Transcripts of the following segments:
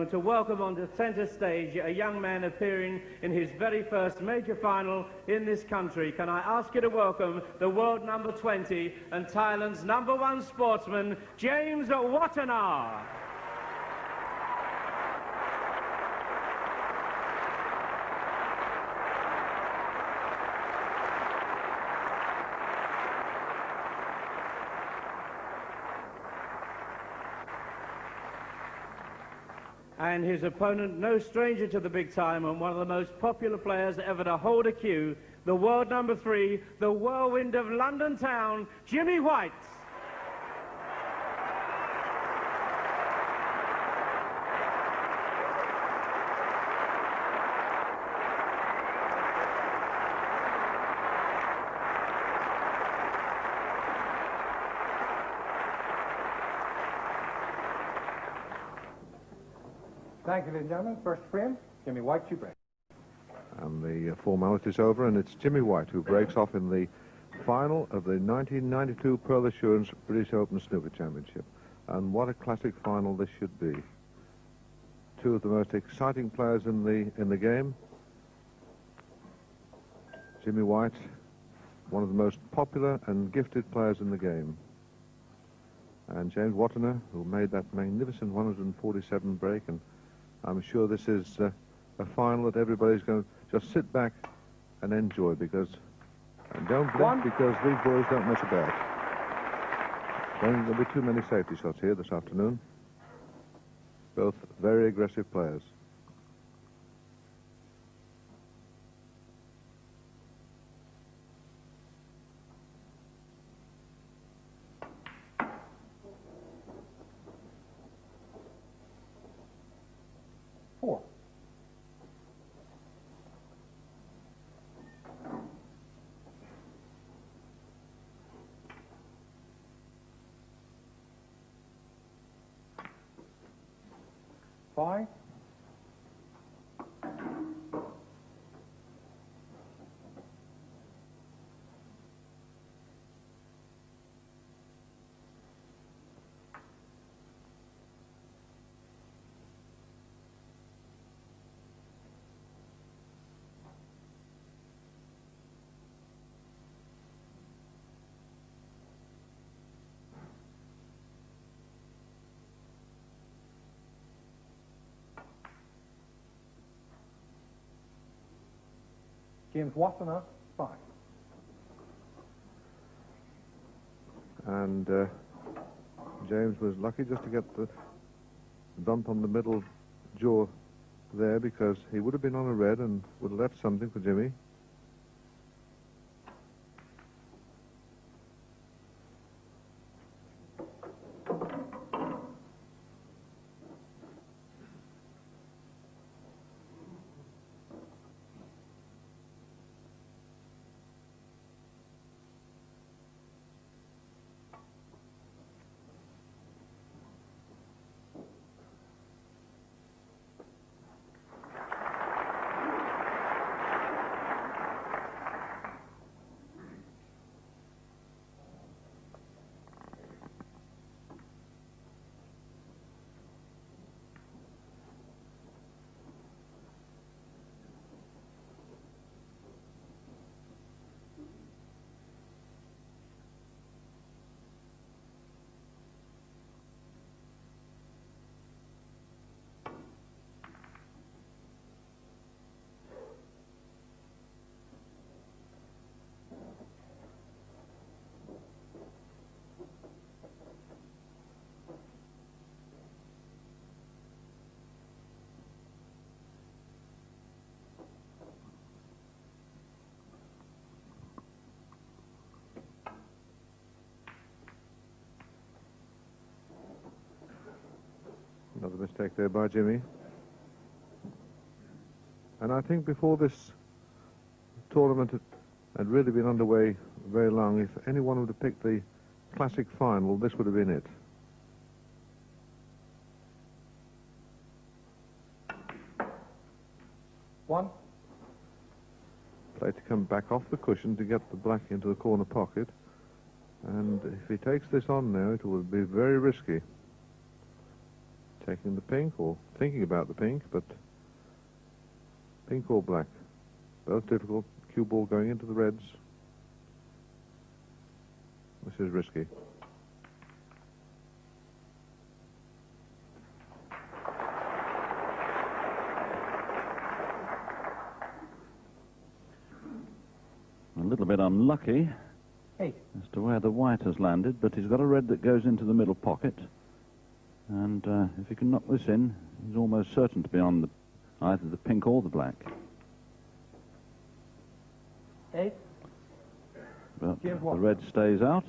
To welcome onto centre stage a young man appearing in his very first major final in this country. Can I ask you to welcome the world number 20 and Thailand's #1 sportsman, James watthana. And his opponent, no stranger to the big time and one of the most popular players ever to hold a cue, the world number 3, the whirlwind of London town, Jimmy White. Thank you, ladies and gentlemen. First frame, Jimmy White, you break. And the formality's over, and it's Jimmy White who breaks off in the final of the 1992 Pearl Assurance British Open Snooker Championship. And what a classic final this should be. Two of the most exciting players in the game. Jimmy White, one of the most popular and gifted players in the game. And James watthana, who made that magnificent 147 break, and I'm sure this is a final that everybody's going to just sit back and enjoy, because, and don't blink, because these boys don't mess about. There'll be too many safety shots here this afternoon. Both very aggressive players. Four. Five. James watthana, 5. And James was lucky just to get the bump on the middle jaw there, because he would have been on a red and would have left something for Jimmy. Another mistake there by Jimmy. And I think before this tournament had really been underway very long, if anyone would have picked the classic final, this would have been it. One. Play to come back off the cushion to get the black into the corner pocket. And if he takes this on now, it will be very risky. taking the pink or thinking about the pink, but pink or black. Both difficult. Cue ball going into the reds. This is risky. A little bit unlucky 8. as to where the white has landed, but he's got a red that goes into the middle pocket. And if he can knock this in, he's almost certain to be on either the pink or the black. 8. But Give the one. red stays out.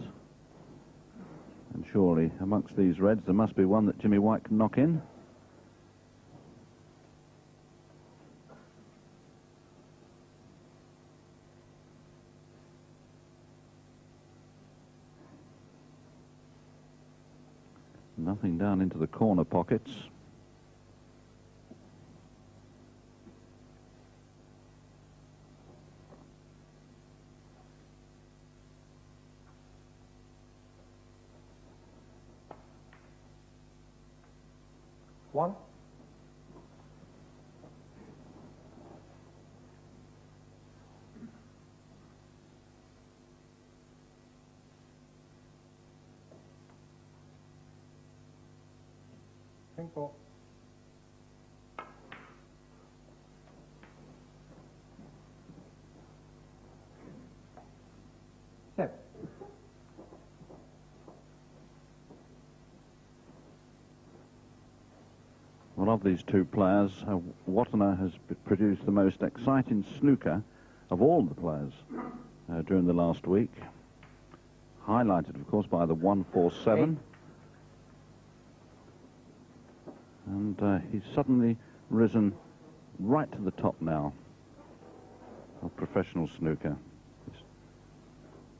And surely, amongst these reds, there must be one that Jimmy White can knock in. Nothing down into the corner pockets. One. Pink ball. 7. Well, of these two players, watthana has produced the most exciting snooker of all the players during the last week. Highlighted, of course, by the 147. And he's suddenly risen right to the top now of professional snooker.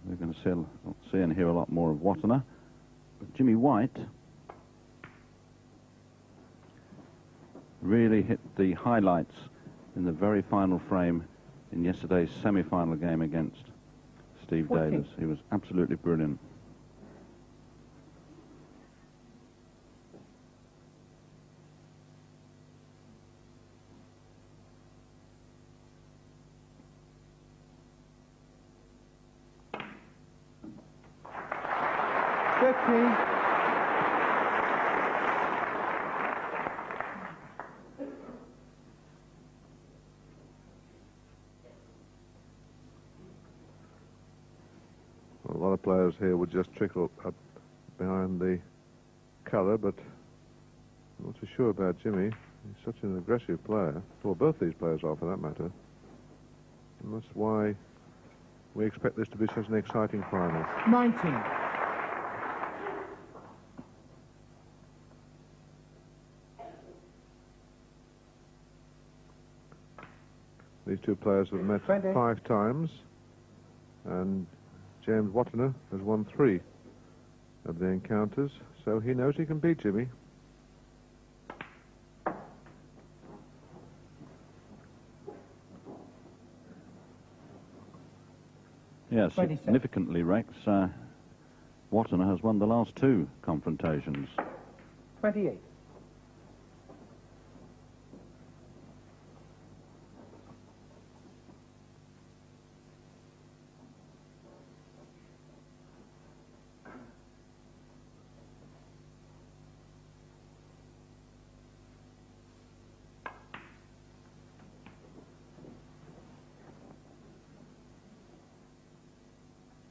We're going to see and hear a lot more of watthana. But Jimmy White really hit the highlights in the very final frame in yesterday's semi-final game against Steve 14. Davis. He was absolutely brilliant. A lot of players here would just trickle up behind the colour, but I'm not so sure about Jimmy. He's such an aggressive player. Well, both these players are, for that matter. And that's why we expect this to be such an exciting final. 19. These two players have met 20. 5 times, and James watthana has won 3 of the encounters, so he knows he can beat Jimmy. Yes, 27. significantly, Rex, watthana has won the last 2 confrontations. 28.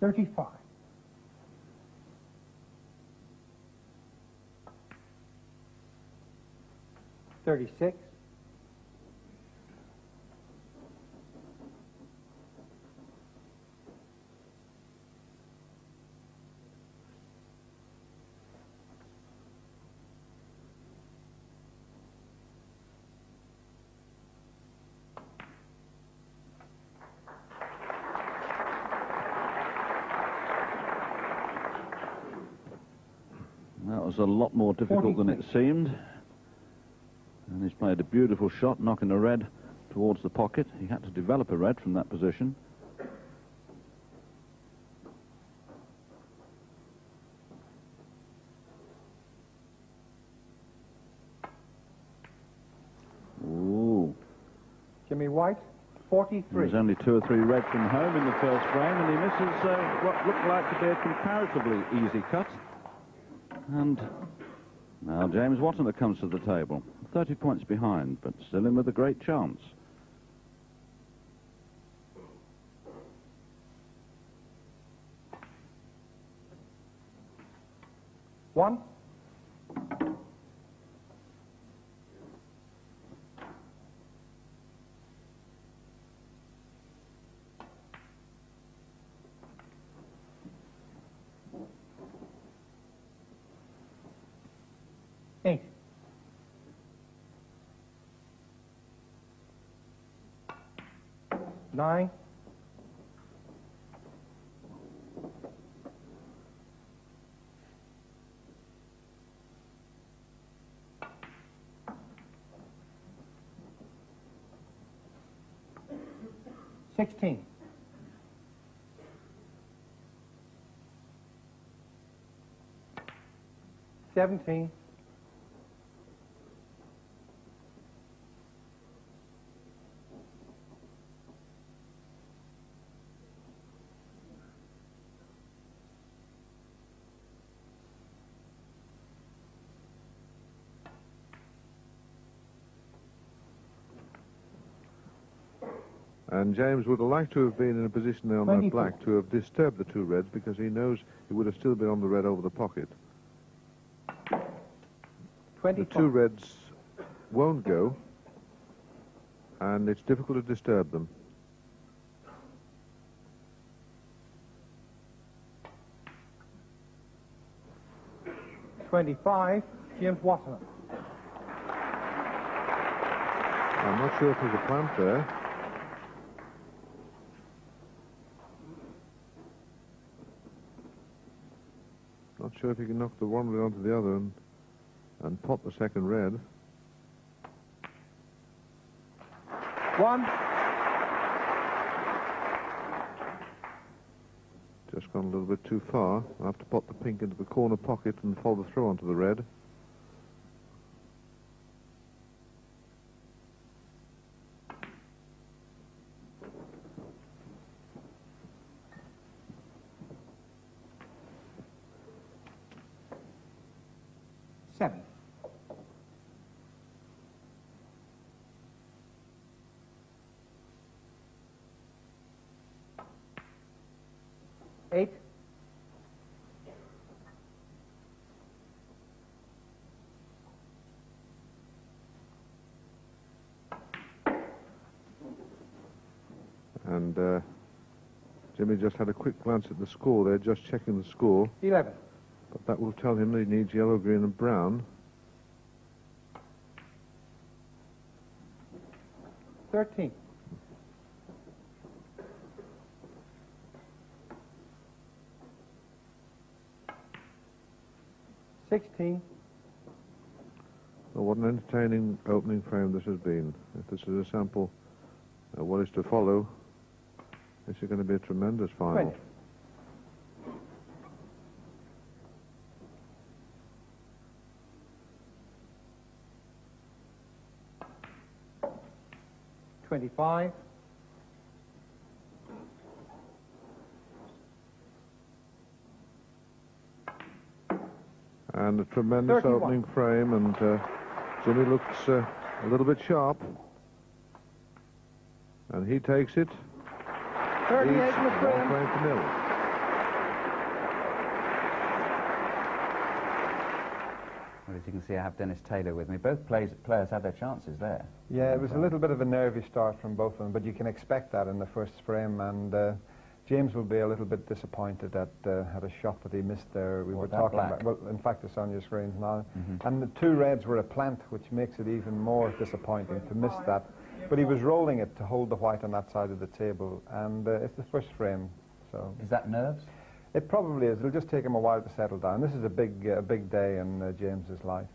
$35. 36. 'That was a lot more difficult than it seemed. And he's played a beautiful shot, knocking a red towards the pocket. He had to develop a red from that position. Jimmy White, 43. There's only 2 or 3 reds from home in the first frame, and he misses what looked like to be a comparatively easy cut. And now James Watthana comes to the table, 30 points behind, but still in with a great chance. One. Eight. Nine. $16. 17. And James would have liked to have been in a position there on that black to have disturbed the 2 reds, because he knows he would have still been on the red over the pocket. 24. The 2 reds won't go, and it's difficult to disturb them. $25, James Watthana. I'm not sure if there's a plant there. Not sure if he can knock the one red onto the other and pot the second red. One. Just gone a little bit too far. I'll have to pot the pink into the corner pocket and follow the throw onto the red. Seven. Eight. And Jimmy just had a quick glance at the score there, just checking the score. 11. But that will tell him that he needs yellow, green and brown. 13. 16. Well, what an entertaining opening frame this has been. If this is a sample of what is to follow, this is going to be a tremendous final. 20. $25. And a tremendous 31. opening frame, and Jimmy looks a little bit sharp. And he takes it. 38 in the Leads one frame. frame to nil. Well, as you can see, I have Dennis Taylor with me. Both players had their chances there. Yeah, it was a little bit of a nervy start from both of them, but you can expect that in the first frame, and James will be a little bit disappointed at had a shot that he missed there. We were talking about, well, in fact, it's on your screens now. And the 2 reds were a plant, which makes it even more disappointing to miss that. But he was rolling it to hold the white on that side of the table, and it's the first frame, so... Is that nerves? It probably is. It'll just take him a while to settle down. This is a big day in James's life.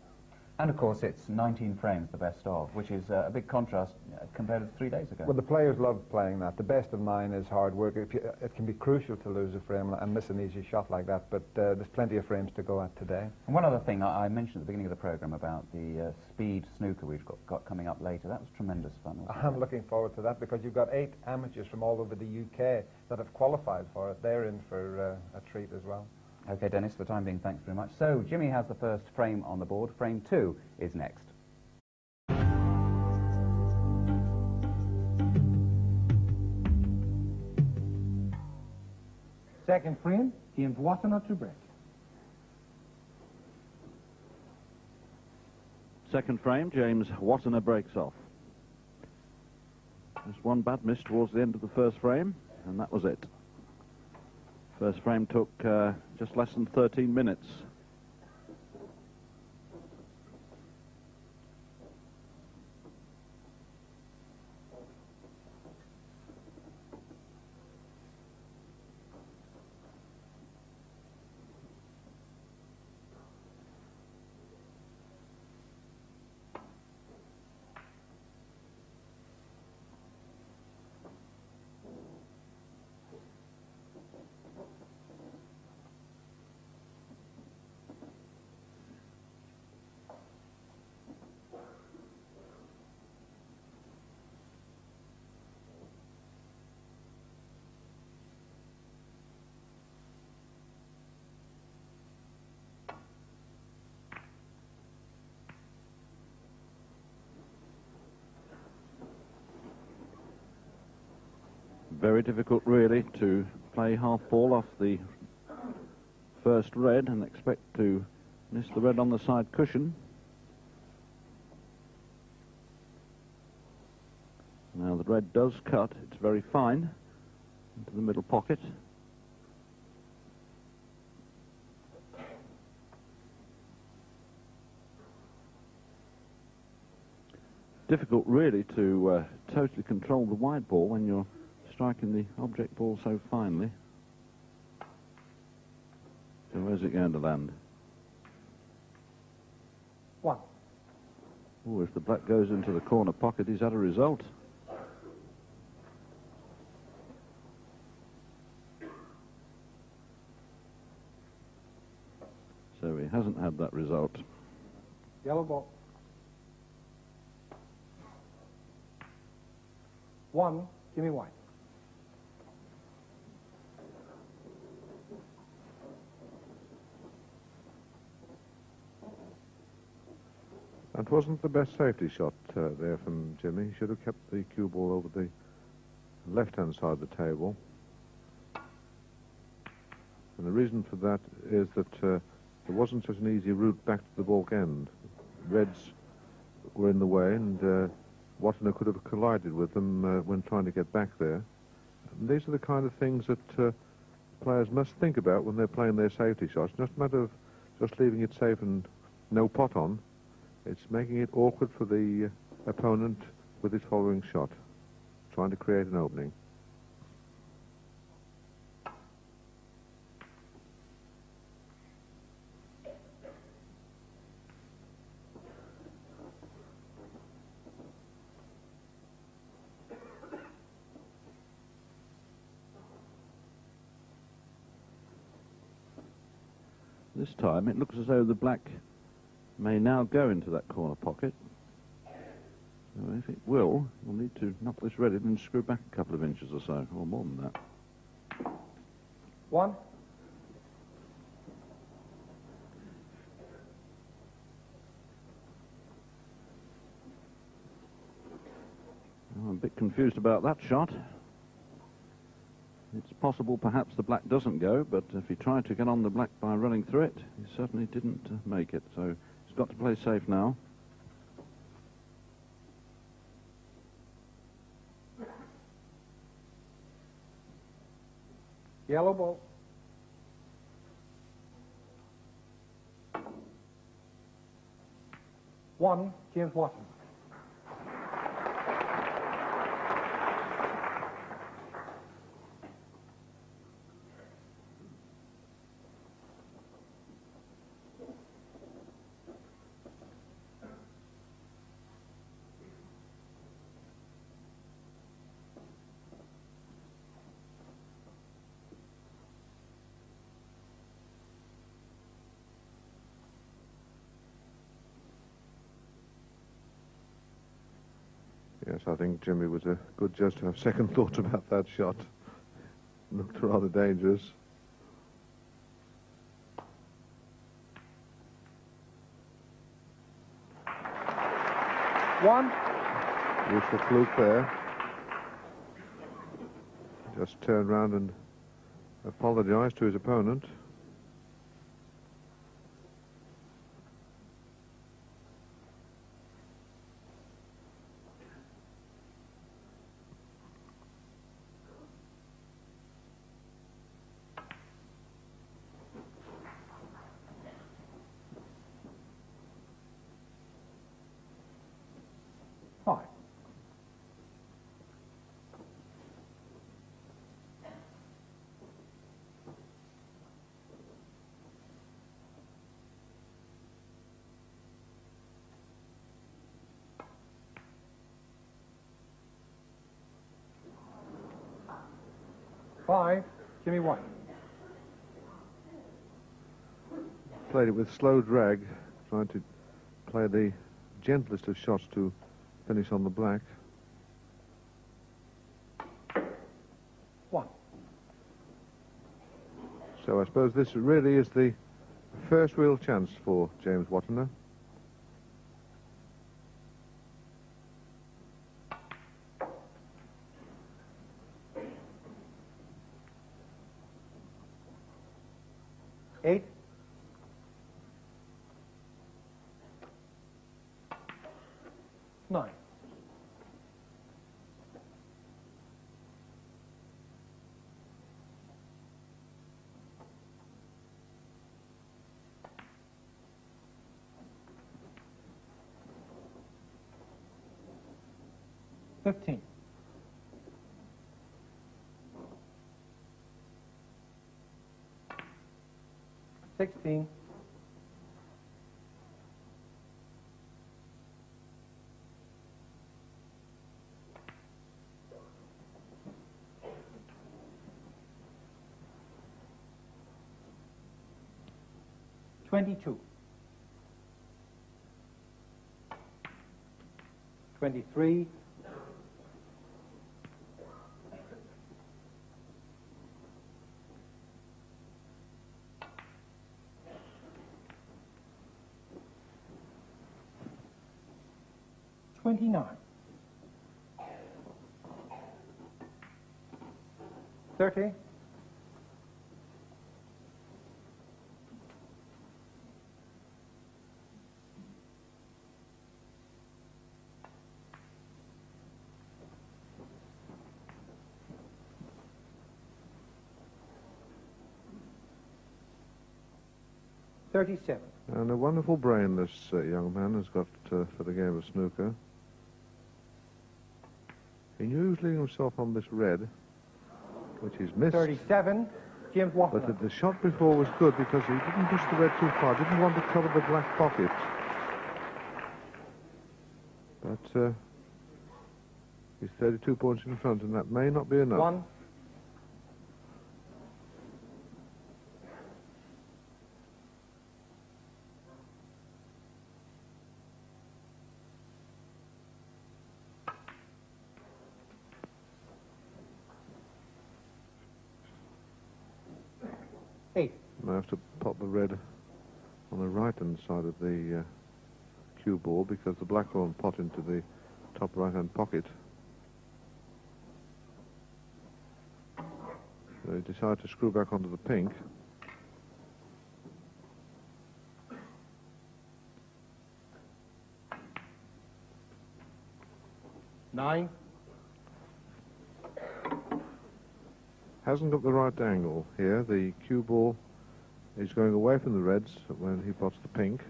And of course it's 19 frames, the best of, which is a big contrast compared to 3 days ago. Well, the players love playing that. The best of 9 is hard work. It can be crucial to lose a frame and miss an easy shot like that, but there's plenty of frames to go at today. And one other thing, I mentioned at the beginning of the programme about the speed snooker we've got coming up later. That was tremendous fun. I'm looking forward to that because you've got 8 amateurs from all over the UK that have qualified for it. They're in for a treat as well. OK, Dennis, for the time being, thanks very much. So, Jimmy has the first frame on the board. Frame 2 is next. Second frame, James watthana to break. Second frame, James watthana breaks off. Just one bad miss towards the end of the first frame, and that was it. First frame took just less than 13 minutes. Very difficult, really, to play half ball off the first red and expect to miss the red on the side cushion. Now the red does cut. It's very fine into the middle pocket. Difficult, really, to totally control the wide ball when you're striking the object ball so finely. So where's it going to land? 1. Oh, if the black goes into the corner pocket, he's had a result. So he hasn't had that result. Yellow ball. 1, Jimmy white. That wasn't the best safety shot there from Jimmy. He should have kept the cue ball over the left-hand side of the table. And the reason for that is that there wasn't such an easy route back to the balk end. Reds were in the way, and watthana could have collided with them when trying to get back there. And these are the kind of things that players must think about when they're playing their safety shots. Not a matter of just leaving it safe and no pot on. It's making it awkward for the opponent with his following shot, trying to create an opening. This time it looks as though the black may now go into that corner pocket. So if it will, we'll need to knock this red in and screw back a couple of inches or so, or more than that. 1. I'm a bit confused about that shot. It's possible perhaps the black doesn't go, but if he tried to get on the black by running through it, he certainly didn't make it. So he's got to play safe now. Yellow ball. 1, James watthana. Yes, I think Jimmy was a good judge to have second thoughts about that shot. Looked rather dangerous. One. Useful fluke there. Just turned round and apologised to his opponent. Five. Five. Jimmy White. Played it with slow drag, trying to play the gentlest of shots to finish on the black. One. So I suppose this really is the first real chance for James Watthana. Eight. Nine. $15. 16. 22. 23. 29. 30. 37. And a wonderful brain this young man has got for the game of snooker. He knew he was leaving himself on this red, which is missed. 37. James Watthana. But the shot before was good because he didn't push the red too far, didn't want to cover the black pocket. But he's 32 points in front, and that may not be enough. 1. I have to pop the red on the right-hand side of the cue ball because the black won't pot into the top right-hand pocket. So he decided to screw back onto the pink. Nine. Hasn't got the right angle here. The cue ball is going away from the reds when he pots the pink.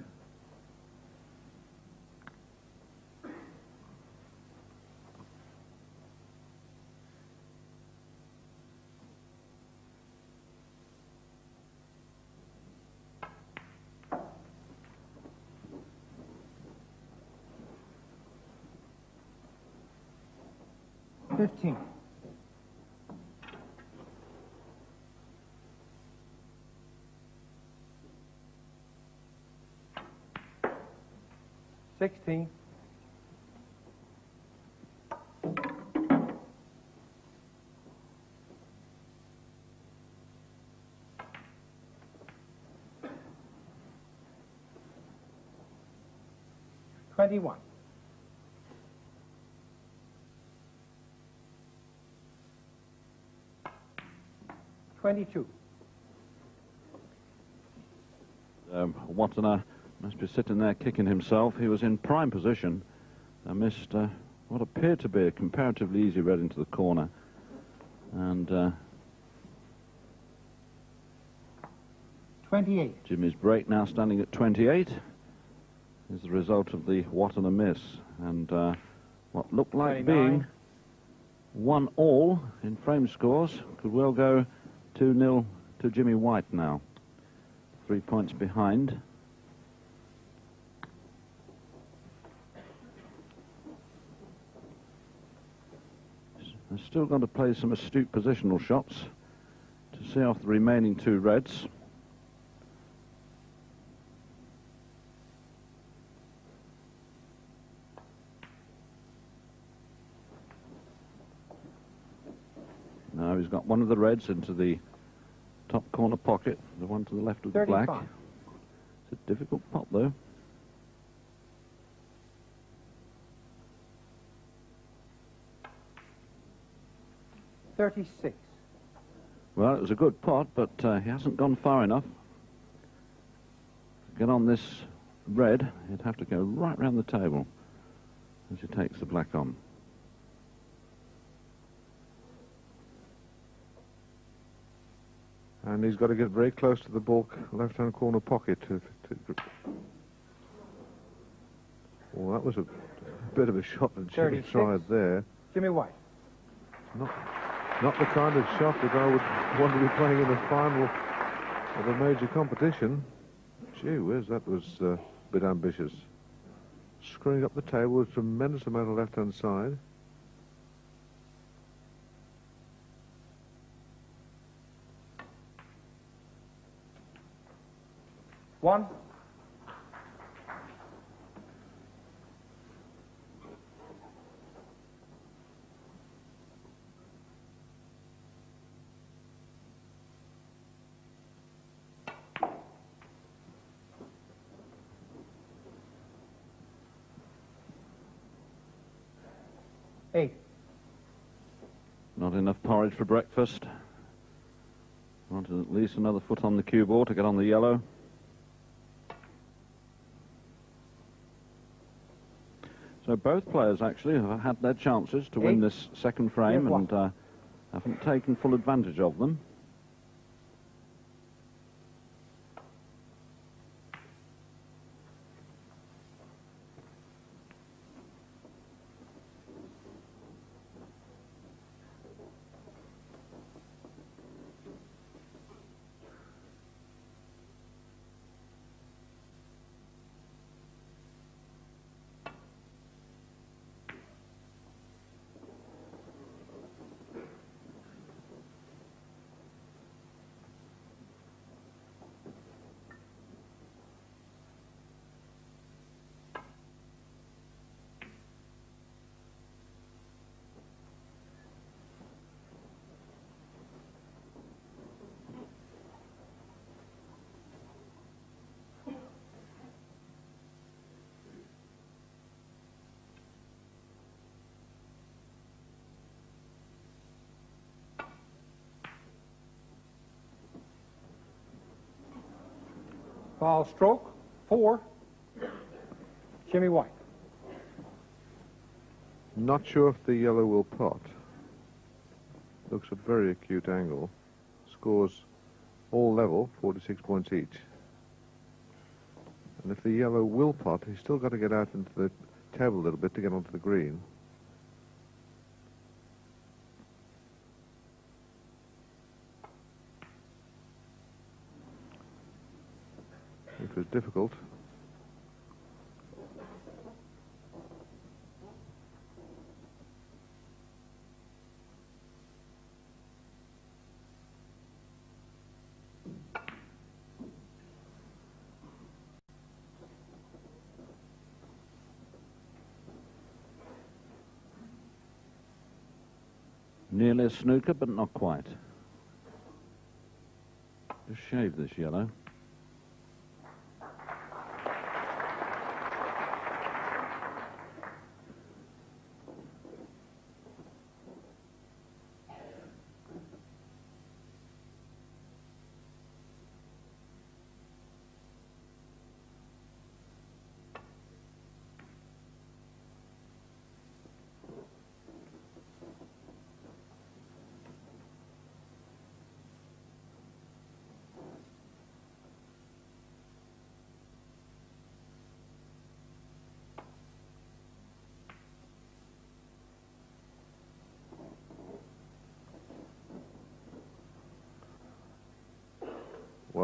$15. 16. 21. 22. Watthana must be sitting there kicking himself. He was in prime position and missed what appeared to be a comparatively easy red into the corner. And 28. Jimmy's break now standing at 28 is the result of the Watthana miss. And what looked like 29. being 1-all in frame scores could well go 2-0 to Jimmy White now. 3 points behind. They're still going to play some astute positional shots to see off the remaining 2 reds. Now he's got one of the reds into the top corner pocket, the one to the left of the 35. black. It's a difficult pot, though. $36. Well, it was a good pot, but he hasn't gone far enough. To get on this red, he'd have to go right round the table as he takes the black on. And he's got to get very close to the baulk left-hand corner pocket to... Well, that was a bit of a shot that Jimmy 36. tried there. Jimmy White. Not the kind of shot that I would want to be playing in the final of a major competition. Gee whiz, that was a bit ambitious. Screwing up the table with a tremendous amount of left-hand side. One. Eight. Not enough porridge for breakfast. Wanted at least another foot on the cue ball to get on the yellow. So both players actually have had their chances to win this second frame and haven't taken full advantage of them. Foul stroke. 4. Jimmy White. Not sure if the yellow will pot. Looks a very acute angle. Scores all level, 46 points each. And if the yellow will pot, he's still got to get out into the table a little bit to get onto the green. It was difficult. Nearly a snooker, but not quite. Just shave this yellow.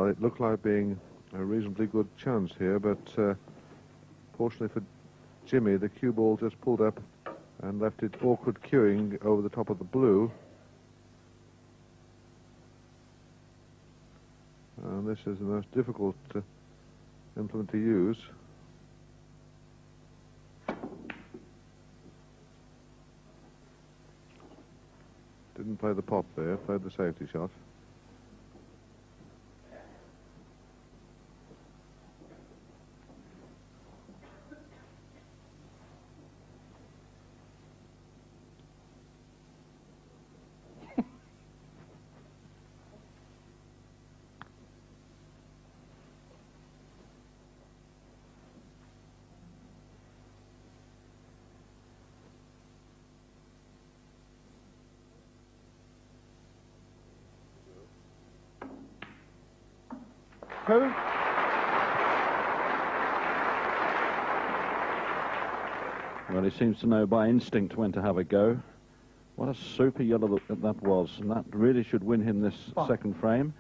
Well, it looked like being a reasonably good chance here, but fortunately for Jimmy, the cue ball just pulled up and left it awkward queuing over the top of the blue. And this is the most difficult implement to use. Didn't play the pop there, played the safety shot. Two. Well, he seems to know by instinct when to have a go. What a super yellow that was, and that really should win him this second frame.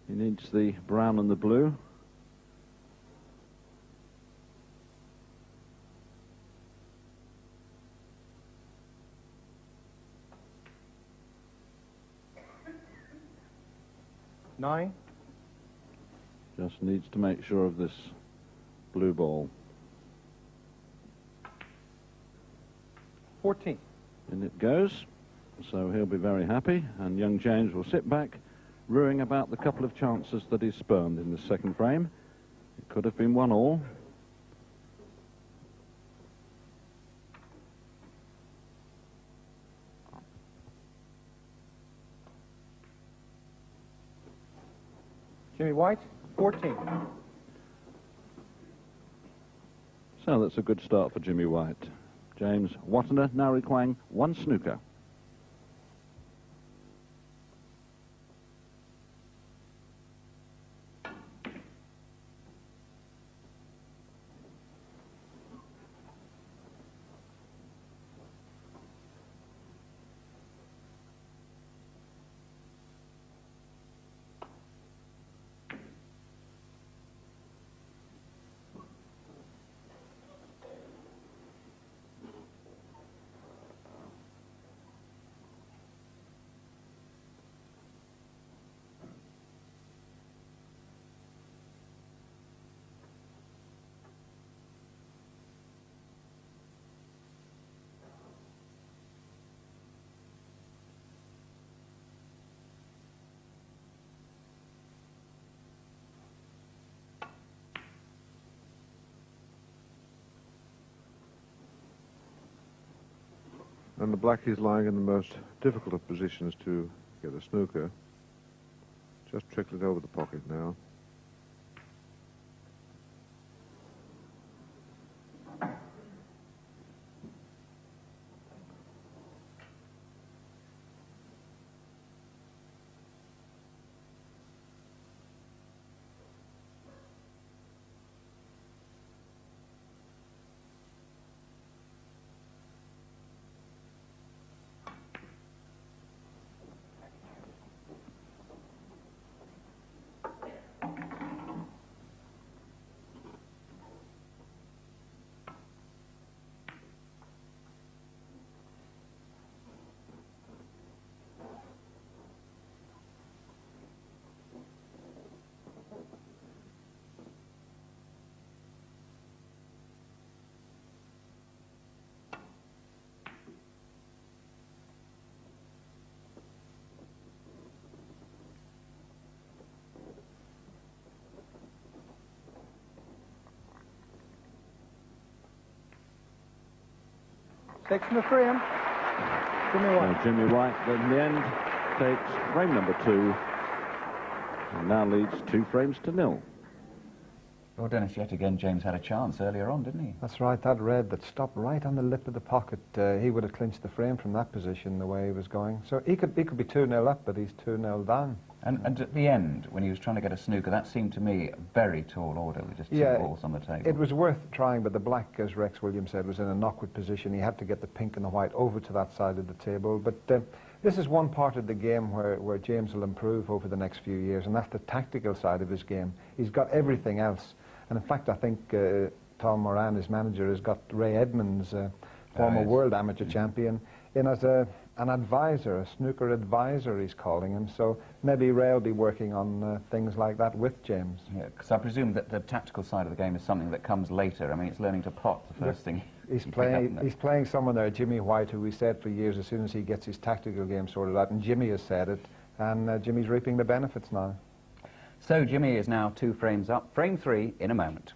He needs the brown and the blue. Nine. Just needs to make sure of this blue ball. 14. In it goes. So he'll be very happy, and young James will sit back, rueing about the couple of chances that he spurned in the second frame. It could have been 1-1. Jimmy White, 14. So that's a good start for Jimmy White. James Watthana now requiring 1 snooker. And the black is lying in the most difficult of positions to get a snooker. Just trickle it over the pocket now. Six in the frame. Jimmy White. Jimmy White, in the end, takes frame number 2 and now leads 2 frames to 0. Well, Dennis, yet again, James had a chance earlier on, didn't he? That's right, that red that stopped right on the lip of the pocket, he would have clinched the frame from that position the way he was going. So he could be 2-0 up, but he's 2-0 down. And at the end, when he was trying to get a snooker, that seemed to me a very tall order with just 2 balls on the table. It was worth trying, but the black, as Rex Williams said, was in an awkward position. He had to get the pink and the white over to that side of the table. But This is one part of the game where James will improve over the next few years, and that's the tactical side of his game. He's got everything else. And in fact, I think Tom Moran, his manager, has got Ray Edmonds, former world amateur champion, in as an advisor, a snooker advisor, he's calling him. So maybe Ray will be working on things like that with James. Yeah, because I presume that the tactical side of the game is something that comes later. I mean, it's learning to pot the first thing. He's playing someone there, Jimmy White, who we said for years as soon as he gets his tactical game sorted out, and Jimmy has said it, and Jimmy's reaping the benefits now. So Jimmy is now 2 frames up. Frame 3 in a moment.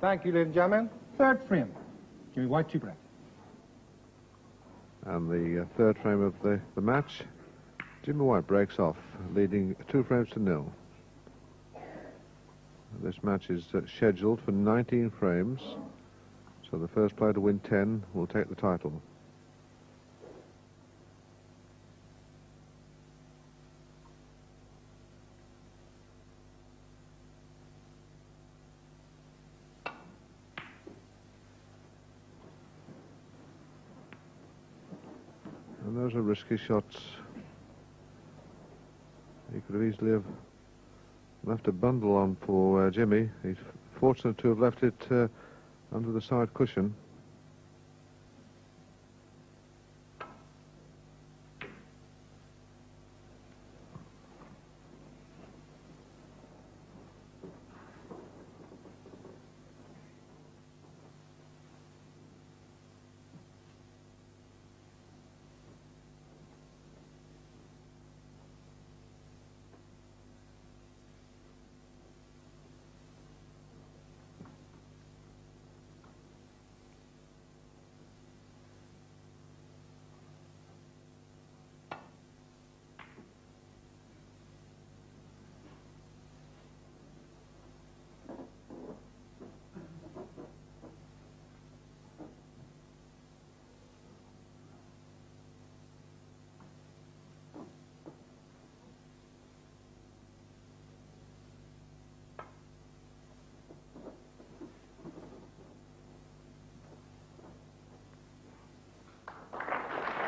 Thank you, ladies and gentlemen. 3rd frame. Jimmy White, 2 break. And the 3rd frame of the match, Jimmy White breaks off, leading 2 frames to 0. This match is scheduled for 19 frames, so the first player to win 10 will take the title. And those are risky shots. He could have easily have left a bundle on for Jimmy. He's fortunate to have left it under the side cushion.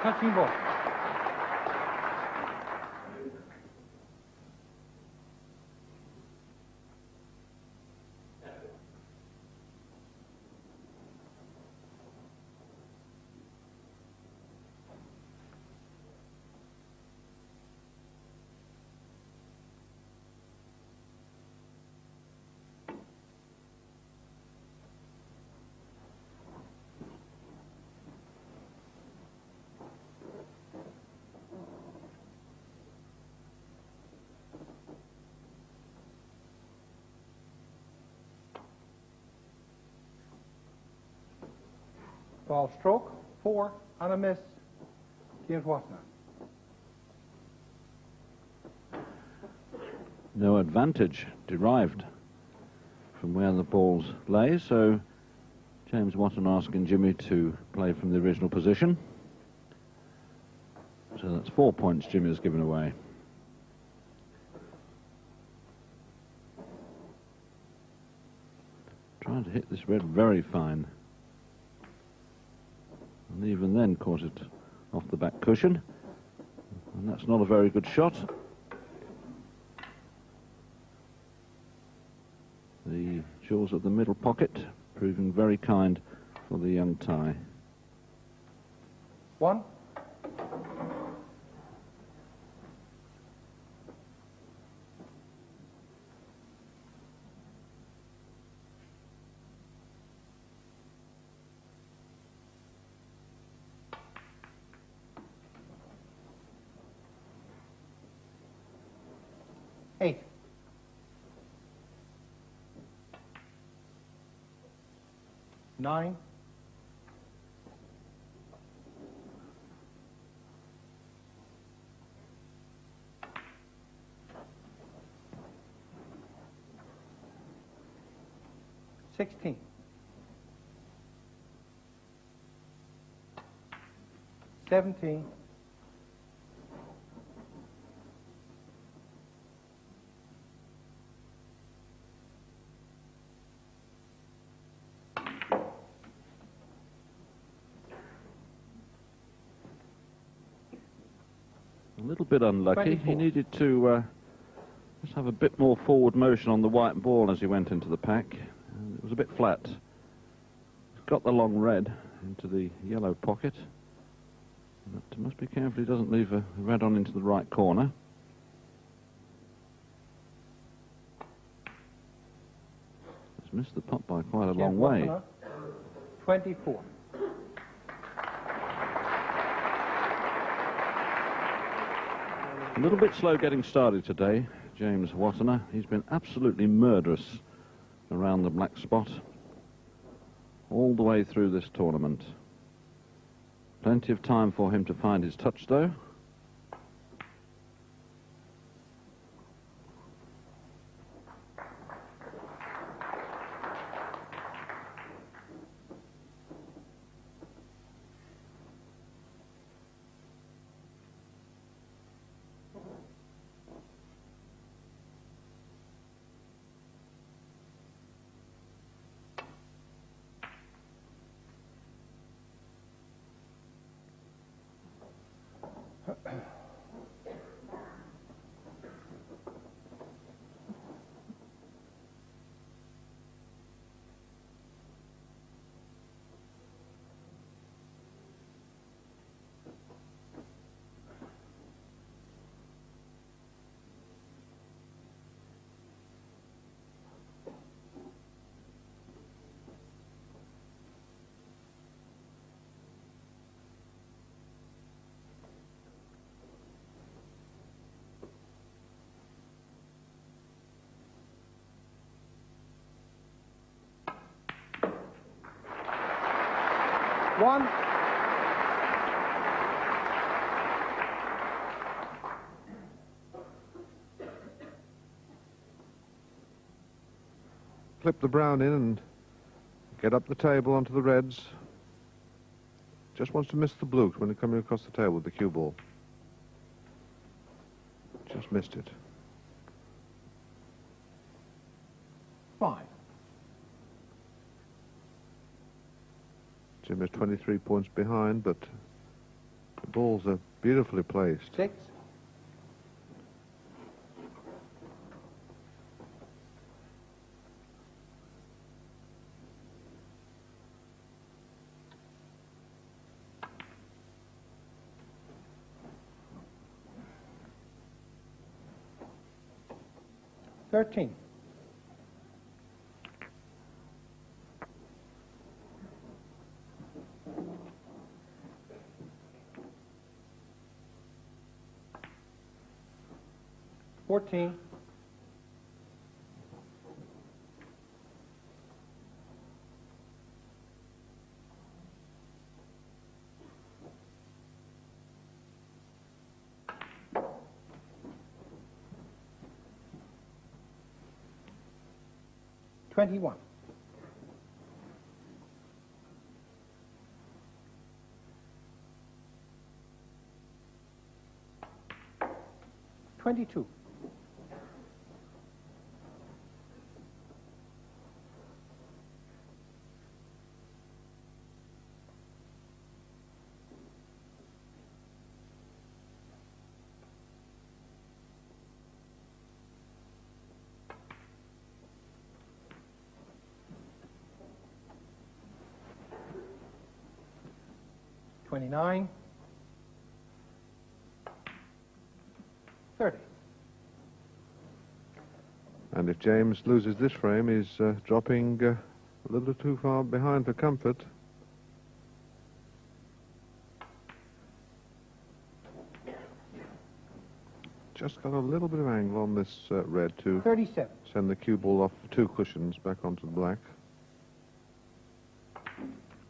Touching ball. Ball stroke, 4 and a miss. James Watthana. No advantage derived from where the balls lay, so James Watthana asking Jimmy to play from the original position. So that's 4 points Jimmy has given away. Trying to hit this red very fine. And even then caught it off the back cushion. And that's not a very good shot. The jewels of the middle pocket proving very kind for the young Thai. 1. Eight. 9. 16. 17. 18. little bit unlucky. 24. He needed to just have a bit more forward motion on the white ball as he went into the pack. It was a bit flat. Got the long red into the yellow pocket. But must be careful he doesn't leave a red on into the right corner. He's missed the putt by quite a long way. 24. A little bit slow getting started today, James Watthana. He's been absolutely murderous around the black spot all the way through this tournament. Plenty of time for him to find his touch, though. One. Clip the brown in and get up the table onto the reds. Just wants to miss the blue when they're coming across the table with the cue ball. Just missed it. 5. Jim is 23 points behind, but the balls are beautifully placed. 6. $13. 14. 21. 22. 29. 30. And if James loses this frame, he's dropping a little too far behind for comfort. Just got a little bit of angle on this red to 37. send the cue ball off 2 cushions back onto the black.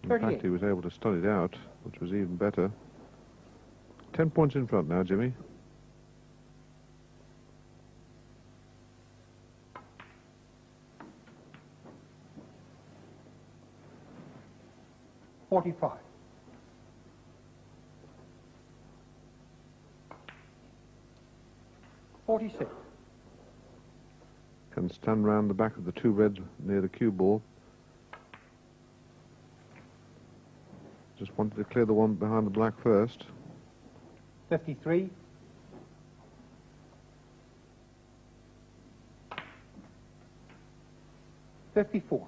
In 38. fact, he was able to study it out, which was even better. 10 points in front now, Jimmy. 45. 46. Can stand round the back of the 2 reds near the cue ball. Just wanted to clear the one behind the black first. 53. 54.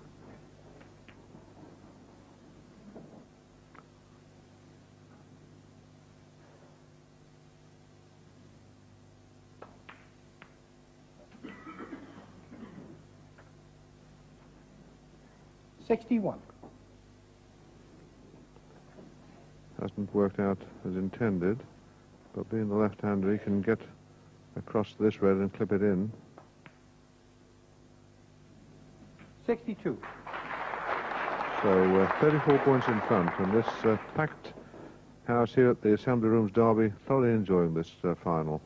$61. Hasn't worked out as intended, but being the left-hander, he can get across this red and clip it in. 62. So 34 points in front, and this packed house here at the Assembly Rooms Derby thoroughly enjoying this final.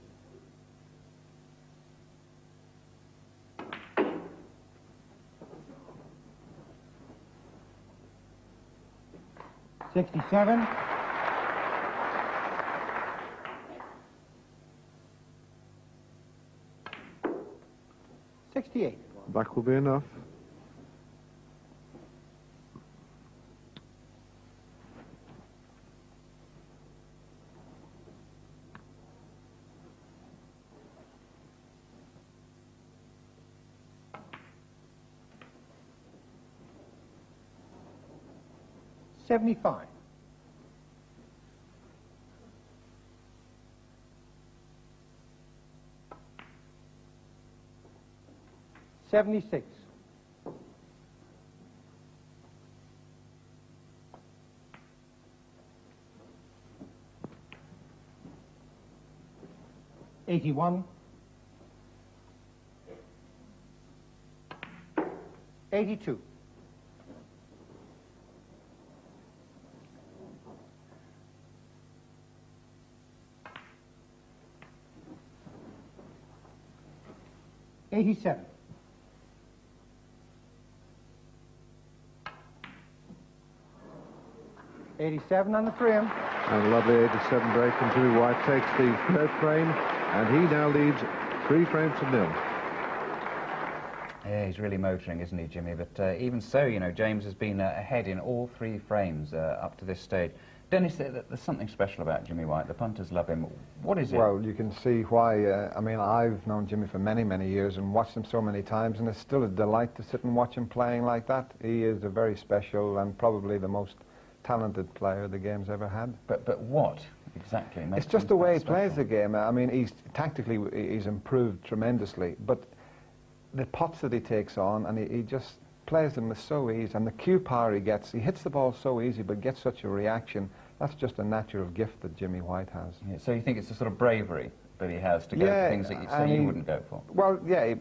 $67. $68. That will be enough. $75. $76. $81. $82. $87. $87 on the trim. And a lovely 87 break, and Jimmy White takes the third frame, and he now leads 3 frames to 0. Yeah, he's really motoring, isn't he, Jimmy? But even so, you know, James has been ahead in all 3 frames up to this stage. Dennis, there's something special about Jimmy White. The punters love him. What is it? Well, you can see why. I mean, I've known Jimmy for many, many years and watched him so many times, and it's still a delight to sit and watch him playing like that. He is a very special and probably the most talented player the game's ever had. But what exactly makes It's just the way he special? plays the game. I mean, tactically he's improved tremendously, but the pots that he takes on, and he just plays them with so ease, and the cue power he gets, he hits the ball so easy but gets such a reaction. That's just a natural gift that Jimmy White has. Yeah, so you think it's the sort of bravery that he has to go for things that you wouldn't go for? Well, yeah,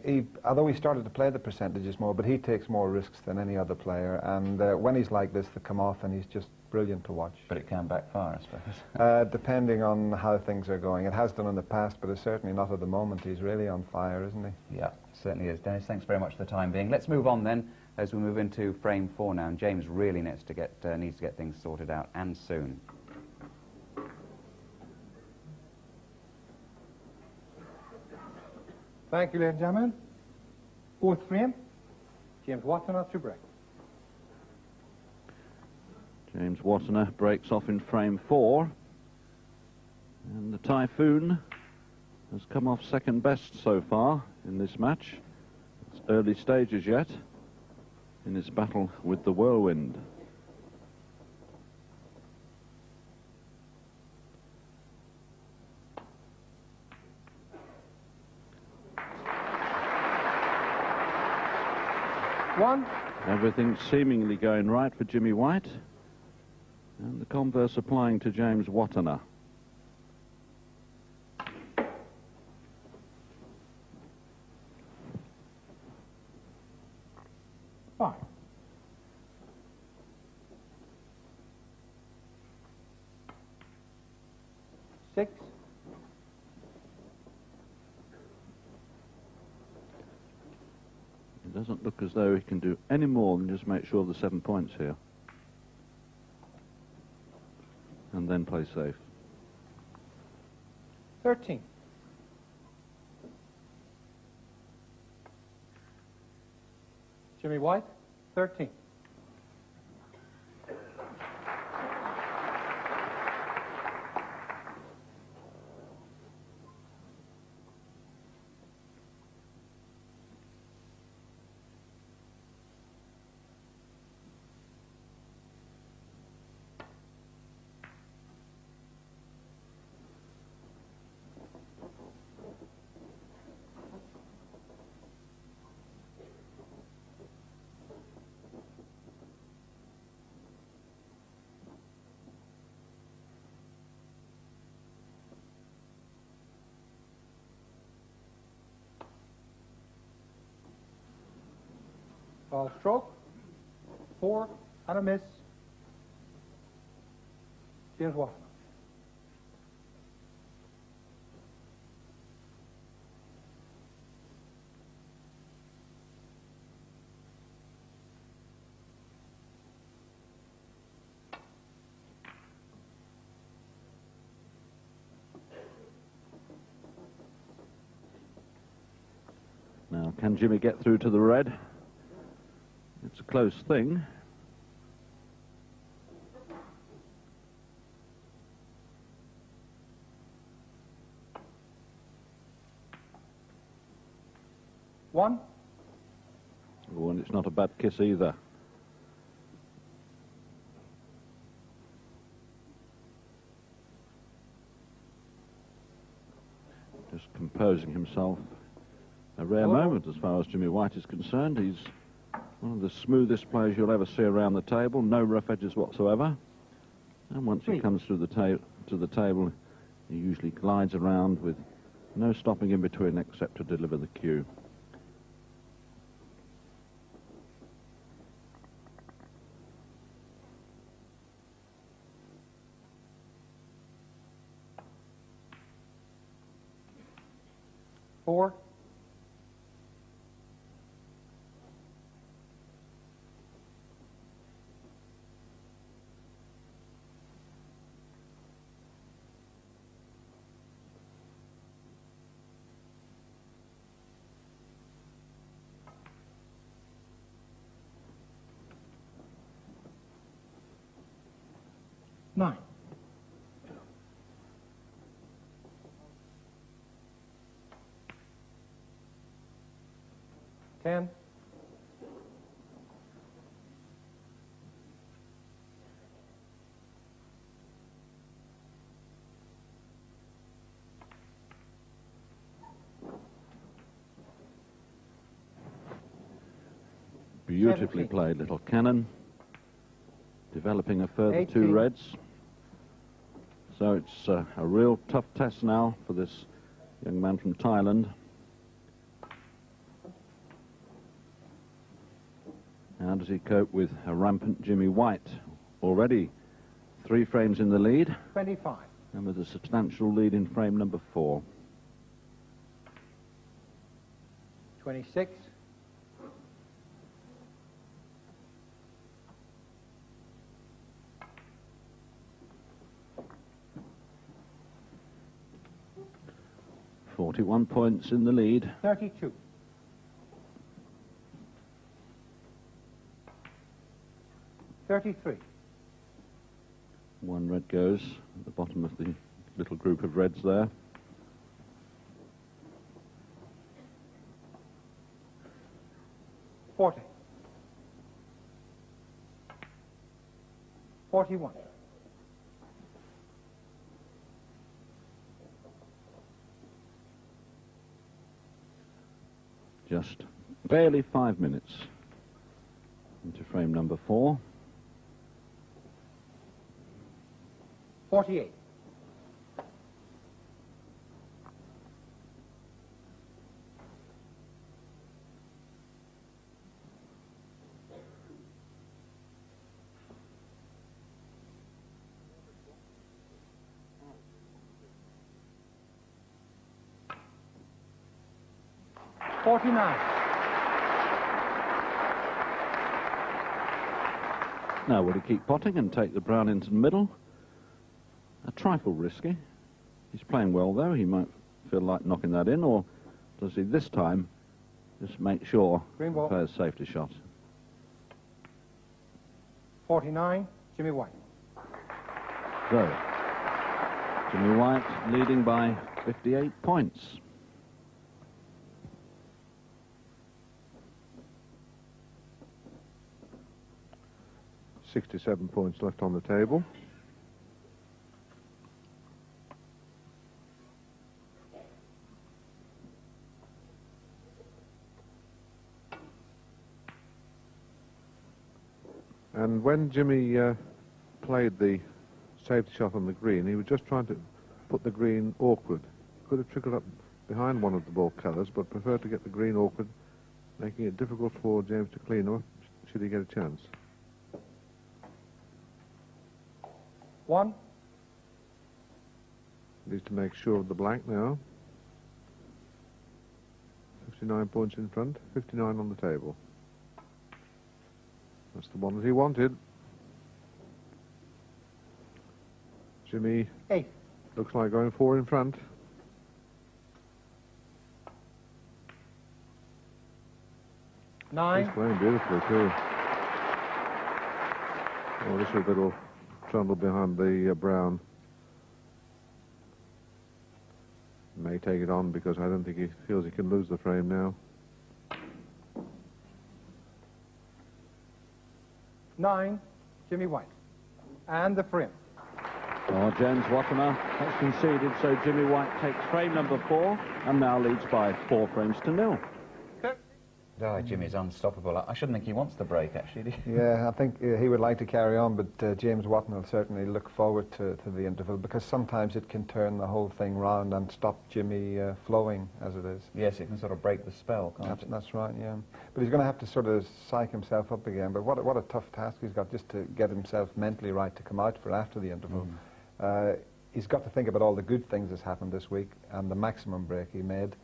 although he started to play the percentages more, but he takes more risks than any other player, and when he's like this, they come off, and he's just brilliant to watch. But it can backfire, I suppose. Depending on how things are going. It has done in the past, but it's certainly not at the moment. He's really on fire, isn't he? Yeah, certainly is. Dennis, thanks very much for the time being. Let's move on then, as we move into frame 4 now, and James really needs to get things sorted out, and soon. Thank you, ladies and gentlemen. 4th frame, James Watthana to break. James Watthana breaks off in frame 4. And the Typhoon has come off second best so far in this match. It's early stages yet in its battle with the Whirlwind. One. Everything seemingly going right for Jimmy White. And the converse applying to James Watthana. Five. Six. It doesn't look as though he can do any more than just make sure the 7 points here. And then play safe. 13. Jimmy White, 13. Ball stroke. 4 and a miss. James Watthana. Now, can Jimmy get through to the red? It's a close thing. One. Oh, and it's not a bad kiss either. Just composing himself. A rare moment as far as Jimmy White is concerned. He's one of the smoothest players you'll ever see around the table. No rough edges whatsoever. And once he comes through to the table, he usually glides around with no stopping in between except to deliver the cue. Four. Nine. Ten. Beautifully played, little cannon. Developing a further 18. 2 reds. So it's a real tough test now for this young man from Thailand. How does he cope with a rampant Jimmy White? Already 3 frames in the lead. 25. And with a substantial lead in frame number 4. 26. 41 points in the lead. 32. 33. 1 red goes at the bottom of the little group of reds there. 40. 41. 'Just barely 5 minutes into frame number 4. 48. 49. Now, will he keep potting and take the brown into the middle? A trifle risky. He's playing well, though. He might feel like knocking that in, or does he this time just make sure he plays safety shot? 49, Jimmy White. So, Jimmy White leading by 58 points. .67 points left on the table. And when Jimmy played the safety shot on the green, he was just trying to put the green awkward. Could have trickled up behind one of the ball colours, but preferred to get the green awkward making it difficult for James to clean off should he get a chance. 1. Needs to make sure of the black now. 59 points in front, 59 on the table. That's the one that he wanted. Jimmy 8. looks like going 4 in front. 9. He's playing beautifully too. Oh, this is a little trundle behind the brown. May take it on because I don't think he feels he can lose the frame now. 9. Jimmy White. And the frame. Oh, James Watthana has conceded, so Jimmy White takes frame number 4 and now leads by 4 frames to 0. Oh, Jimmy's unstoppable. I shouldn't think he wants the break, actually. Yeah, I think he would like to carry on, but James Watthana will certainly look forward to the interval, because sometimes it can turn the whole thing round and stop Jimmy flowing as it is. Yes, it can sort of break the spell, can't it? That's right, yeah. But he's going to have to sort of psych himself up again. But what a tough task he's got, just to get himself mentally right to come out for after the interval. He's got to think about all the good things that's happened this week and the maximum break he made.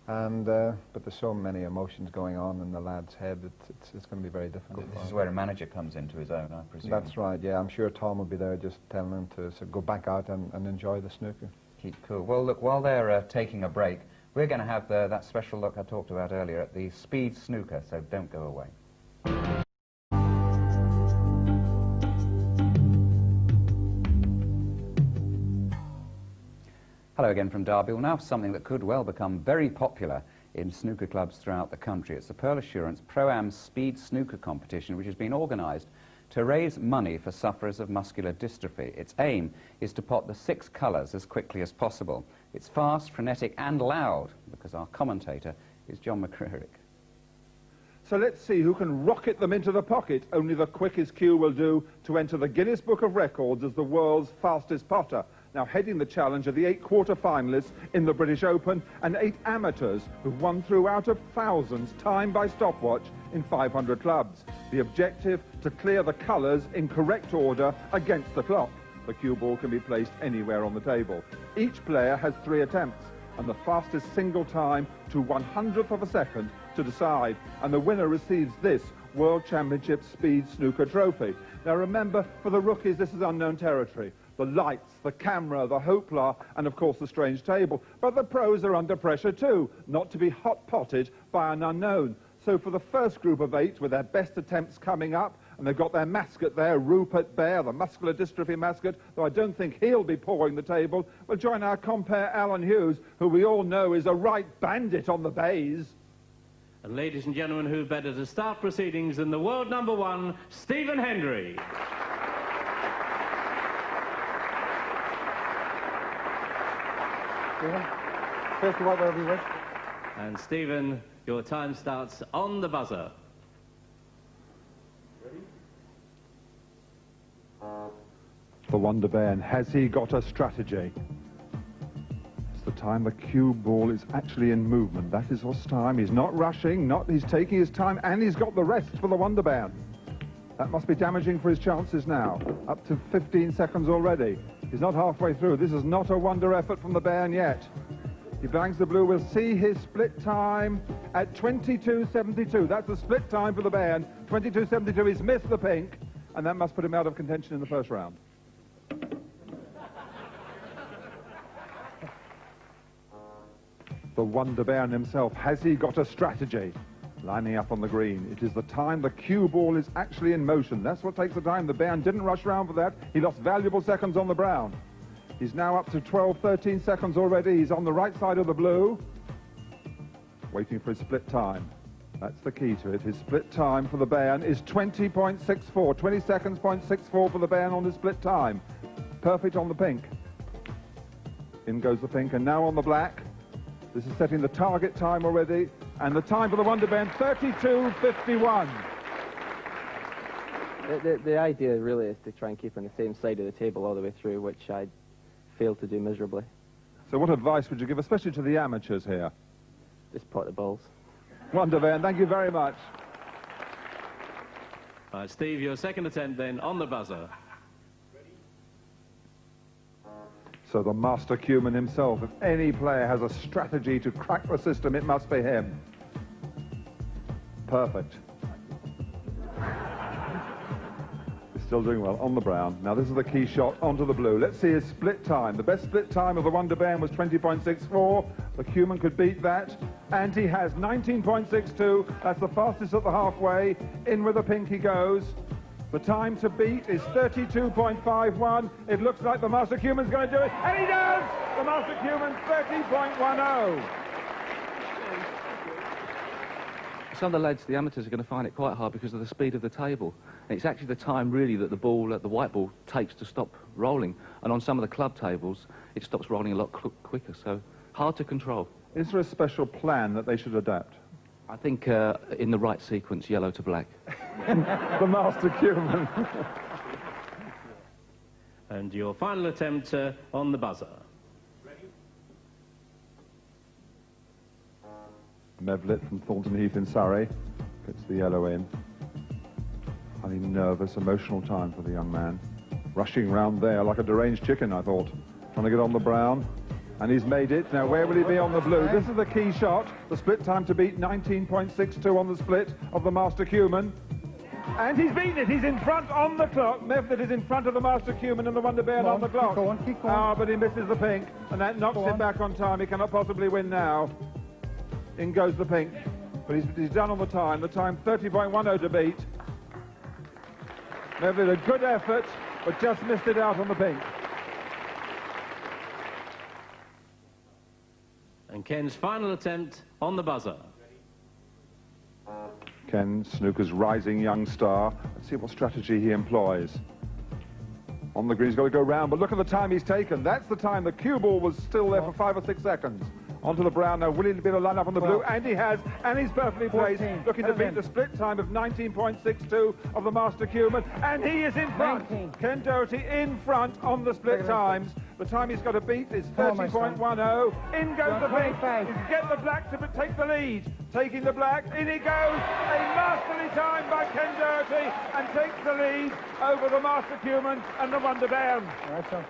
And but there's so many emotions going on in the lad's head. It's going to be very difficult. This is where a manager comes into his own, I presume. That's right. Yeah, I'm sure Tom will be there just telling him to go back out and enjoy the snooker. Keep cool. Well, look, while they're taking a break, we're going to have that special look I talked about earlier at the speed snooker. So don't go away. Hello again from Derby. Well, now for something that could well become very popular in snooker clubs throughout the country. It's the Pearl Assurance Pro-Am Speed Snooker Competition, which has been organised to raise money for sufferers of muscular dystrophy. Its aim is to pot the 6 colours as quickly as possible. It's fast, frenetic and loud, because our commentator is John McCririck. So let's see who can rocket them into the pocket. Only the quickest cue will do to enter the Guinness Book of Records as the world's fastest potter. Now heading the challenge are the 8 quarter-finalists in the British Open and 8 amateurs who've won through out of thousands, time by stopwatch, in 500 clubs. The objective, to clear the colours in correct order against the clock. The cue ball can be placed anywhere on the table. Each player has 3 attempts, and the fastest single time to 100th of a second to decide. And the winner receives this World Championship Speed Snooker Trophy. Now remember, for the rookies, this is unknown territory. The lights, the camera, the hoopla, and of course the strange table. But the pros are under pressure too, not to be hot-potted by an unknown. So for the first group of 8, with their best attempts coming up, and they've got their mascot there, Rupert Bear, the muscular dystrophy mascot, though I don't think he'll be pawing the table, we'll join our compere Alan Hughes, who we all know is a right bandit on the bays. And ladies and gentlemen, who better to start proceedings than the world #1, Stephen Hendry. First of all, wherever you wish. And Stephen, your time starts on the buzzer. The Wonder Bear, has he got a strategy? It's the time the cue ball is actually in movement. That is what's time. He's not rushing, he's taking his time, and he's got the rest for the Wonder Bear. That must be damaging for his chances now. Up to 15 seconds already. He's not halfway through. This is not a wonder effort from the Bairn yet. He bangs the blue. We'll see his split time at 22.72. That's the split time for the Bairn. 22.72. He's missed the pink, and that must put him out of contention in the first round. The Wonder Bairn himself, has he got a strategy? Lining up on the green. It is the time the cue ball is actually in motion. That's what takes the time. The Bairn didn't rush round for that. He lost valuable seconds on the brown. He's now up to 12, 13 seconds already. He's on the right side of the blue. Waiting for his split time. That's the key to it. His split time for the Bairn is 20.64. 20 seconds, 0.64 for the Bairn on his split time. Perfect on the pink. In goes the pink, and now on the black. This is setting the target time already, and the time for the Wonder Bear, 32.51. The idea really is to try and keep on the same side of the table all the way through, which I failed to do miserably. So what advice would you give, especially to the amateurs here? Just pot the balls. Wondervan, thank you very much. Steve, your second attempt then on the buzzer. So the master cueman himself, if any player has a strategy to crack the system, it must be him. Perfect. He's still doing well on the brown. Now this is the key shot onto the blue. Let's see his split time. The best split time of the Wondervan was 20.64. The cueman could beat that. And he has 19.62. That's the fastest at the halfway. In with the pink he goes. The time to beat is 32.51. It looks like the master cueman's going to do it. And he does! The master cueman, 30.10. Some of the lads, the amateurs, are going to find it quite hard because of the speed of the table. And it's actually the time, really, that the ball, the white ball, takes to stop rolling. And on some of the club tables, it stops rolling a lot quicker, so hard to control. Is there a special plan that they should adapt? I think in the right sequence, yellow to black. The master cueman. And your final attempt on the buzzer. Mevlit from Thornton Heath in Surrey gets the yellow in. Highly nervous, emotional time for the young man. Rushing round there like a deranged chicken, I thought. Trying to get on the brown. And he's made it. Now, where will he be on the blue? This is the key shot. The split time to beat, 19.62 on the split of the master cueman. And he's beaten it. He's in front on the clock. Mevlit is in front of the master cueman and the Wondervan on the clock. Keep going. But he misses the pink. And that knocks him back on time. He cannot possibly win now. In goes the pink. But he's done on the time. The time 30.10 to beat. Mevlit, a good effort, but just missed it out on the pink. And Ken's final attempt on the buzzer. Ken, snooker's rising young star. Let's see what strategy he employs. On the green, he's got to go round, but look at the time he's taken. That's the time. The cue ball was still there for 5 or 6 seconds. Onto the brown now, willing to be able to line up on the blue, and he has, and he's perfectly placed, looking to beat the split time of 19.62 of the master cueman, and he is in front. 19. Ken Doherty in front on the split times. The time he's got to beat is 30.10. In goes the pink. He's get the black to take the lead. Taking the black, in he goes. A masterly time by Ken Doherty, and takes the lead over the master cueman and the Wondervan. Right, so.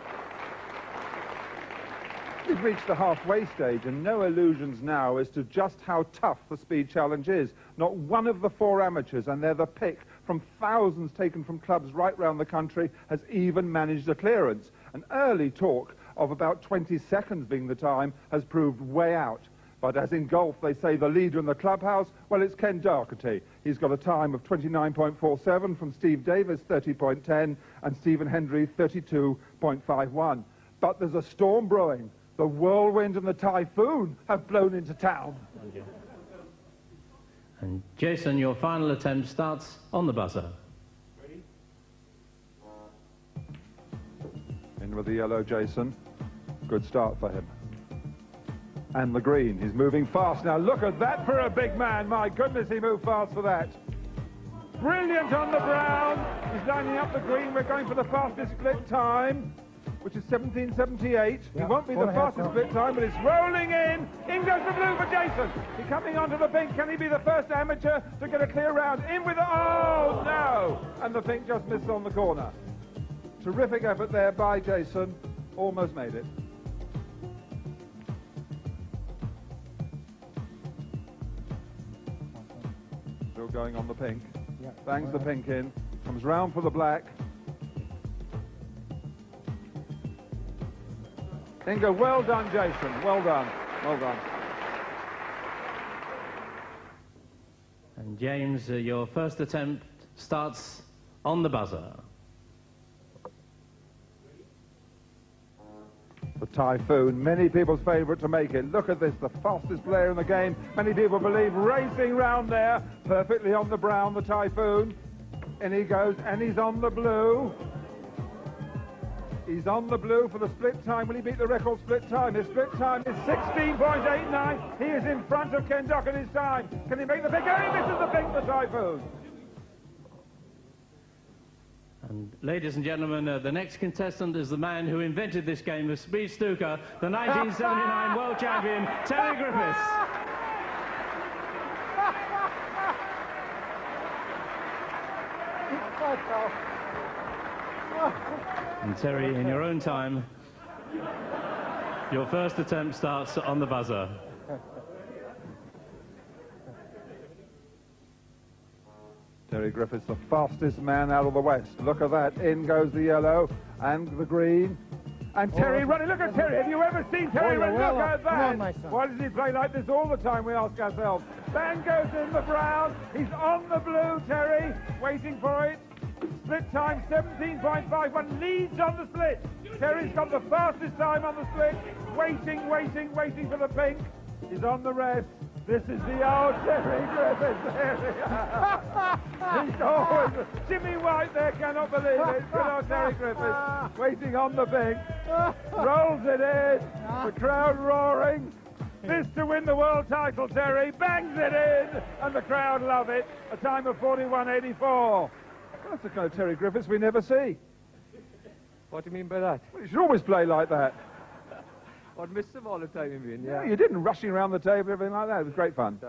We've reached the halfway stage, and no illusions now as to just how tough the speed challenge is. Not one of the 4 amateurs, and they're the pick from thousands taken from clubs right round the country, has even managed a clearance. An early talk of about 20 seconds being the time has proved way out. But as in golf, they say the leader in the clubhouse, well, it's Ken Doherty. He's got a time of 29.47 from Steve Davis, 30.10, and Stephen Hendry, 32.51. But there's a storm brewing. The whirlwind and the typhoon have blown into town. Thank you. And Jason, your final attempt starts on the buzzer. Ready? In with the yellow, Jason. Good start for him. And the green, he's moving fast now. Look at that for a big man. My goodness, he moved fast for that. Brilliant on the brown. He's lining up the green. We're going for the fastest split time, which is 17.78. He won't be the fastest split time, but it's rolling in. In goes the blue for Jason. He's coming onto the pink. Can he be the first amateur to get a clear round? In with the... Oh, no! And the pink just missed on the corner. Terrific effort there by Jason. Almost made it. Still going on the pink. Bangs the pink in. Comes round for the black. Inga, well done, Jason. Well done. Well done. And James, your first attempt starts on the buzzer. The Typhoon, many people's favourite to make it. Look at this, the fastest player in the game. Many people believe racing round there. Perfectly on the brown, the Typhoon. And he goes, and he's on the blue. He's on the blue for the split time. Will he beat the record split time? His split time is 16.89. He is in front of Ken Doherty's time. Can he make the pink? Oh, he misses the pink, the Typhoon. And ladies and gentlemen, the next contestant is the man who invented this game of speed snooker, the 1979 world champion, Terry Griffiths. And Terry, in your own time, your first attempt starts on the buzzer. Terry Griffiths, the fastest man out of the West. Look at that. In goes the yellow and the green. And Terry running. Look at Terry. Have you ever seen Terry run? Look at that. Come on, my son. Why does he play like this all the time, we ask ourselves? Bang goes in the brown. He's on the blue, Terry. Waiting for it. Split time 17.51. Leads on the split. Terry's got the fastest time on the split. Waiting, waiting, waiting for the pink. He's on the red. This is the old Terry Griffiths. There he is. He's always... Jimmy White there cannot believe it. Good old Terry Griffiths waiting on the pink. Rolls it in. The crowd roaring. This to win the world title, Terry. Bangs it in. And the crowd love it. A time of 41.84. That's the kind of Terry Griffiths we never see. What do you mean by that? Well, you should always play like that. I'd miss them all the time, you mean? Yeah, you didn't, rushing around the table, everything like that. It was great fun.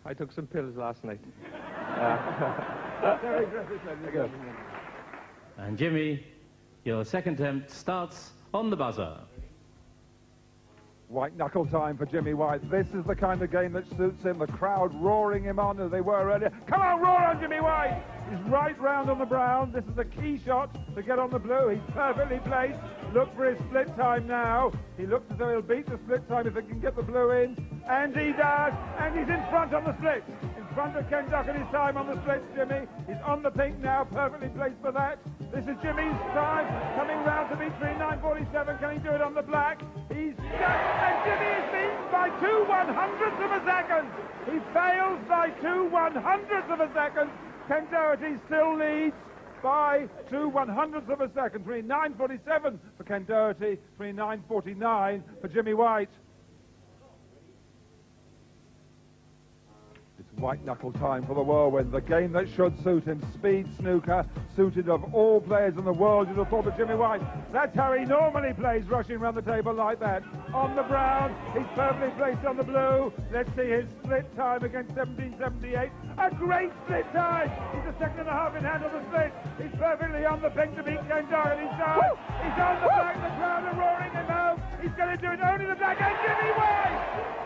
I took some pills last night. Terry Griffiths, ladies and gentlemen. And Jimmy, your second attempt starts on the buzzer. White knuckle time for Jimmy White. This is the kind of game that suits him. The crowd roaring him on as they were earlier. Come on, roar on Jimmy White! He's right round on the brown. This is a key shot to get on the blue. He's perfectly placed. Look for his split time now. He looks as though he'll beat the split time if he can get the blue in. And he does. And he's in front on the split. In front of Ken Duckerty's time on the split, Jimmy. He's on the pink now, perfectly placed for that. This is Jimmy's time, coming round to beat 3:9.47. Can he do it on the black? He's done. And Jimmy is beaten by 2/100ths of a second. He fails by 2/100ths of a second. Ken Doherty still leads by 2/100ths of a second. 3:9.47 for Ken Doherty, 3:9.49 for Jimmy White. It's white knuckle time for the whirlwind, the game that should suit him. Speed snooker, suited of all players in the world. You'd have thought of Jimmy White. That's how he normally plays, rushing around the table like that. On the brown, he's perfectly placed on the blue. Let's see his split time against 17.78. A great split time. He's a second and a half in hand on the split. He's perfectly on the pink to beat Ken Doherty's time. He's on the black, the crowd are roaring him out. He's going to do it only the black, and Jimmy White!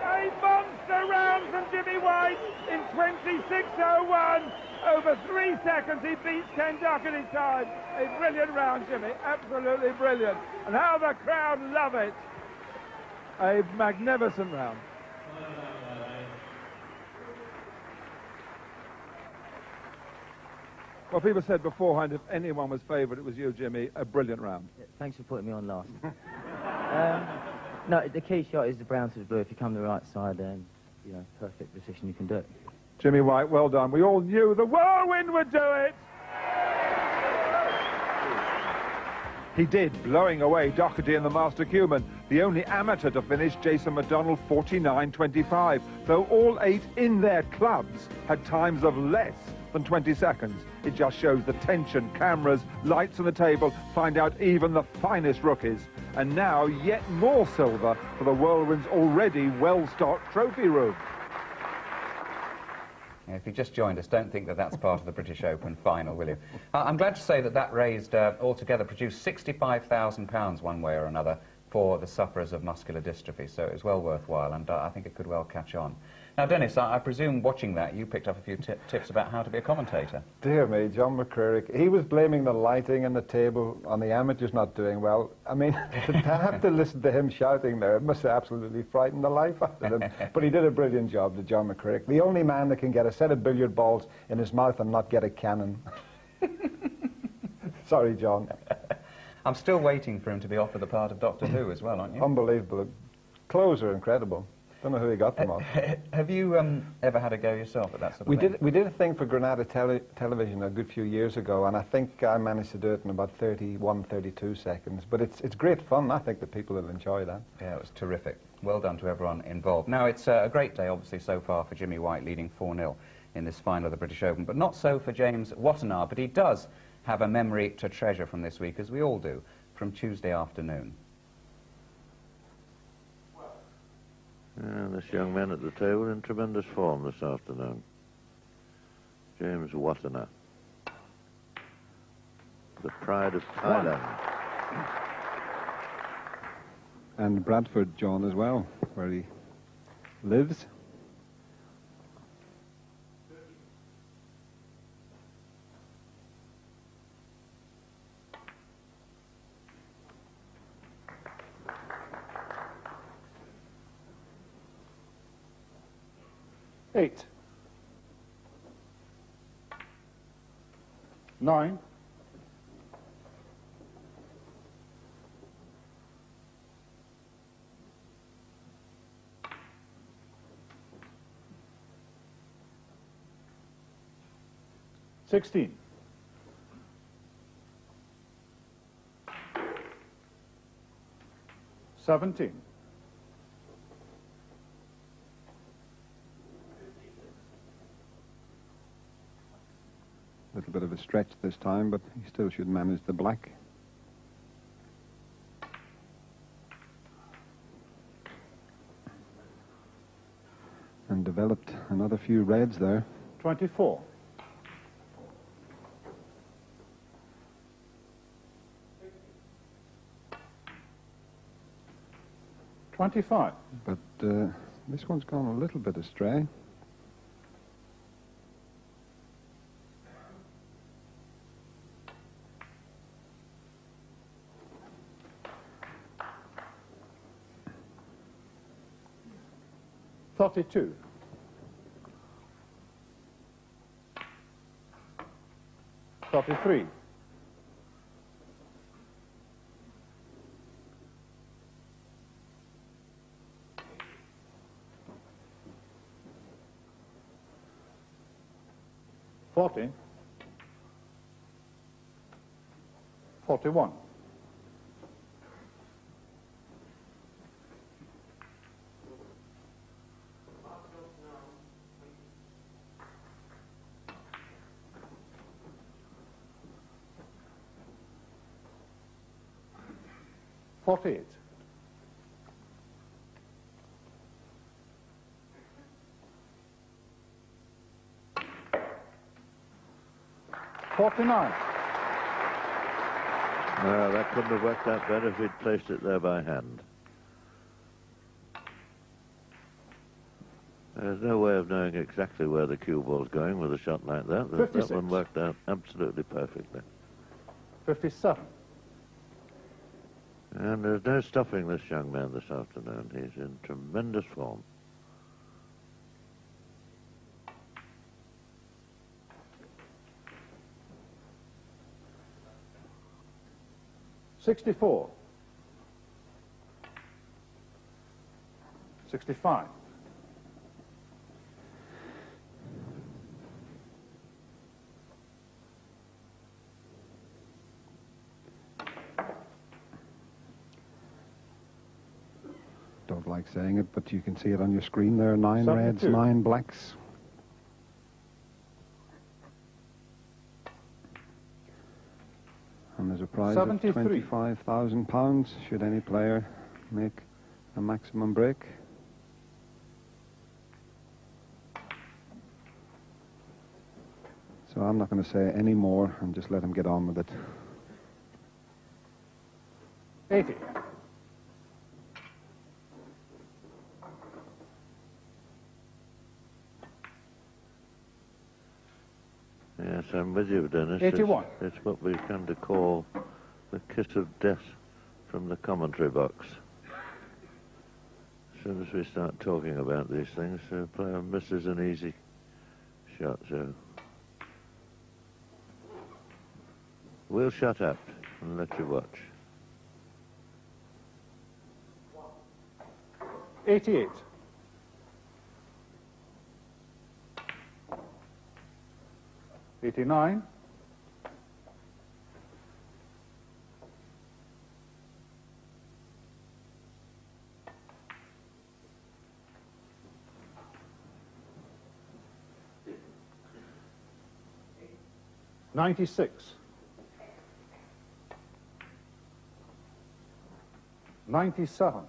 A monster round from Jimmy White in 26.01. Over 3 seconds, he beats Ken Doherty's time. A brilliant round, Jimmy. Absolutely brilliant. And how the crowd love it. A magnificent round. Well, people said beforehand if anyone was favourite, it was you, Jimmy. A brilliant round. Thanks for putting me on last. No, the key shot is the brown to the blue. If you come to the right side, then, you know, perfect position, you can do it. Jimmy White, well done. We all knew the whirlwind would do it. He did, blowing away Doherty and the Master Cuban. The only amateur to finish, Jason McDonald, 49.25. Though all 8 in their clubs had times of less than 20 seconds. It just shows the tension, cameras, lights on the table, find out even the finest rookies. And now, yet more silver for the whirlwind's already well-stocked trophy room. If you just joined us, don't think that that's part of the British Open final, will you? I'm glad to say that that raised, altogether, produced £65,000 one way or another for the sufferers of muscular dystrophy, so it was well worthwhile, and I think it could well catch on. Now, Dennis, I presume watching that, you picked up a few tips about how to be a commentator. Dear me, John McCririck, he was blaming the lighting and the table on the amateurs not doing well. I mean, to have to listen to him shouting there, it must have absolutely frightened the life out of him. But he did a brilliant job, to John McCririck. The only man that can get a set of billiard balls in his mouth and not get a cannon. Sorry, John. I'm still waiting for him to be offered the part of Doctor Who as well, aren't you? Unbelievable. Clothes are incredible. Don't know who he got them off. Have you ever had a go yourself at that sort of thing? We did a thing for Granada Television a good few years ago, and I think I managed to do it in about 31, 32 seconds. But it's great fun. I think that people will enjoy that. Yeah, it was terrific. Well done to everyone involved. Now, it's a great day, obviously, so far for Jimmy White, leading 4-0 in this final of the British Open, but not so for James Watthana. But he does have a memory to treasure from this week, as we all do, from Tuesday afternoon. And this young man at the table in tremendous form this afternoon. James Watthana. the pride of Thailand. And Bradford, John, as well, where he lives. Eight. 9. 16. 17. A little bit of a stretch this time, but he still should manage the black. And developed another few reds there. 24. 25. But this one's gone a little bit astray. 32. 33. 40. 41. 48. 49. No, that couldn't have worked out better if he'd placed it there by hand. There's no way of knowing exactly where the cue ball's going with a shot like that. That one worked out absolutely perfectly. 57. And there's no stopping this young man this afternoon. He's in tremendous form. $64. 65. 'Don't like saying it, but you can see it on your screen there. 9 reds, 72. 9 blacks. And there's a prize 73. of £25,000 should any player make a maximum break. So I'm not going to say any more and just let him get on with it. 80. 'Yes, I'm with you, Dennis. 81. It's what we've come to call the kiss of death from the commentary box. As soon as we start talking about these things, the player misses an easy shot, so we'll shut up and let you watch. 88. 89. 96. 97. 100.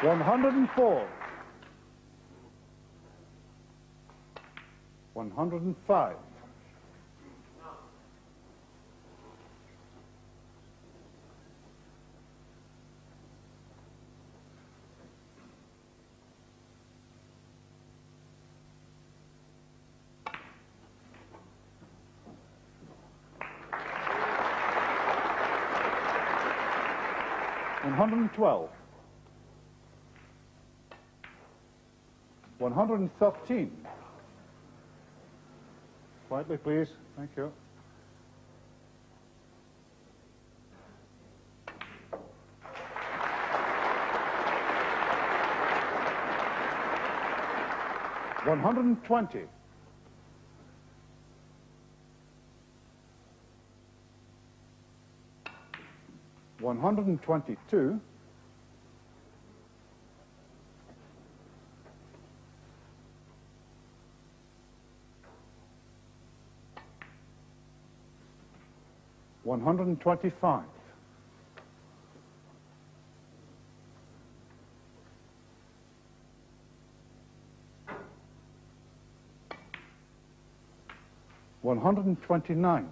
104. 105. 112. 113. Quietly, please. Thank you. 120. 122. 125. 129.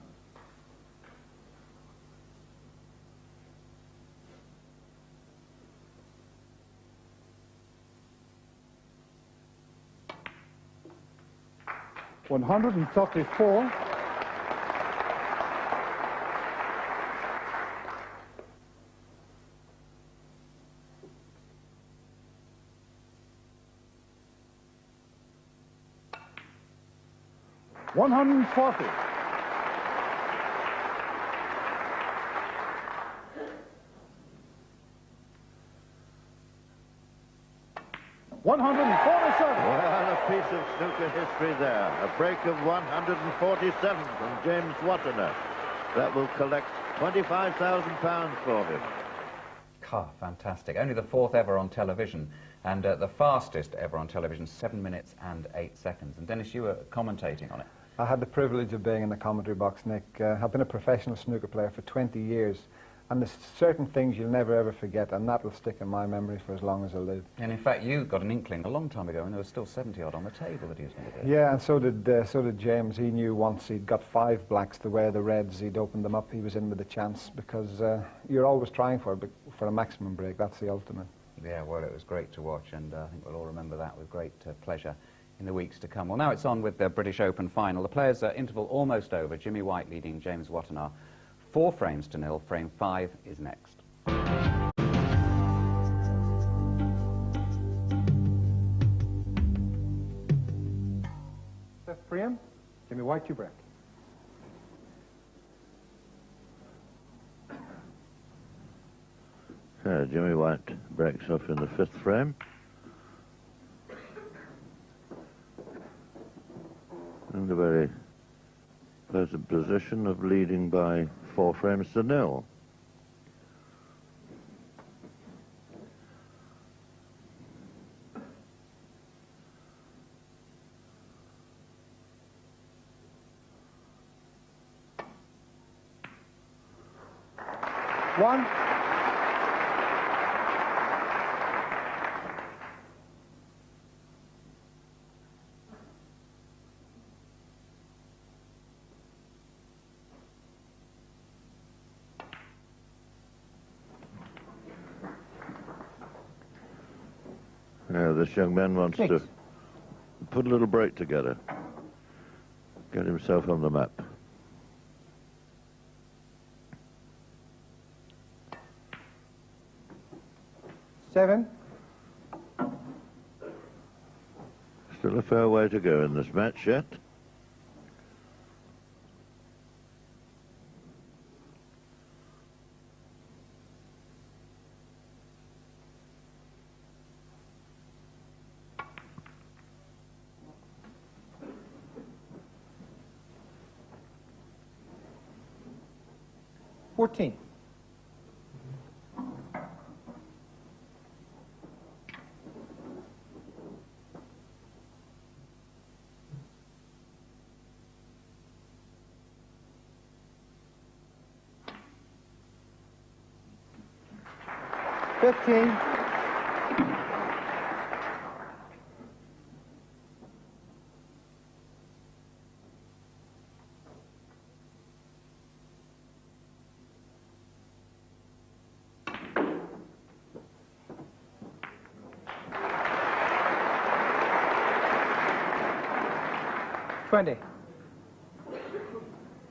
134. 140. 147. Well, a piece of snooker history there. A break of 147 from James Watthana. That will collect £25,000 for him. Fantastic. Only the fourth ever on television, and the fastest ever on television, 7 minutes and 8 seconds. And Dennis, you were commentating on it. I had the privilege of being in the commentary box, Nick. I've been a professional snooker player for 20 years, and there's certain things you'll never ever forget, and that will stick in my memory for as long as I live. And in fact, you got an inkling a long time ago, and there was still 70-odd on the table that he was going to do. Yeah, and so did James. He knew once he'd got 5 blacks to wear the reds, he'd opened them up, he was in with a chance, because you're always trying for a maximum break. That's the ultimate. Yeah, well, it was great to watch, and I think we'll all remember that with great pleasure in the weeks to come. Well, now it's on with the British Open final. The players' interval almost over. Jimmy White leading James Watthana 4 frames to 0. Frame 5 is next. Fifth frame, Jimmy White, you break. Jimmy White breaks off in the 5th frame. In a very pleasant position of leading by 4 frames to 0. One. This young man wants to put a little break together, get himself on the map. Seven. Still a fair way to go in this match yet. $14. $15. 20.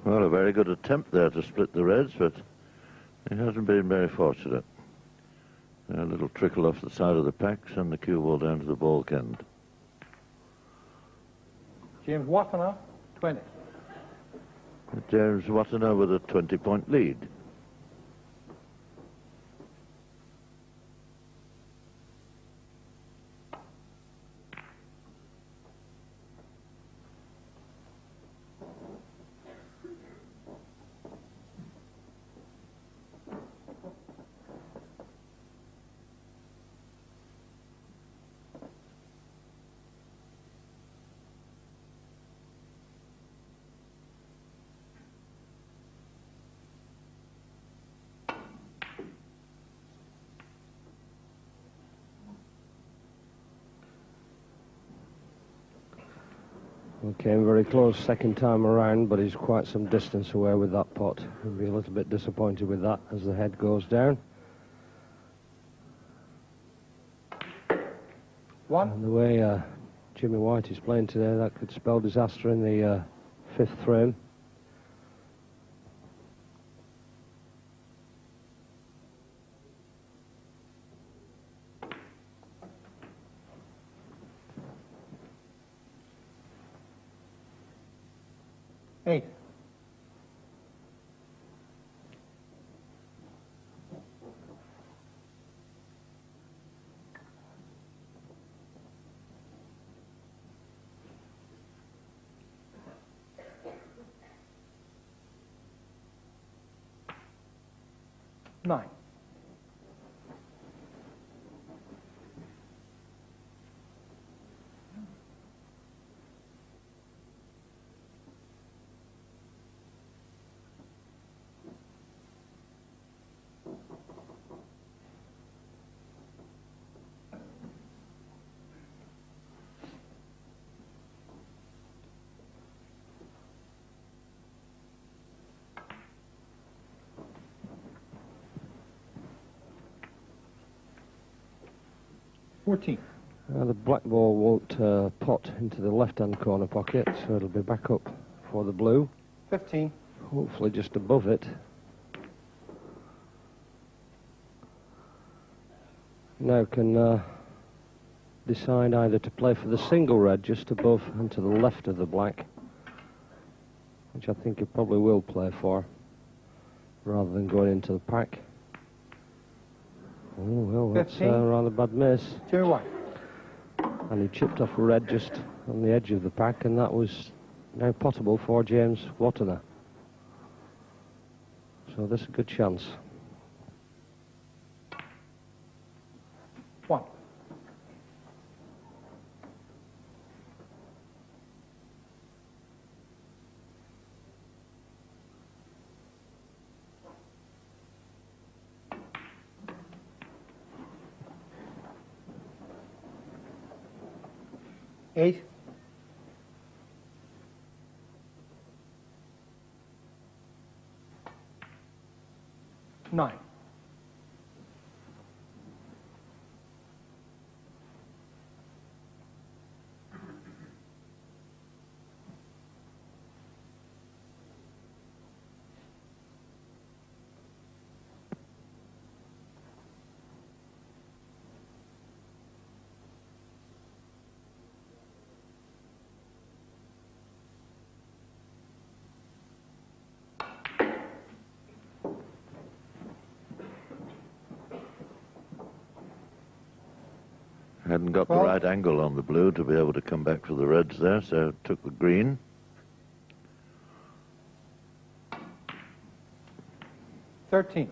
Well, a very good attempt there to split the reds, but he hasn't been very fortunate. A little trickle off the side of the pack, send the cue ball down to the baulk end. James watthana, 20. James Watthana with a 20-point lead. Came very close second time around, but he's quite some distance away with that pot. He'll be a little bit disappointed with that as the head goes down. One. And the way Jimmy White is playing today, that could spell disaster in the fifth frame. Eight. Nine. $14. The black ball won't pot into the left-hand corner pocket, so it'll be back up for the blue. 15. Hopefully just above it. Now can decide either to play for the single red just above and to the left of the black, which I think he probably will play for, rather than going into the pack. Oh, well, that's a rather bad miss. 2-1. And he chipped off a red just on the edge of the pack, and that was now potable for James Watthana. So there's a good chance. 1. Eight. 9. Hadn't got the right angle on the blue to be able to come back for the reds there, so took the green. 13.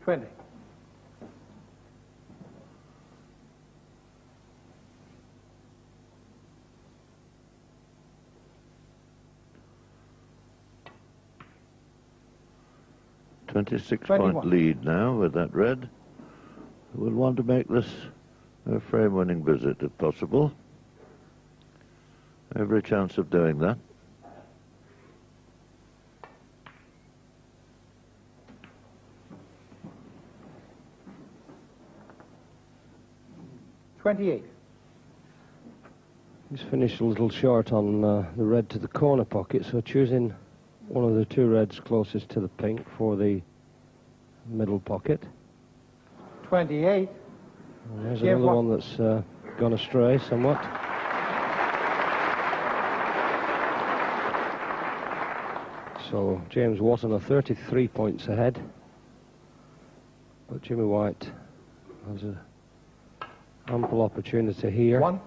20. 26-point lead now with that red. We'll want to make this a frame-winning visit if possible. Every chance of doing that. He's finished a little short on the red to the corner pocket, so choosing one of the two reds closest to the pink for the middle pocket. 28. And there's another one that's gone astray somewhat. So James Watthana 33 points ahead, but Jimmy White has an ample opportunity here.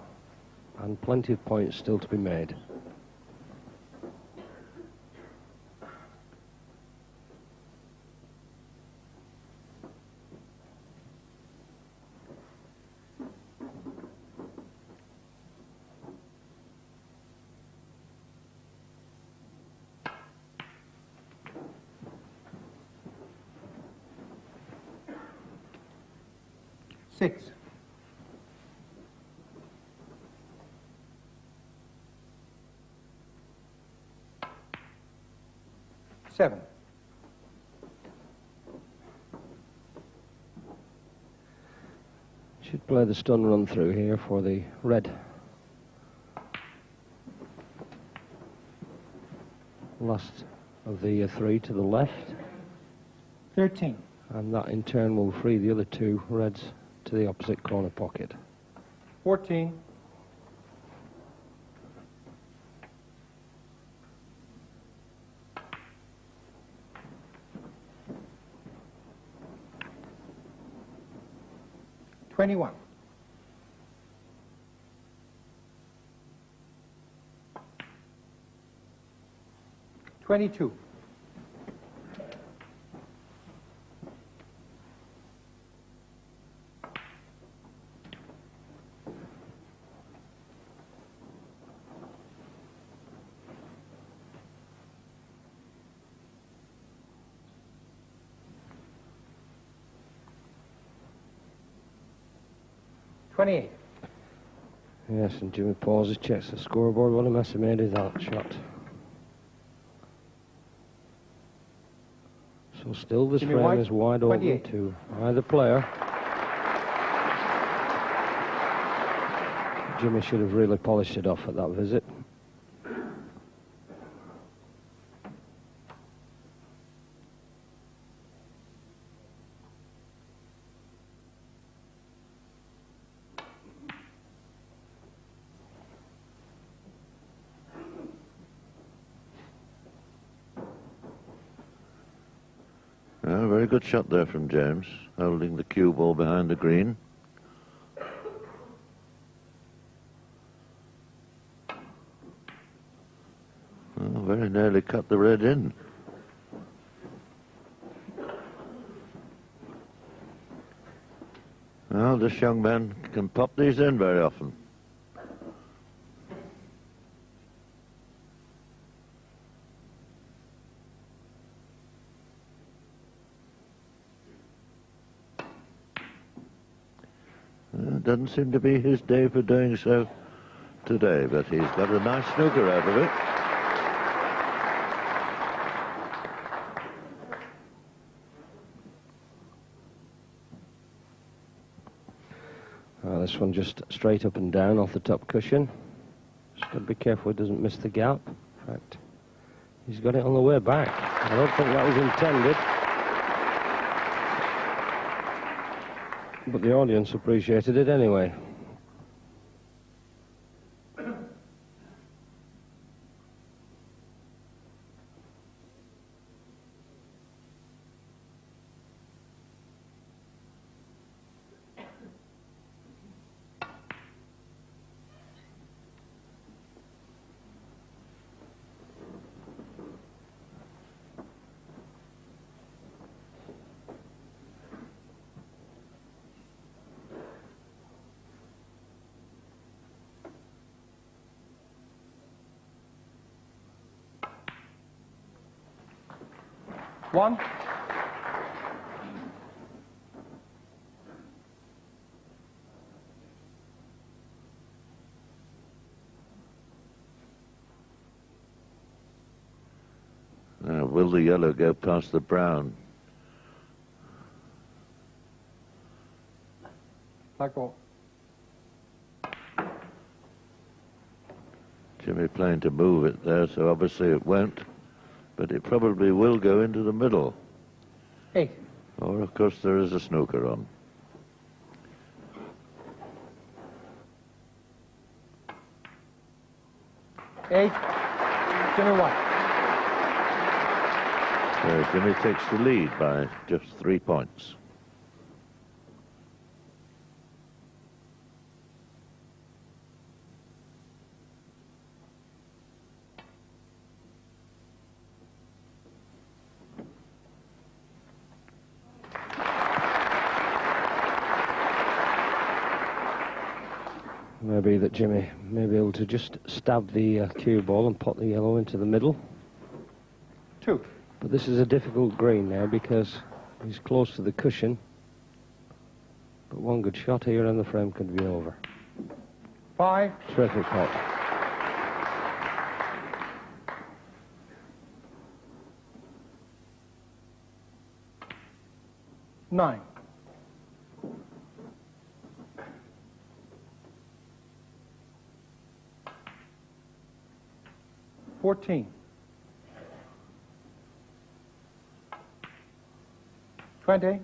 And plenty of points still to be made. Six. 7. Should play the stun run through here for the red. Last of the three to the left. 13. And that in turn will free the other two reds to the opposite corner pocket. 14. 21. 22. 28. Yes, and Jimmy pauses, checks the scoreboard. What a mess he made of that shot. So still this frame is wide open to either player. Jimmy should have really polished it off at that visit. Very good shot there from James, holding the cue ball behind the green. Oh, very nearly cut the red in. Well, this young man can pop these in very often. Doesn't seem to be his day for doing so today, but he's got a nice snooker out of it. This one just straight up and down off the top cushion. Just got to be careful it doesn't miss the gap. In fact, he's got it on the way back. I don't think that was intended. But the audience appreciated it anyway. One. Now, will the yellow go past the brown? Black ball. Jimmy playing to move it there, so obviously it won't. But it probably will go into the middle. 8. Or, of course, there is a snooker on. Eight. Jimmy White. So Jimmy takes the lead by just 3 points. Maybe that Jimmy may be able to just stab the cue ball and put the yellow into the middle. 2. But this is a difficult green now because he's close to the cushion. But one good shot here and the frame could be over. 5. Terrific hit. Nine. 14. 20.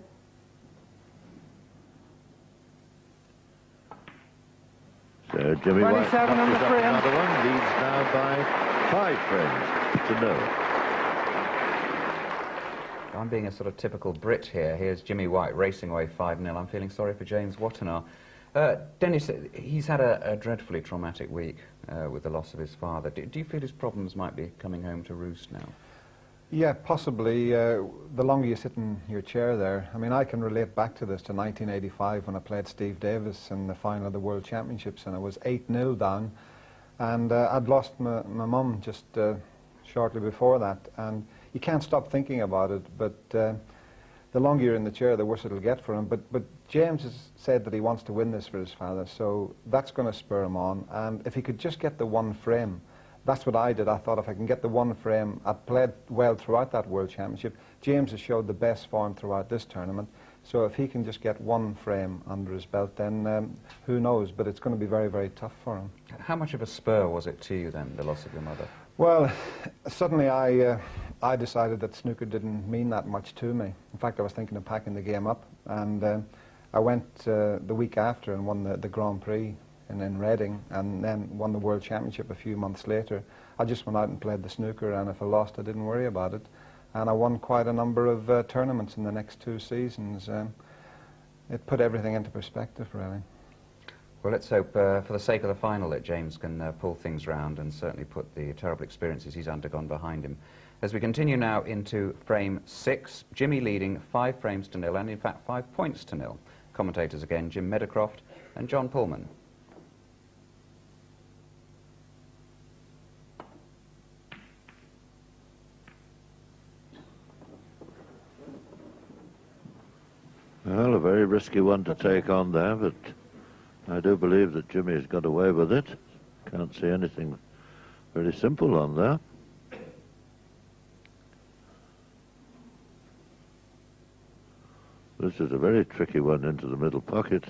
So Jimmy White 27 on the notches up frame. another one, leads now by 5 frames to 0. I'm being a sort of typical Brit here. Here's Jimmy White racing away 5-0. I'm feeling sorry for James watthana. Dennis, he's had a dreadfully traumatic week with the loss of his father. Do you feel his problems might be coming home to roost now? Yeah, possibly. The longer you sit in your chair there. I mean, I can relate back to this, to 1985 when I played Steve Davis in the final of the World Championships, and it was 8-0 down. And I'd lost my mum just shortly before that. And you can't stop thinking about it, but the longer you're in the chair, the worse it'll get for him. But James has said that he wants to win this for his father, so that's going to spur him on. And if he could just get the one frame, that's what I did. I thought if I can get the one frame, I'd played well throughout that World Championship. James has showed the best form throughout this tournament, so if he can just get one frame under his belt, then who knows, but it's going to be very, very tough for him. How much of a spur was it to you then, the loss of your mother? Well, suddenly I decided that snooker didn't mean that much to me. In fact, I was thinking of packing the game up, and I went the week after and won the Grand Prix in Reading, and then won the World Championship a few months later. I just went out and played the snooker, and if I lost, I didn't worry about it. And I won quite a number of tournaments in the next 2 seasons. It put everything into perspective, really. Well, let's hope, for the sake of the final, that James can pull things round and certainly put the terrible experiences he's undergone behind him. As we continue now into frame 6, Jimmy leading 5 frames to 0, and in fact 5 points to 0. Commentators again, Jim Meadowcroft and John Pullman. Well, a very risky one to take on there, but I do believe that Jimmy's got away with it. Can't see anything very simple on there. This is a very tricky one into the middle pocket.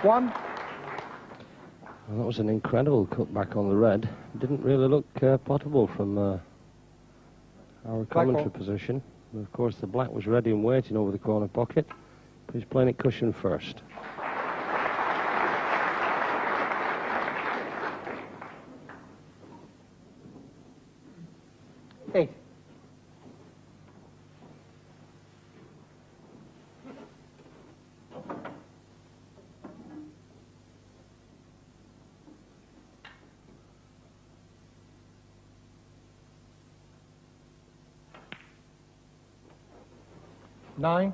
One. Well, that was an incredible cutback on the red. Didn't really look potable from our commentary position. And of course, the black was ready and waiting over the corner pocket. But he's playing it cushion first. Eight. 9.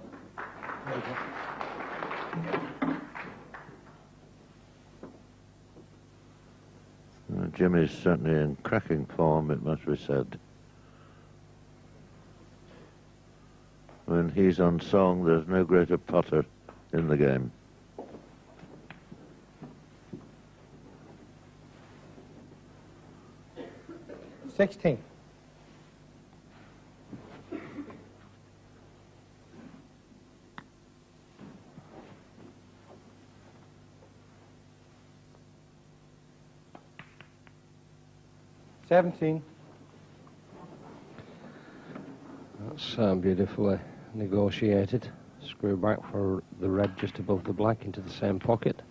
Jimmy's certainly in cracking form, it must be said. When he's on song, there's no greater putter in the game. $16. $17. That's beautifully negotiated. Screw back for the red just above the black into the same pocket.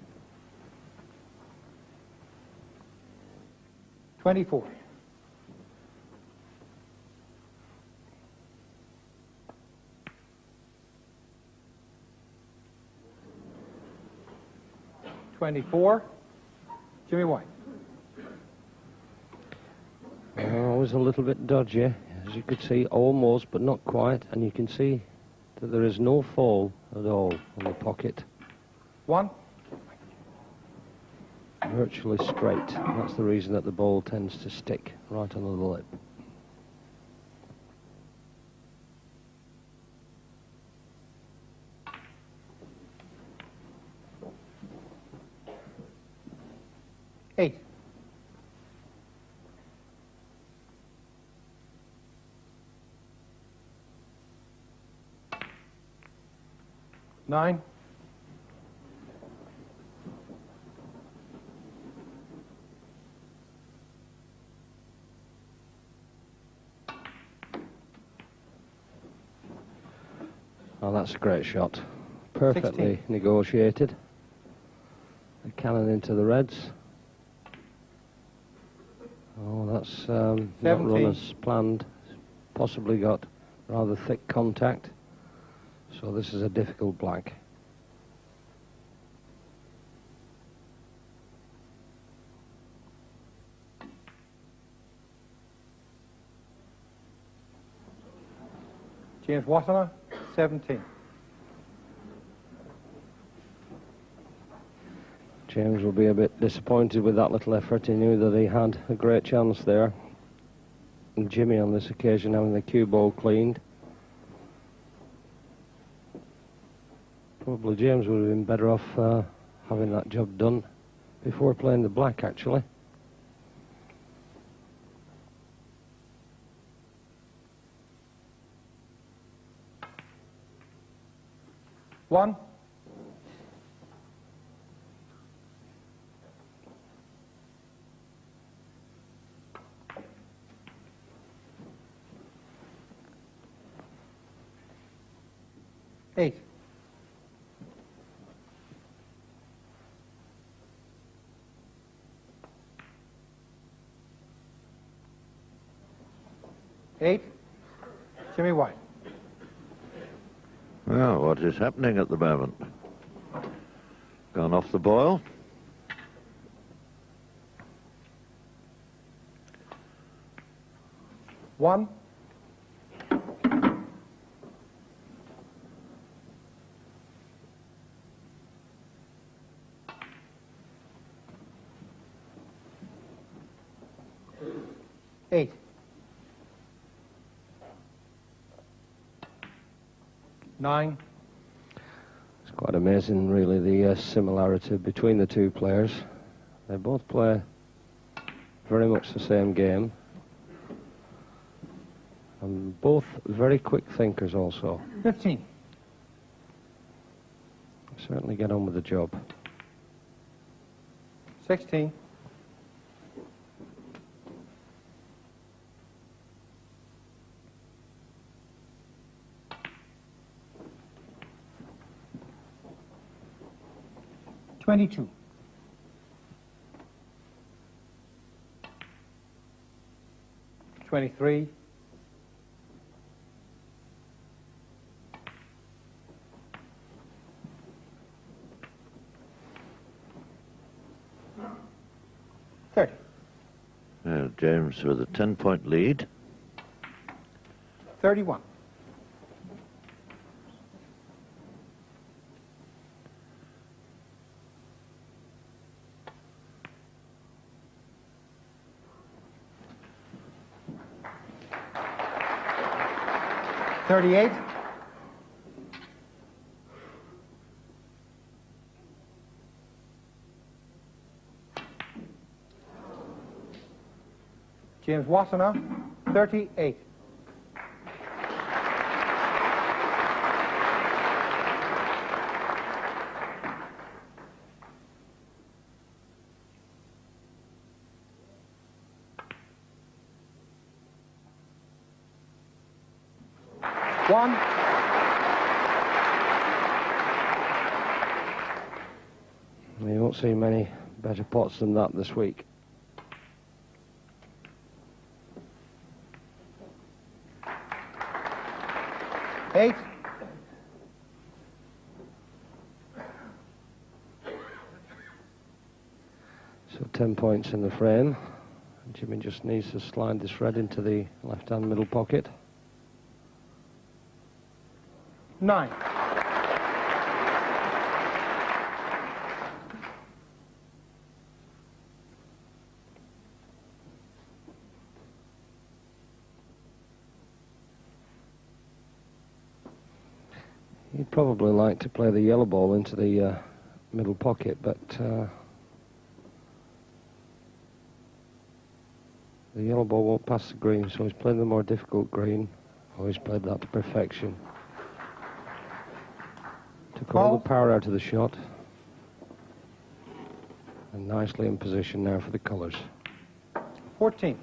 24. $24. Jimmy White. Always a little bit dodgy, as you could see, almost, but not quite, and you can see that there is no fall at all on the pocket. 1. Virtually straight. That's the reason that the ball tends to stick right under the lip. $8. $9. Oh, that's a great shot. Perfectly 16. negotiated. The cannon into the reds. Oh, that's not run as planned. Possibly got rather thick contact. So this is a difficult black. James Watthana, 17. James will be a bit disappointed with that little effort. He knew that he had a great chance there. And Jimmy on this occasion having the cue ball cleaned. Probably James would have been better off having that job done before playing the black, actually. $1. $8. $8. Jimmy White. Well, what is happening at the moment? Gone off the boil. $1. $8. $9. It's quite amazing, really, the similarity between the two players. They both play very much the same game. And both very quick thinkers also. 15. Certainly get on with the job. 16. $22. 23. 30. James with a 10-point lead. 31. 38. James Watthana, 38. One. You won't see many better pots than that this week. Eight. So 10 points in the frame. Jimmy just needs to slide this red into the left-hand middle pocket. 9. You'd probably like to play the yellow ball into the middle pocket, but the yellow ball won't pass the green, so he's played the more difficult green. Oh, he's played that to perfection. Took all the power out of the shot. And nicely in position now for the colours. 14.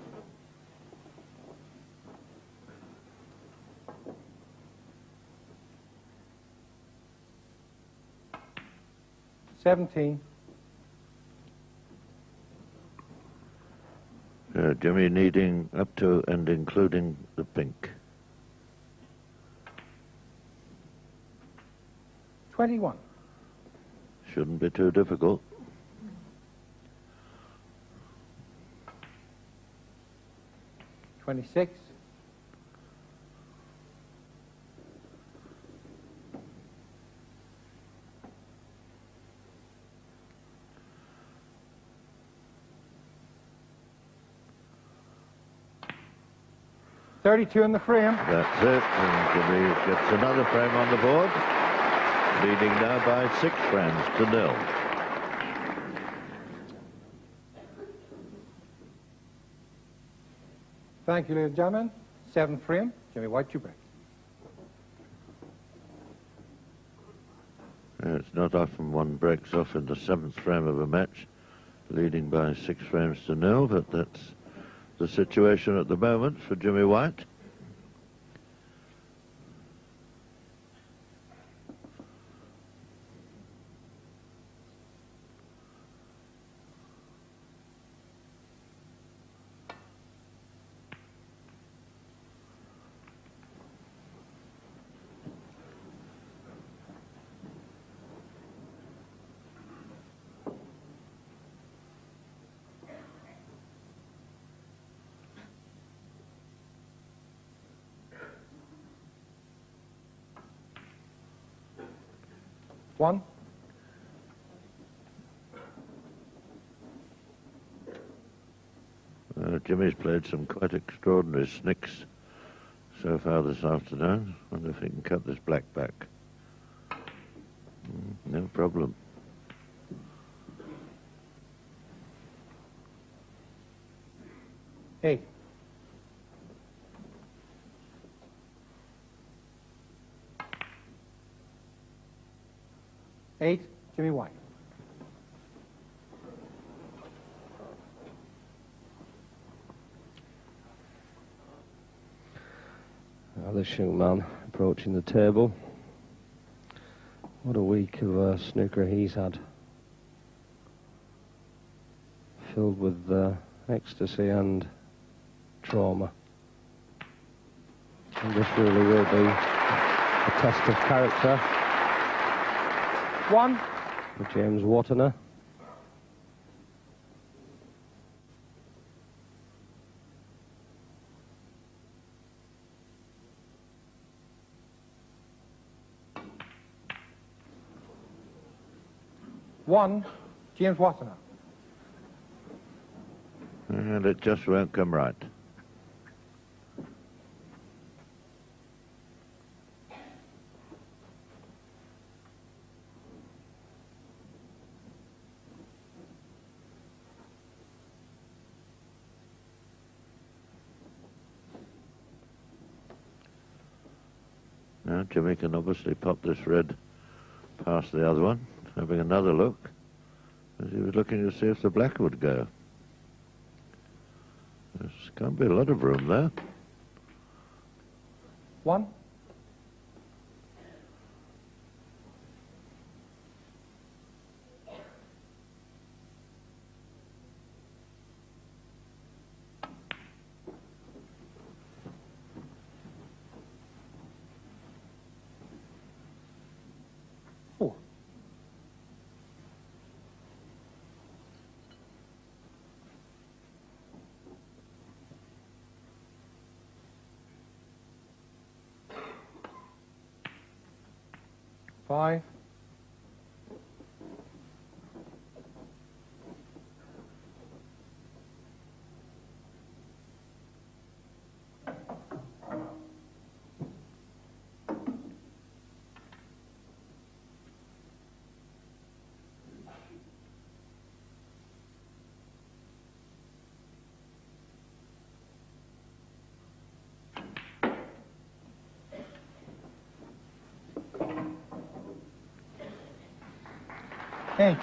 Jimmy needing up to and including the pink. 21. Shouldn't be too difficult. 26. 32 in the frame. That's it, and Jimmy gets another frame on the board, leading now by 6 frames to 0. Thank you, ladies and gentlemen. 7th frame, Jimmy White, 2 break. It's not often one breaks off in the 7th frame of a match, leading by 6 frames to 0, but that's the situation at the moment for Jimmy White. One. Jimmy's played some quite extraordinary snicks so far this afternoon. Wonder if he can cut this black back. No problem. Eight. Eight, Jimmy White. Now this young man approaching the table. What a week of snooker he's had. Filled with ecstasy and trauma. And this really will be a test of character. One. For James Watthana. One, James Watthana. And it just won't come right. Now Jimmy can obviously pop this red past the other one, having another look, as he was looking to see if the black would go. There's can't be a lot of room there. 1. Five. Hey.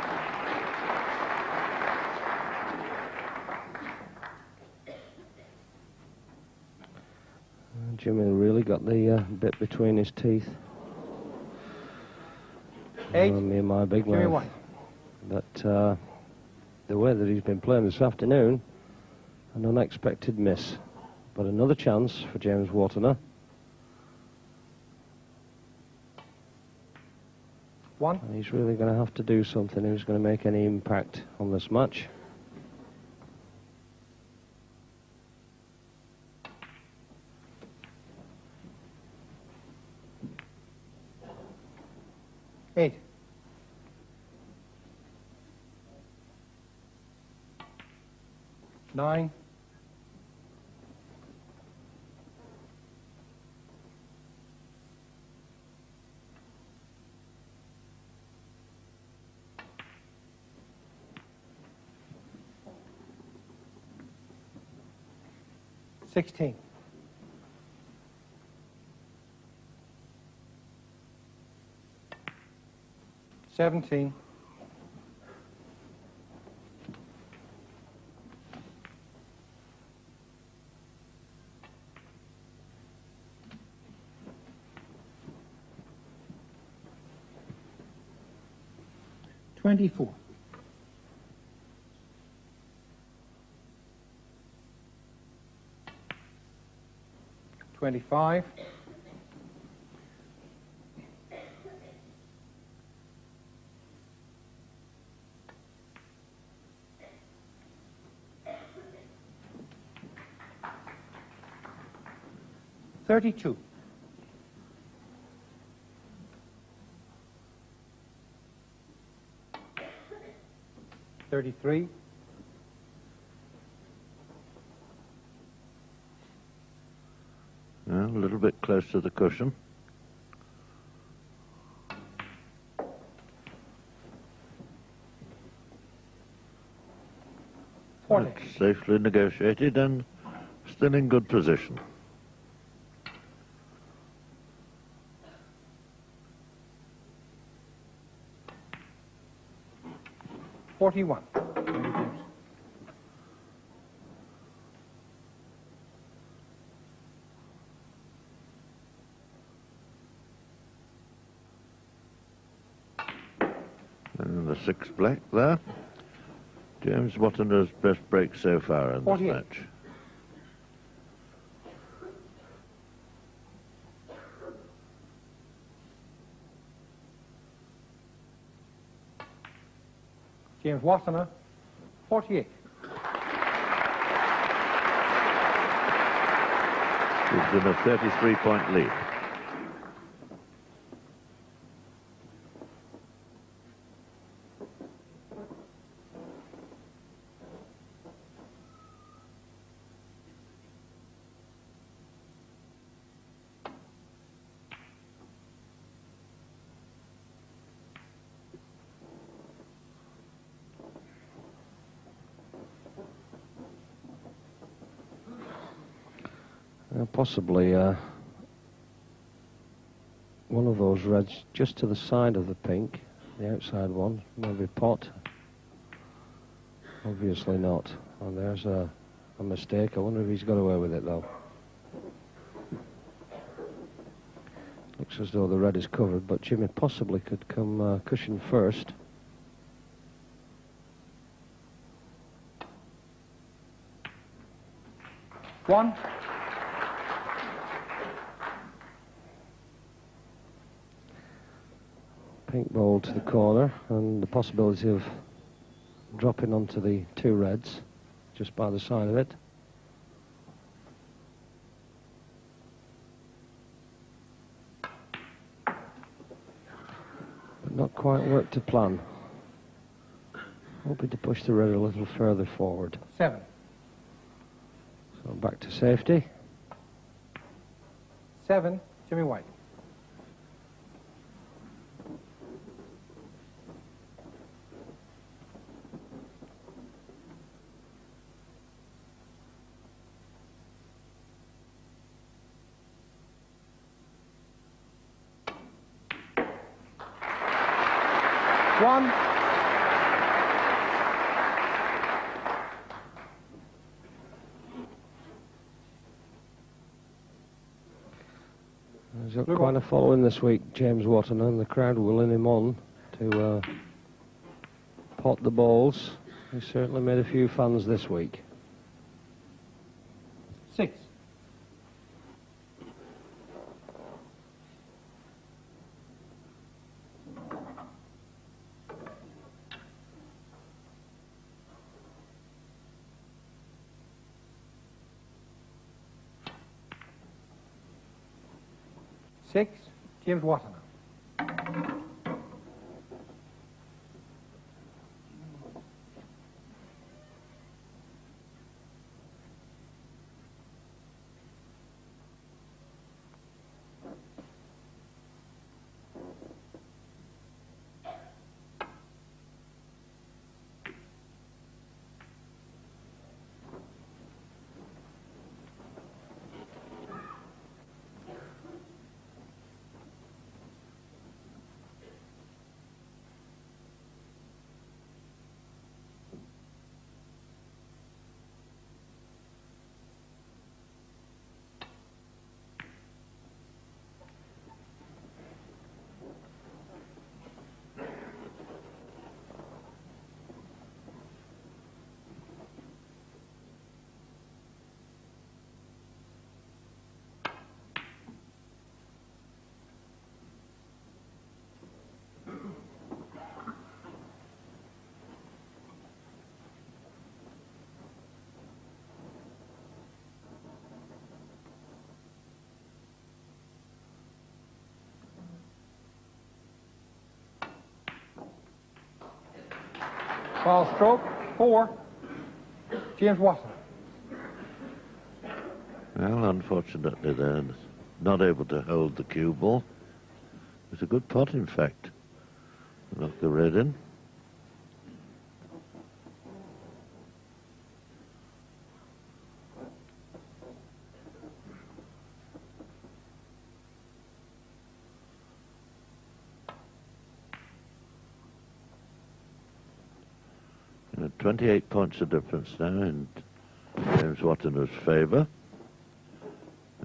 Jimmy really got the bit between his teeth. 8. Me and my big Jimmy mouth. White. But the way that he's been playing this afternoon, an unexpected miss. But another chance for James Watthana. 1. And he's really going to have to do something who's going to make any impact on this match. Eight. 9. 16. 17. 24. 25. 32. 33. 'A little bit close to the cushion. 40. It's safely negotiated and still in good position. 41. And the 6 black there. James Watthana's best break so far in this 48. match. James Watthana, 48. Gives him a 33-point lead. Possibly one of those reds just to the side of the pink, the outside one, maybe pot. Obviously not. And there's a mistake. I wonder if he's got away with it, though. Looks as though the red is covered, but Jimmy possibly could come cushion first. One. Pink ball to the corner, and the possibility of dropping onto the two reds just by the side of it. But not quite worked to plan. Hoping to push the red a little further forward. 7. So back to safety. 7, Jimmy White. One. He's got quite a following this week, James Watthana, and the crowd willing him on to pot the balls. He's certainly made a few fans this week. 6. Six, James Watthana. Ball stroke, 4, James Watson. Well, unfortunately, they're not able to hold the cue ball. It was a good pot, in fact. Knocked the red in. You know, 28 points of difference now in James Wattana's favour.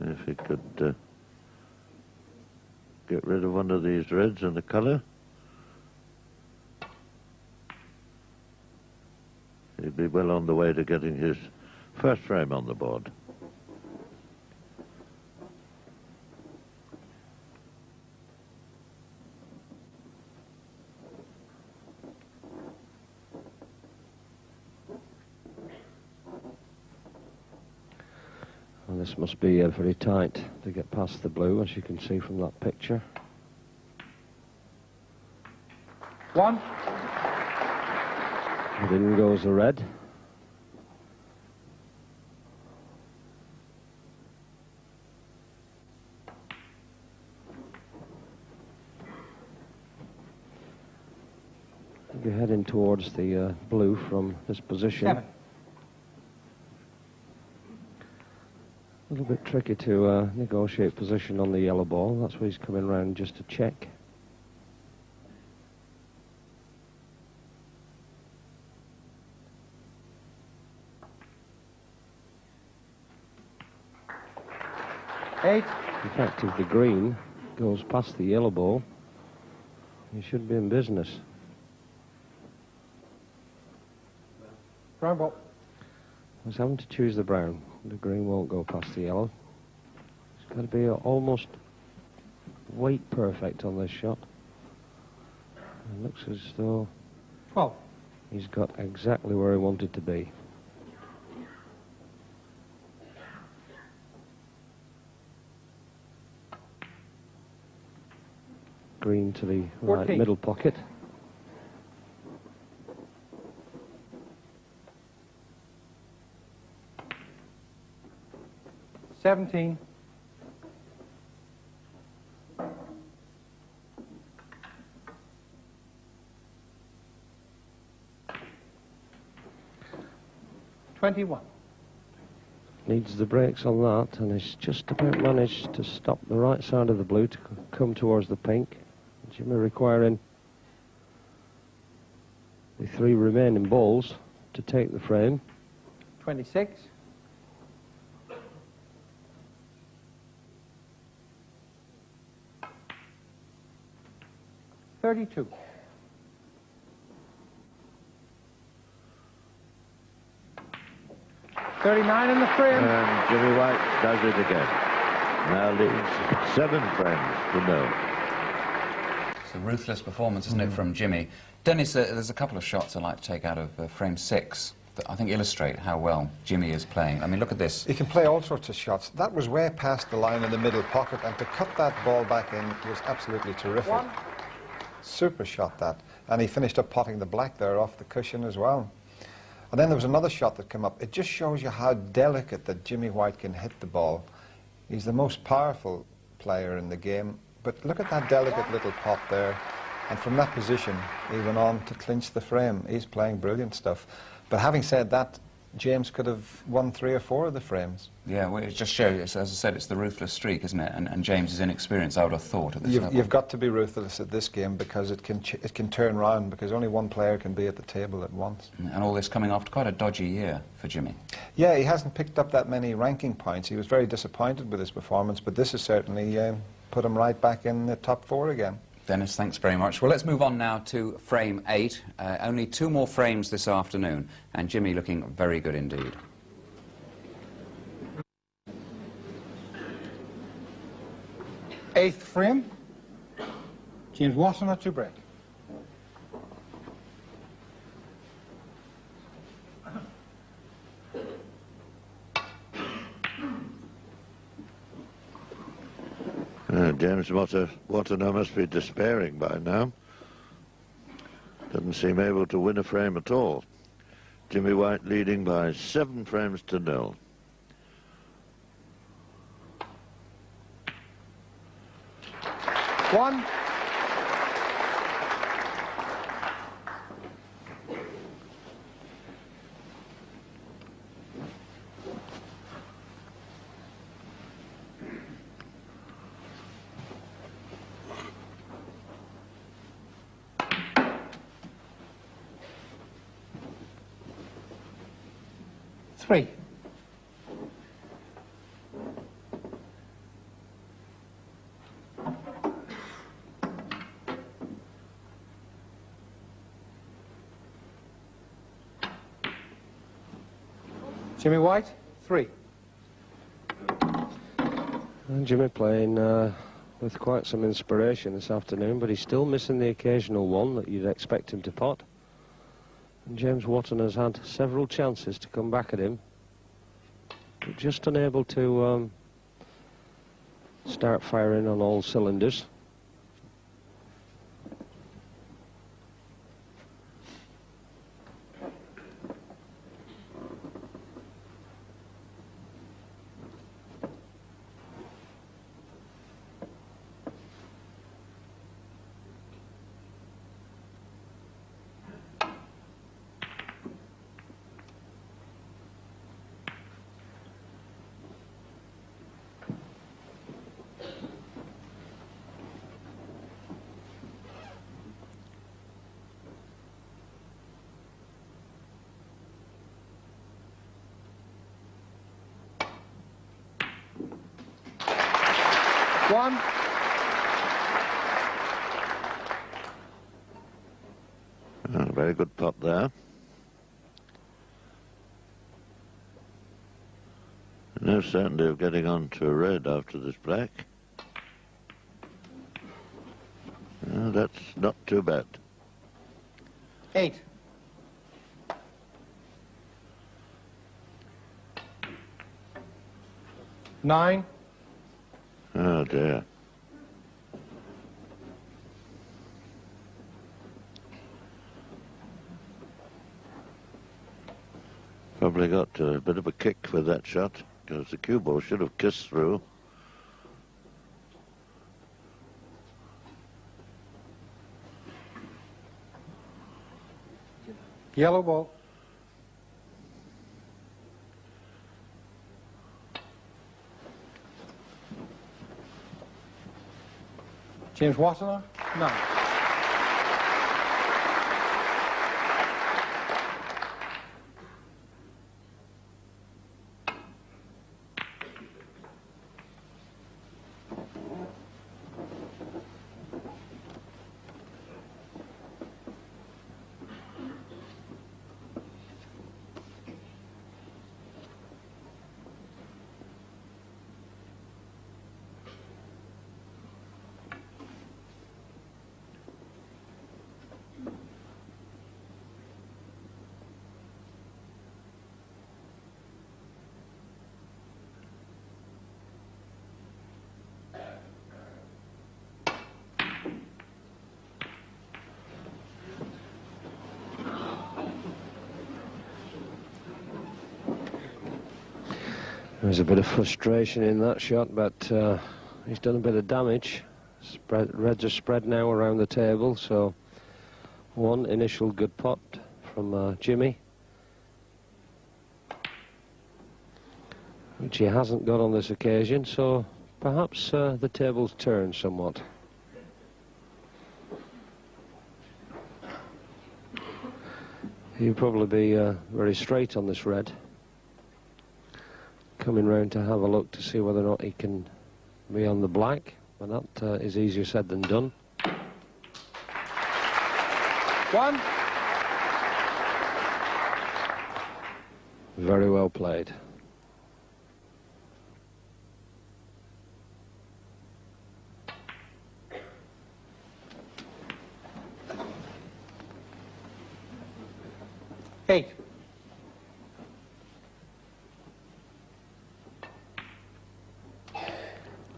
If he could get rid of one of these reds and the colour, he'd be well on the way to getting his first frame on the board. And this must be very tight to get past the blue, as you can see from that picture. 1. And in goes the red. You're heading towards the blue from this position. 7. A little bit tricky to negotiate position on the yellow ball. That's why he's coming round just to check. Eight. In fact, if the green goes past the yellow ball, he should be in business. Brown ball. He's having to choose the brown. The green won't go past the yellow. It's got to be almost weight perfect on this shot. It looks as though 12. He's got exactly where he wanted to be. Green to the 14. right middle pocket. $17. $21. Needs the brakes on that, and he's just about managed to stop the right side of the blue to come towards the pink. Jimmy requiring the 3 remaining balls to take the frame. 26. $32. 39 in the frame. And Jimmy White does it again. Now leads 7 frames to 0. It's a ruthless performance, isn't it, from Jimmy? Dennis, there's a couple of shots I'd like to take out of frame 6 that I think illustrate how well Jimmy is playing. I mean, look at this. He can play all sorts of shots. That was way past the line in the middle pocket, and to cut that ball back in was absolutely terrific. 1. Super shot, that. And he finished up potting the black there off the cushion as well. And then there was another shot that came up. It just shows you how delicate that Jimmy White can hit the ball. He's the most powerful player in the game. But look at that delicate little pot there. And from that position, he went on to clinch the frame. He's playing brilliant stuff. But having said that, James could have won 3 or 4 of the frames. Yeah, well, it just shows, as I said, it's the ruthless streak, isn't it? And James is inexperienced, I would have thought, at this level. You've got to be ruthless at this game because it can turn round, because only one player can be at the table at once. And all this coming after quite a dodgy year for Jimmy. Yeah, he hasn't picked up that many ranking points. He was very disappointed with his performance, but this has certainly put him right back in the top 4 again. Dennis, thanks very much. Well, let's move on now to frame 8. Only 2 more frames this afternoon, and Jimmy looking very good indeed. Eighth frame. James Watthana to break. James Watthana must be despairing by now. Doesn't seem able to win a frame at all. Jimmy White leading by 7 frames to 0. One. Three. Jimmy White, 3. And Jimmy playing with quite some inspiration this afternoon, but he's still missing the occasional one that you'd expect him to pot. And James Watthana has had several chances to come back at him, but just unable to start firing on all cylinders. 1. Very good pot there. No certainty of getting on to a red after this black. That's not too bad. 8. 9. Oh dear. Probably got a bit of a kick with that shot, because the cue ball should have kissed through. Yellow ball. James Watthana, 9. There's a bit of frustration in that shot, but he's done a bit of damage. Reds are spread now around the table, so one initial good pot from Jimmy, which he hasn't got on this occasion, so perhaps the tables turn somewhat. He'll probably be very straight on this red. Coming round to have a look to see whether or not he can be on the black, but that is easier said than done. 1. Very well played. Eight.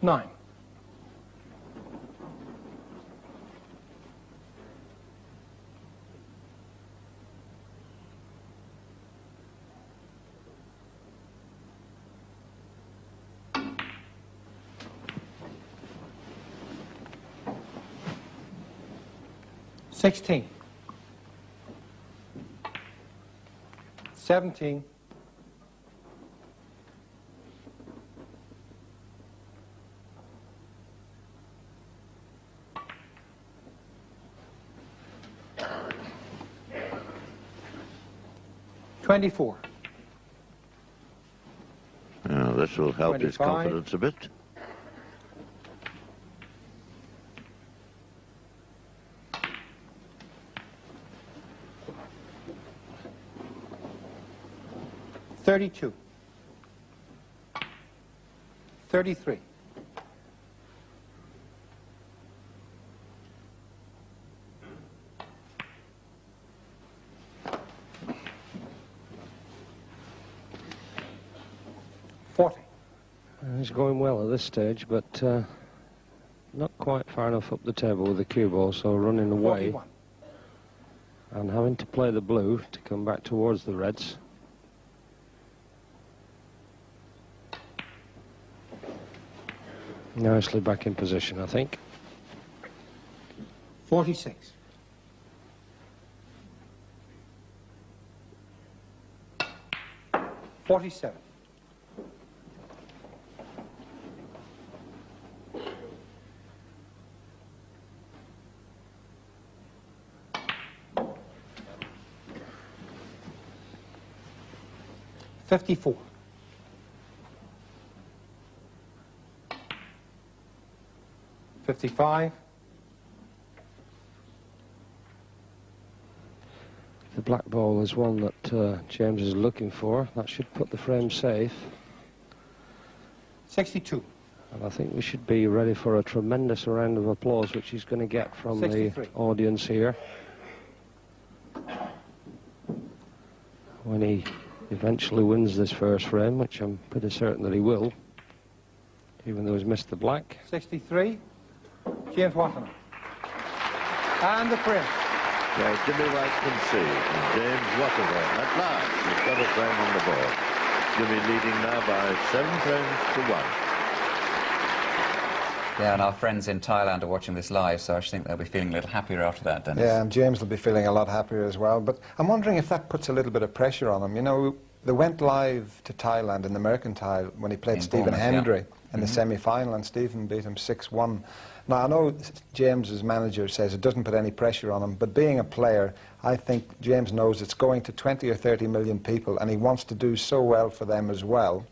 9. 16. 17. 24. Now, this will help 25. his confidence a bit. $32. 33. 40. He's going well at this stage, but not quite far enough up the table with the cue ball, so running away 41. and having to play the blue to come back towards the reds. Nicely back in position, I think. 46. 47. 54. 55. The black ball is one that James is looking for. That should put the frame safe. 62. And I think we should be ready for a tremendous round of applause, which he's going to get from 63. the audience here when he eventually wins this first frame, which I'm pretty certain that he will, even though he's missed the black. 63. James Watthana. And the frame. Yeah, Jimmy White can see. And James Watthana, at last, has got a frame on the board. Jimmy leading now by 7 frames to 1. Yeah, and our friends in Thailand are watching this live, so I think they'll be feeling a little happier after that, Dennis. Yeah, and James will be feeling a lot happier as well. But I'm wondering if that puts a little bit of pressure on him. You know, they went live to Thailand in the Mercantile when he played Stephen Hendry in the semi-final, and Stephen beat him 6-1. Now, I know James's manager says it doesn't put any pressure on him, but being a player, I think James knows it's going to 20 or 30 million people, and he wants to do so well for them as well.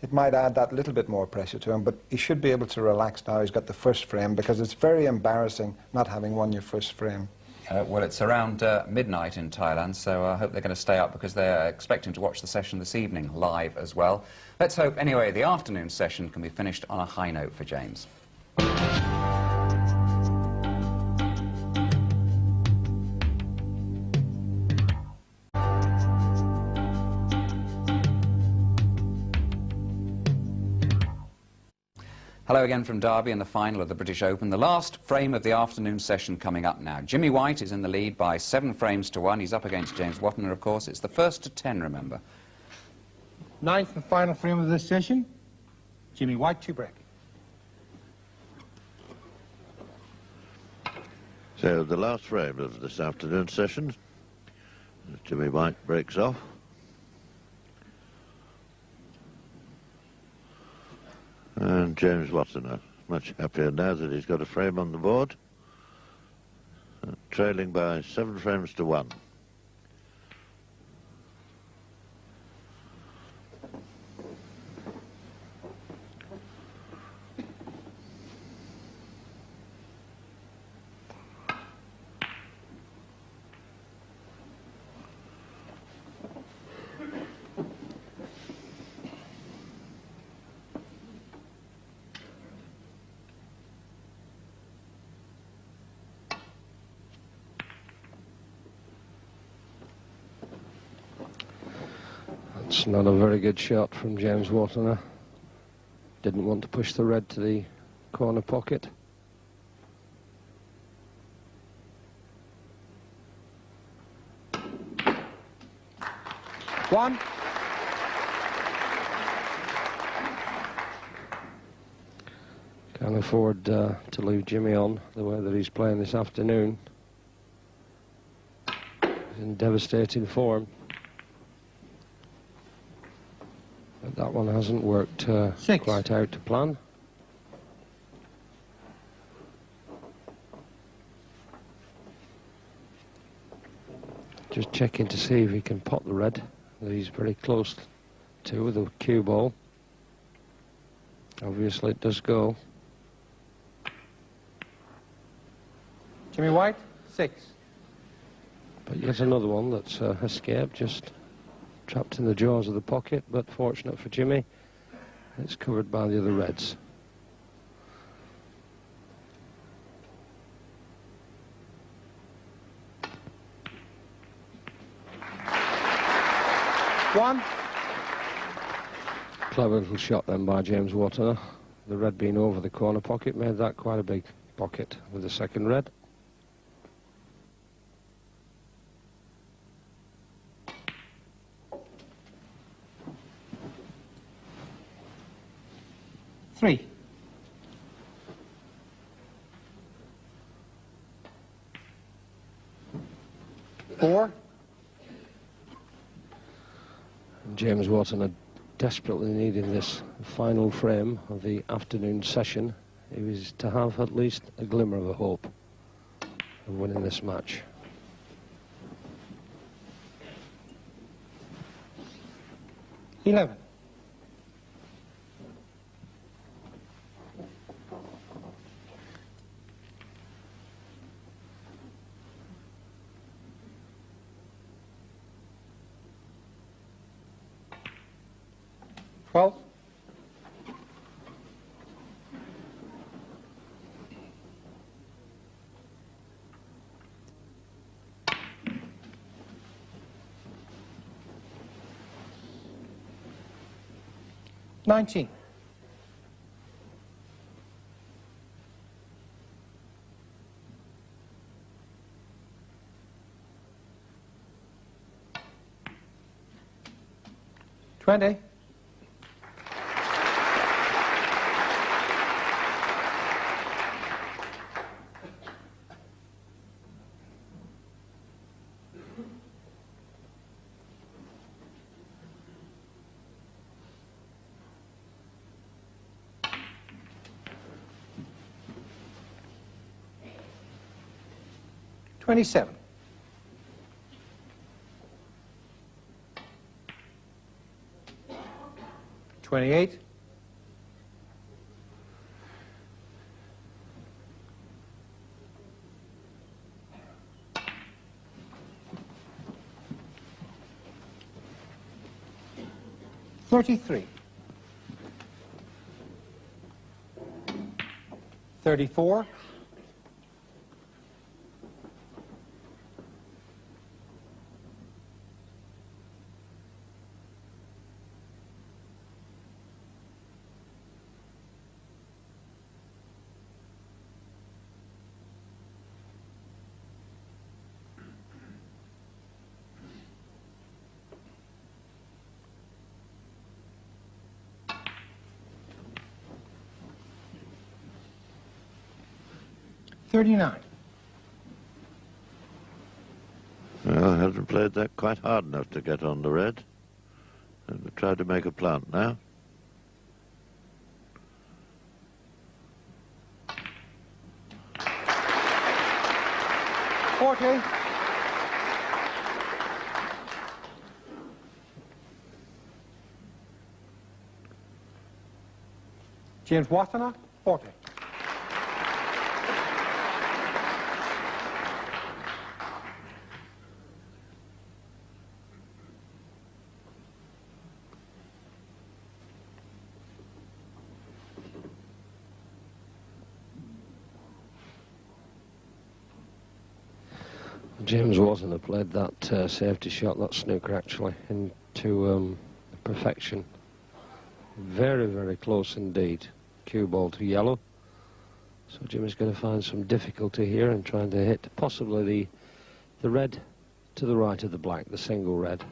It might add that little bit more pressure to him, but he should be able to relax now he's got the first frame, because it's very embarrassing not having won your first frame. Well, it's around midnight in Thailand, so I hope they're going to stay up, because they're expecting to watch the session this evening live as well. Let's hope, anyway, the afternoon session can be finished on a high note for James. Hello again from Derby in the final of the British Open. The last frame of the afternoon session coming up now. Jimmy White is in the lead by 7 frames to 1. He's up against James Watthana, of course. It's the first to 10, remember. 9th and final frame of this session. Jimmy White to break. So the last frame of this afternoon session, Jimmy White breaks off. And James Watthana, much happier now that he's got a frame on the board, trailing by 7 frames to 1. It's not a very good shot from James Watthana. Didn't want to push the red to the corner pocket. One. Can't afford to leave Jimmy on the way that he's playing this afternoon. He's in devastating form. But that one hasn't worked quite out to plan. Just checking to see if he can pot the red that he's very close to with the cue ball. Obviously it does go. Jimmy White, 6. But yet another one that's escaped, just trapped in the jaws of the pocket, but fortunate for Jimmy, it's covered by the other reds. One. Clever little shot then by James Watthana. The red being over the corner pocket made that quite a big pocket with the second red. Three. Four. James Watthana desperately needing this final frame of the afternoon session. He was to have at least a glimmer of a hope of winning this match. $11. 12. $19. 20. $27. 28. 33. 34. 39. Well, hasn't played that quite hard enough to get on the red. And we try to make a plant now. $40. James Watthana, 40. James Watthana played that safety shot, that snooker actually, into perfection. Very, very close indeed. Cue ball to yellow. So Jimmy's going to find some difficulty here in trying to hit possibly the red to the right of the black, the single red.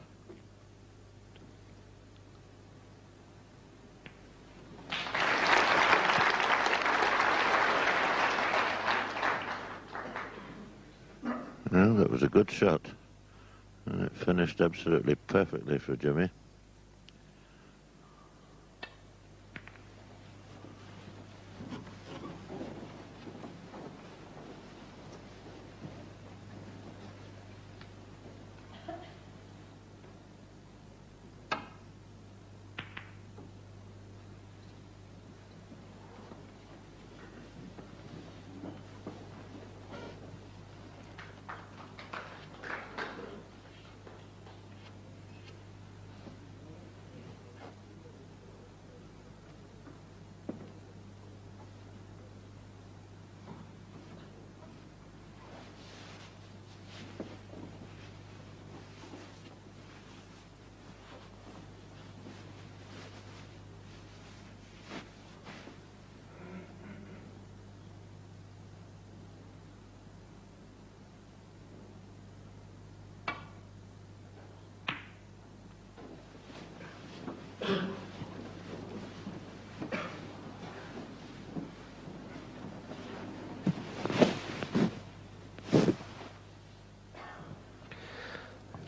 Well, that was a good shot. And it finished absolutely perfectly for Jimmy.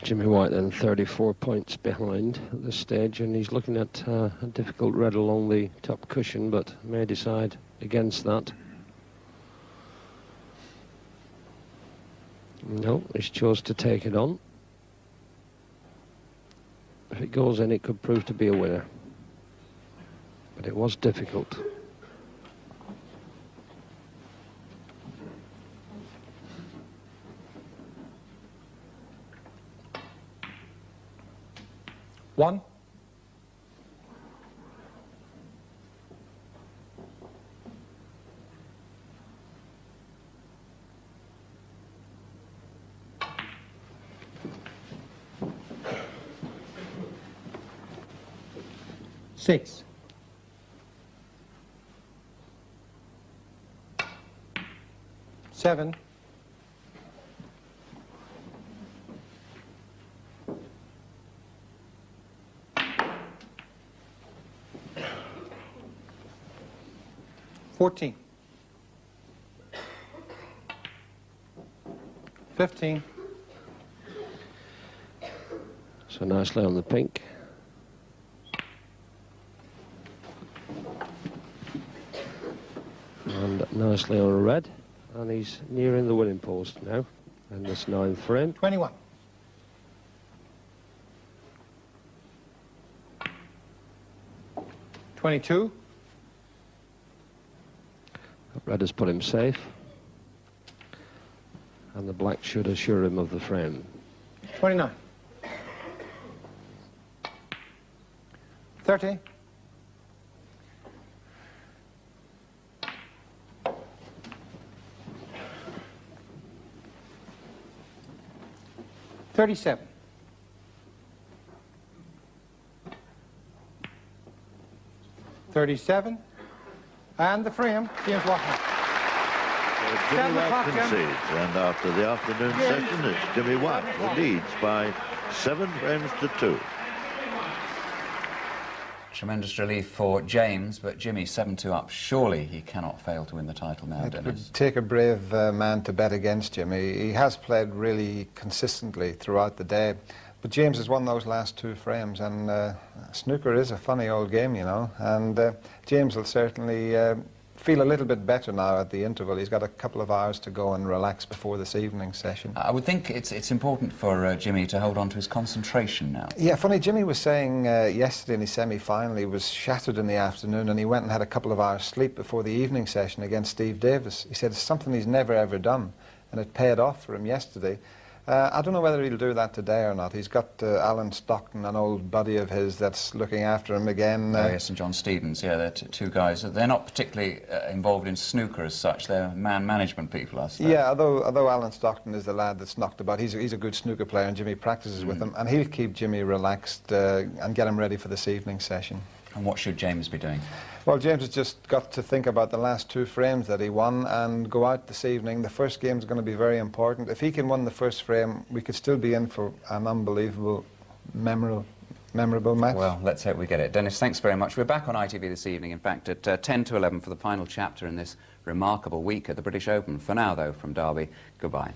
Jimmy White then 34 points behind at this stage, and he's looking at a difficult red along the top cushion, but may decide against that. No, he's chose to take it on. If it goes in, it could prove to be a winner, but it was difficult. One. 6. Seven. $14. 15. So nicely on the pink. And nicely on red. And he's nearing the winning post now. And this 9th frame. 21. 22. Red has put him safe. And the black should assure him of the frame. 29. 30. 37. 37. And the frame, James Watthana. Jimmy White concedes, and after the afternoon session, it's Jimmy White who leads by 7 frames to 2. Tremendous relief for James, but Jimmy 7-2 up. Surely he cannot fail to win the title now, It Dennis. would take a brave man to bet against Jimmy. He has played really consistently throughout the day, but James has won those last 2 frames, and snooker is a funny old game, you know, and James will certainly feel a little bit better now at the interval. He's got a couple of hours to go and relax before this evening session. I would think it's important for Jimmy to hold on to his concentration now. Yeah, funny, Jimmy was saying yesterday in his semi-final he was shattered in the afternoon and he went and had a couple of hours sleep before the evening session against Steve Davis. He said it's something he's never ever done, and it paid off for him yesterday. I don't know whether he'll do that today or not. He's got Alan Stockton, an old buddy of his, that's looking after him again. Yes, and John Stevens, yeah, they're 2 guys. They're not particularly involved in snooker as such. They're man management people, I suppose. Yeah, although Alan Stockton is the lad that's knocked about. He's a good snooker player, and Jimmy practices with him, and he'll keep Jimmy relaxed and get him ready for this evening session. And what should James be doing? Well, James has just got to think about the last 2 frames that he won and go out this evening. The first game is going to be very important. If he can win the first frame, we could still be in for an unbelievable, memorable match. Well, let's hope we get it. Dennis, thanks very much. We're back on ITV this evening, in fact, at 10 to 11 for the final chapter in this remarkable week at the British Open. For now, though, from Derby, goodbye.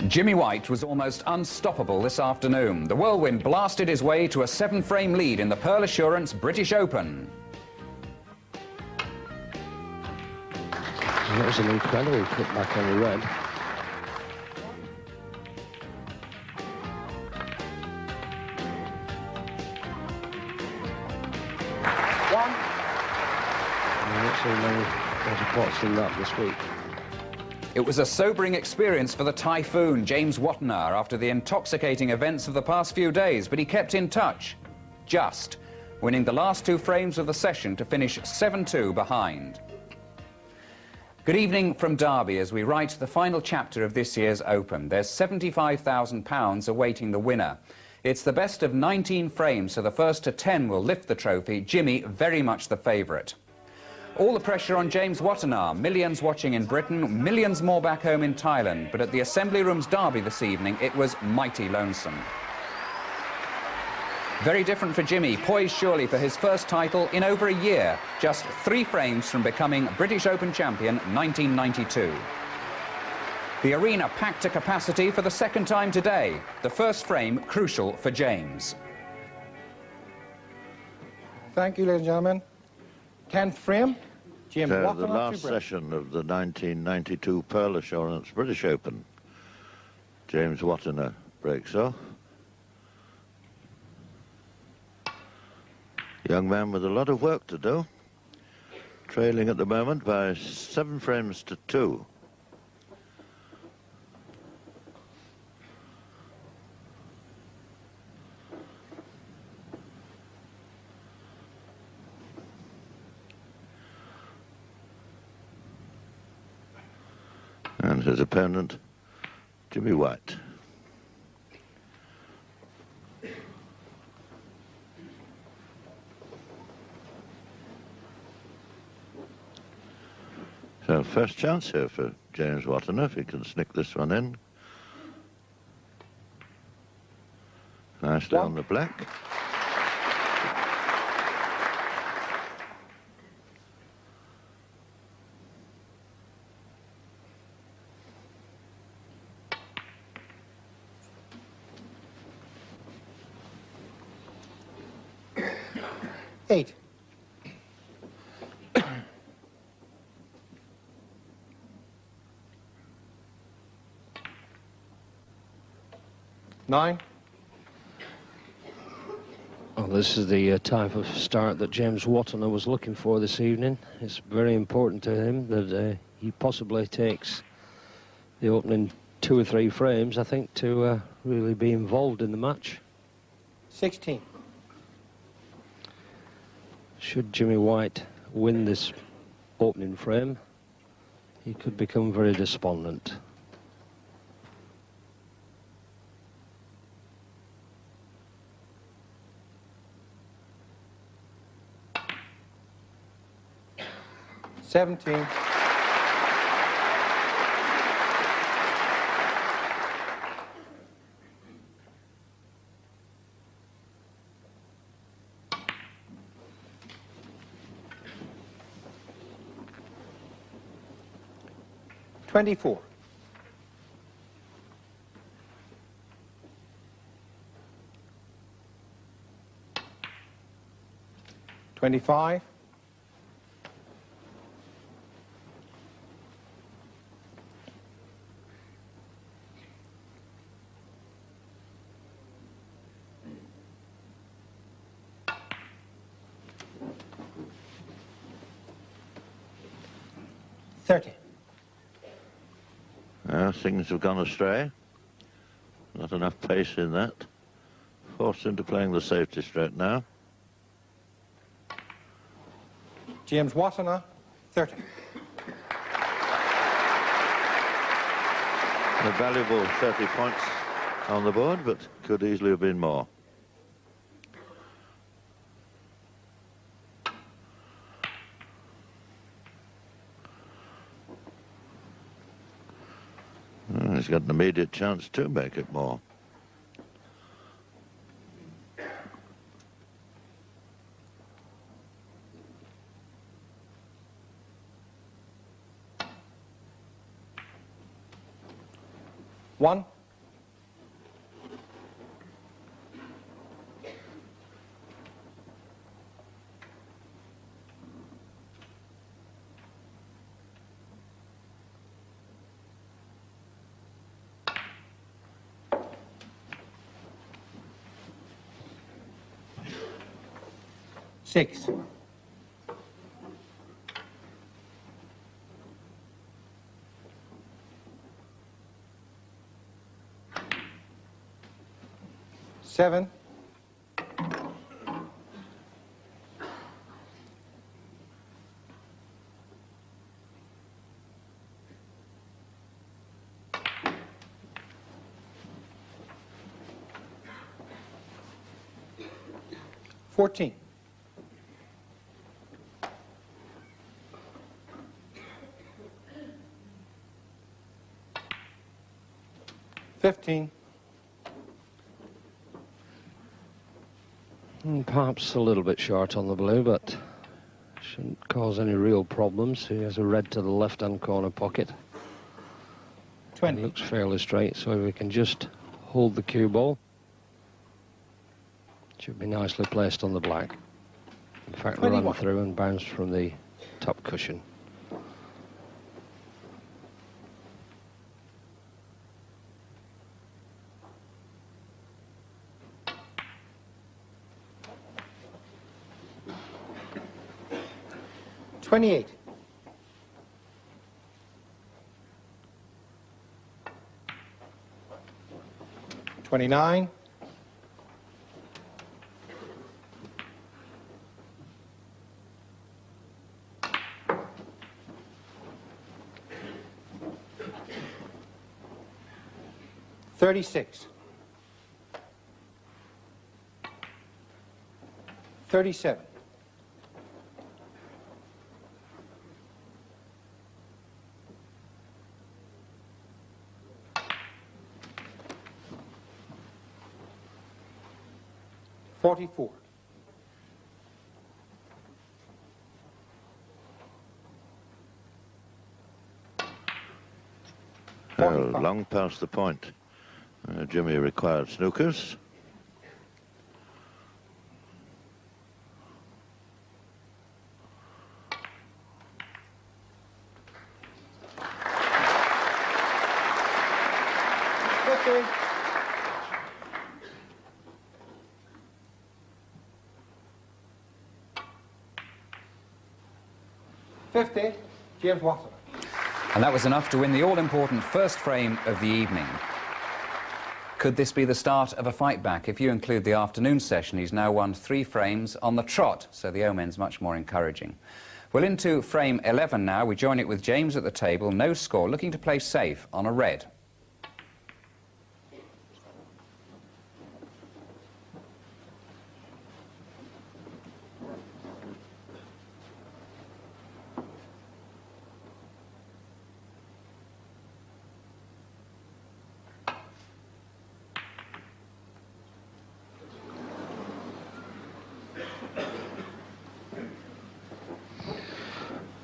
Jimmy White was almost unstoppable this afternoon. The whirlwind blasted his way to a 7-frame lead in the Pearl Assurance British Open. That was an incredible cutback on the red. Not so many better pots than that this week. It was a sobering experience for the Typhoon, James Watthana, after the intoxicating events of the past few days, but he kept in touch, just, winning the last 2 frames of the session to finish 7-2 behind. Good evening from Derby as we write the final chapter of this year's Open. There's £75,000 awaiting the winner. It's the best of 19 frames, so the first to 10 will lift the trophy. Jimmy, very much the favourite. All the pressure on James Watthana. Millions watching in Britain, millions more back home in Thailand. But at the Assembly Rooms Derby this evening, it was mighty lonesome. Very different for Jimmy, poised surely for his first title in over a year, just 3 frames from becoming British Open champion 1992. The arena packed to capacity for the second time today. The first frame crucial for James. Thank you, ladies and gentlemen. 10th frame, James Watthana. The last session of the 1992 Pearl Assurance British Open. James Watthana breaks off. Young man with a lot of work to do. Trailing at the moment by 7 frames to 2. And his opponent, Jimmy White. So first chance here for James Watthana, if he can snick this one in. Nicely on the black. Eight. Nine. Well, this is the type of start that James Watthana was looking for this evening. It's very important to him that he possibly takes the opening 2 or 3 frames, I think, to really be involved in the match. 16. Should Jimmy White win this opening frame, he could become very despondent. $17. $24. $25. $30. Things have gone astray. Not enough pace in that. Forced into playing the safety stroke now. James Watthana, 30. A valuable 30 points on the board, but could easily have been more. He's got an immediate chance to make it more. One. Six. Seven. 14. 15. Perhaps a little bit short on the blue, but shouldn't cause any real problems. He has a red to the left-hand corner pocket. 20. It looks fairly straight, so if we can just hold the cue ball, it should be nicely placed on the black. In fact, 21. run through and bounce from the top cushion. $28. 29. 36. 37. 44. 45. Long past the point. Jimmy required snookers. $50. James Watson. And that was enough to win the all-important first frame of the evening. Could this be the start of a fight back? If you include the afternoon session, he's now won 3 frames on the trot, so the omen's much more encouraging. Well, into frame 11 now. We join it with James at the table, no score, looking to play safe on a red.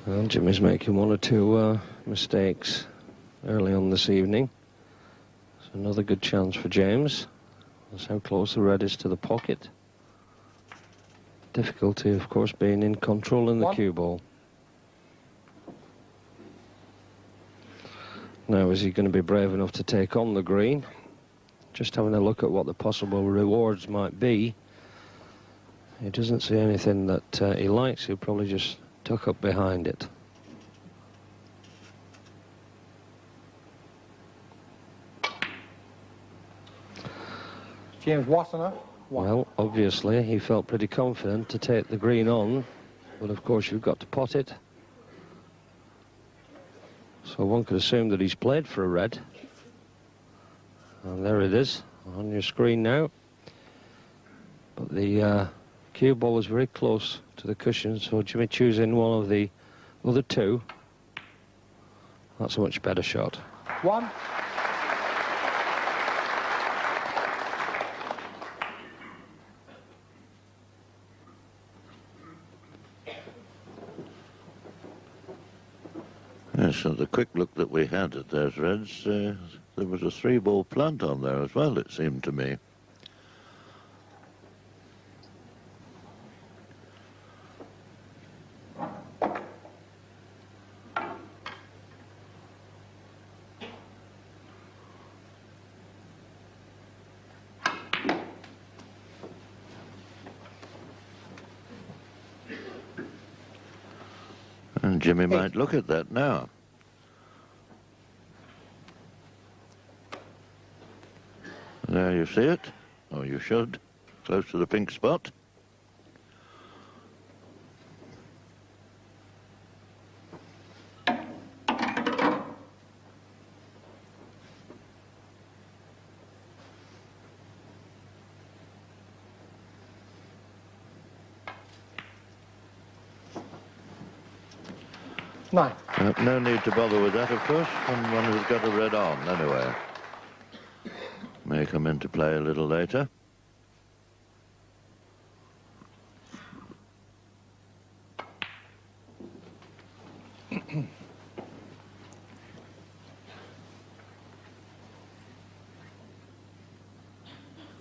Well, Jimmy's making 1 or 2 mistakes early on this evening. It's another good chance for James. That's how close the red is to the pocket. Difficulty, of course, being in control in the cue ball. Now, is he going to be brave enough to take on the green? Just having a look at what the possible rewards might be. He doesn't see anything that he likes. He'll probably just tuck up behind it. James Watson. Well, obviously, he felt pretty confident to take the green on, but of course you've got to pot it. So one could assume that he's played for a red. And there it is, on your screen now. But the cue ball was very close to the cushion, so Jimmy choosing one of the other 2. That's a much better shot. 1. Yes, so the quick look that we had at those reds, there was a 3-ball plant on there as well, it seemed to me. And Jimmy might look at that now. There you see it, or you should, close to the pink spot. 9. No need to bother with that, of course, from one who's got a red on, anyway. May come into play a little later.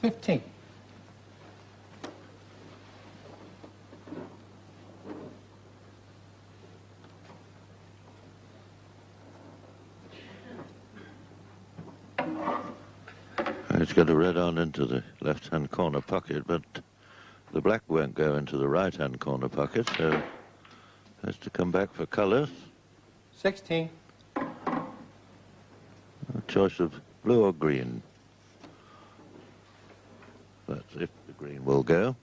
$15. He's got a red on into the left-hand corner pocket, but the black won't go into the right-hand corner pocket, so has to come back for colours. 16. A choice of blue or green. That's if the green will go.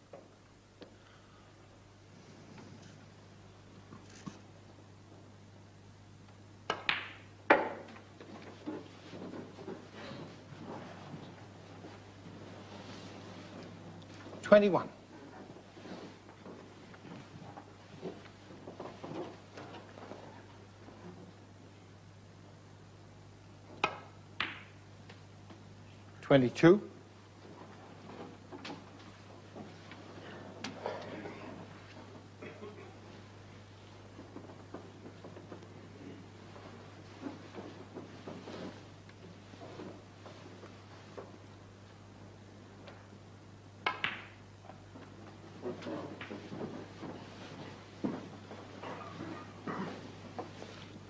$21. $22.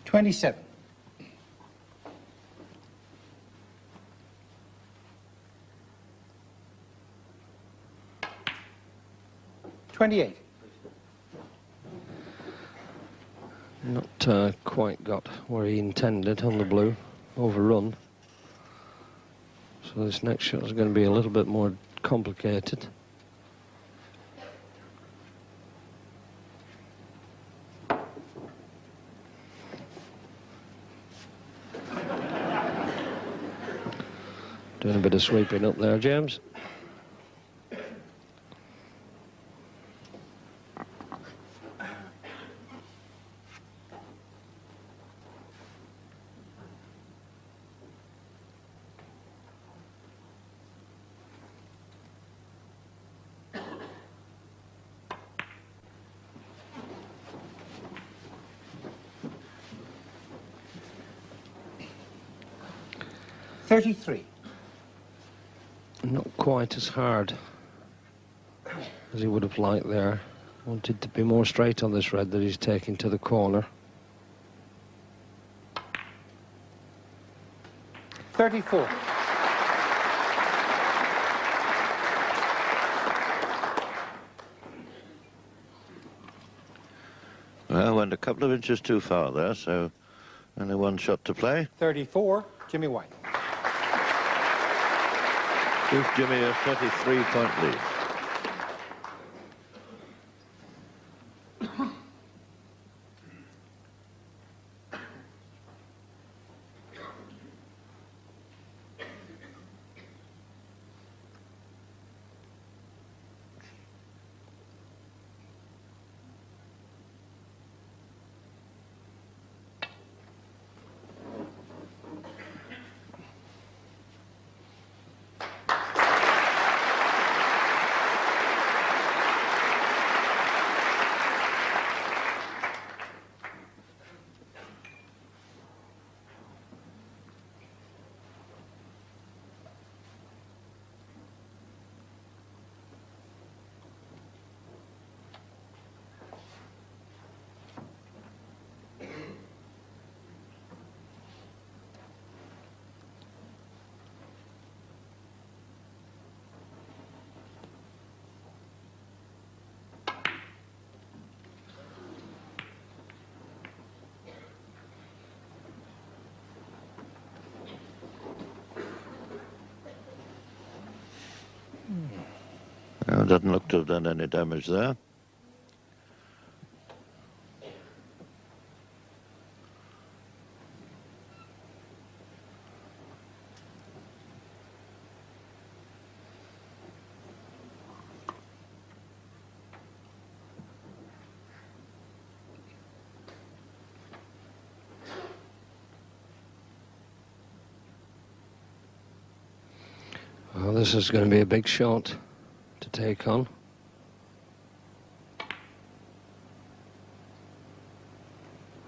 $27. $28. Not quite got where he intended on the blue, overrun. So this next shot is going to be a little bit more complicated. Doing a bit of sweeping up there, James. $33. Not quite as hard as he would have liked there. Wanted to be more straight on this red that he's taking to the corner. 34. Well, went a couple of inches too far there, so only one shot to play. 34. Jimmy White. Gives Jimmy a 33-point lead. Well, doesn't look to have done any damage there. Well, this is going to be a big shot to take on.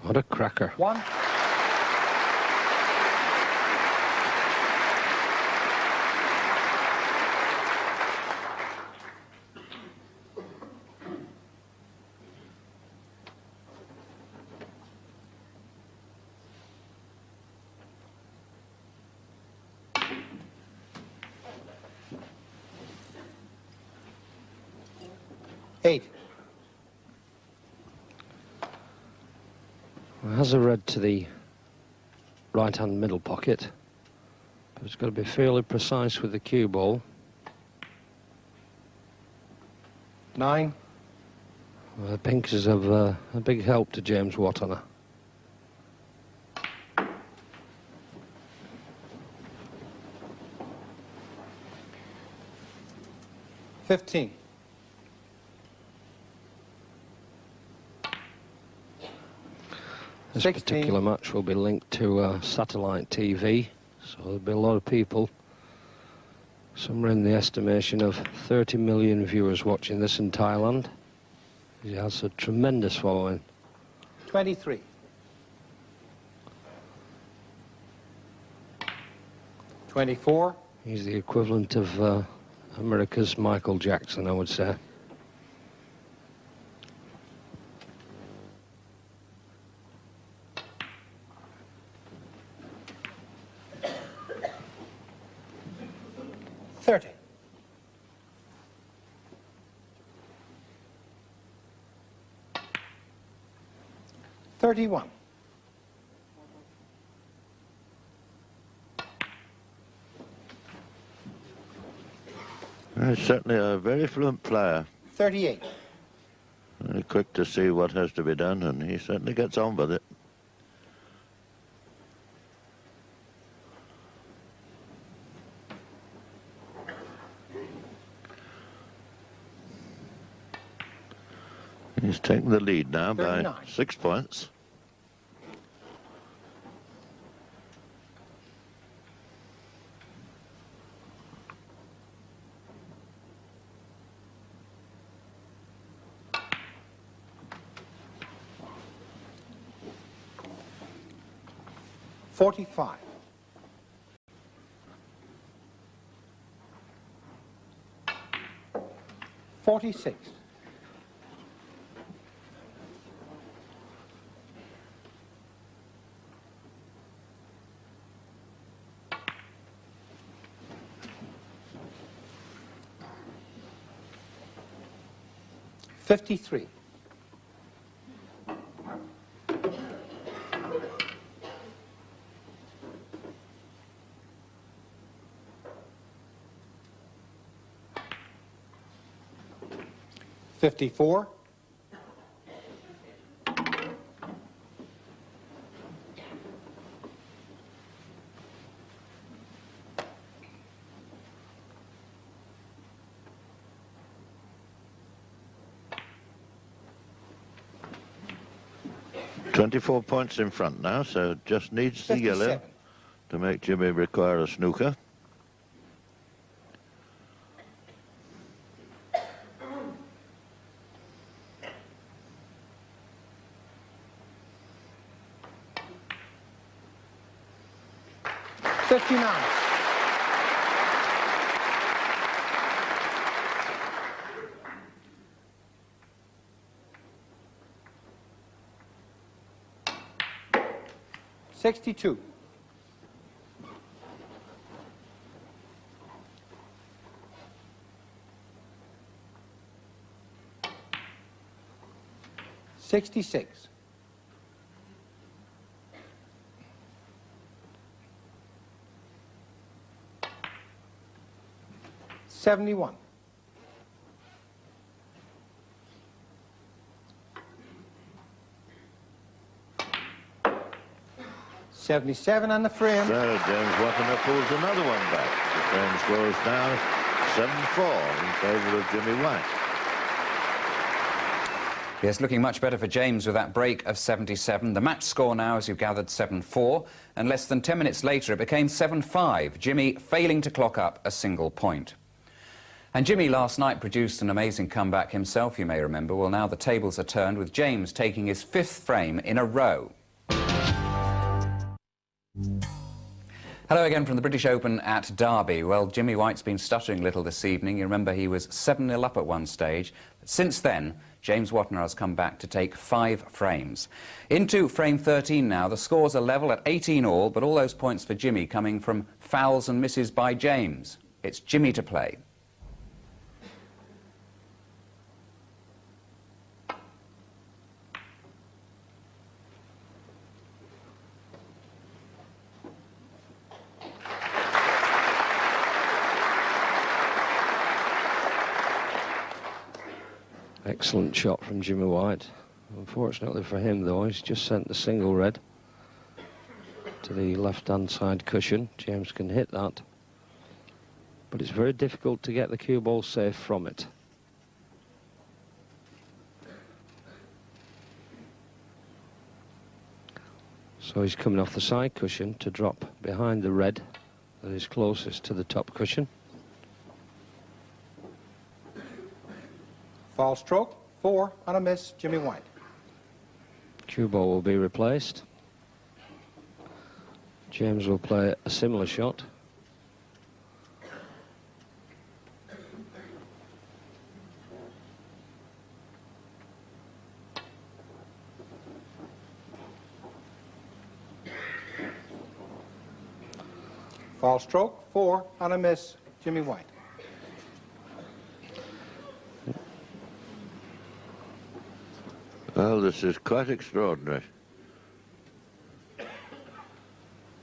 What a cracker. One. Eight. Well, has a red to the right-hand middle pocket, but it's got to be fairly precise with the cue ball. 9. Well, the pinks is of a big help to James Watthana. $15. This particular match will be linked to satellite TV, so there'll be a lot of people, somewhere in the estimation of 30 million viewers watching this in Thailand. He has a tremendous following. 23. 24. He's the equivalent of America's Michael Jackson, I would say. $31. He's certainly a very fluent player. 38. Very quick to see what has to be done, and he certainly gets on with it. He's taking the lead now 39. by 6 points. $45. 46. 53. 54. 24 points in front now, so just needs the 57. yellow to make Jimmy require a snooker. $59. $62. 66. 71. 77 on the frame. So James Watthana pulls another one back. The frame scores now 7-4 in favour of Jimmy White. Yes, looking much better for James with that break of 77. The match score now, as you've gathered, 7-4. And less than 10 minutes later, it became 7-5, Jimmy failing to clock up a single point. And Jimmy last night produced an amazing comeback himself, you may remember. Well, now the tables are turned, with James taking his 5th frame in a row. Hello again from the British Open at Derby. Well, Jimmy White's been stuttering a little this evening. You remember he was 7-0 up at one stage. But since then, James Watthana has come back to take 5 frames. Into frame 13 now. The scores are level at 18 all, but all those points for Jimmy coming from fouls and misses by James. It's Jimmy to play. Excellent shot from Jimmy White. Unfortunately for him, though, he's just sent the single red to the left-hand side cushion. James can hit that, but it's very difficult to get the cue ball safe from it. So he's coming off the side cushion to drop behind the red that is closest to the top cushion. Foul stroke, 4 on a miss, Jimmy White. Cue ball will be replaced. James will play a similar shot. Foul stroke, 4 on a miss, Jimmy White. Well, this is quite extraordinary.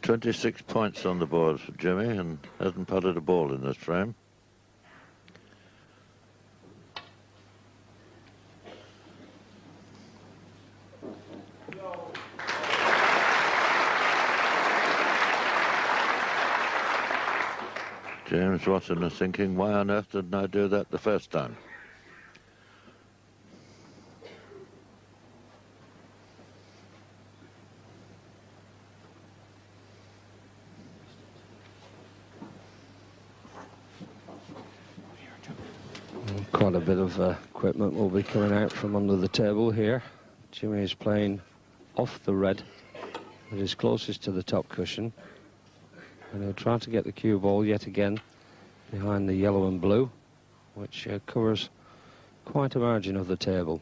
26 points on the board for Jimmy, and hasn't putted a ball in this frame. James Watson is thinking, why on earth didn't I do that the first time? Quite a bit of equipment will be coming out from under the table here. Jimmy is playing off the red that is closest to the top cushion, and he'll try to get the cue ball yet again behind the yellow and blue, which covers quite a margin of the table.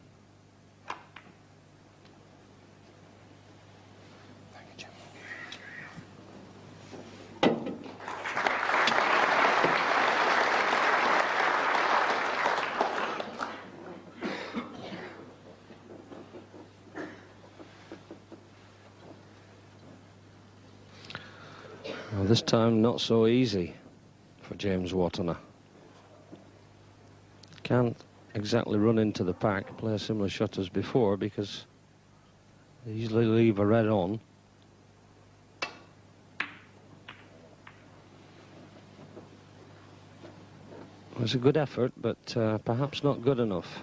Well, this time not so easy for James Watthana. Can't exactly run into the pack, play a similar shot as before, because they usually leave a red on. It was a good effort, but perhaps not good enough.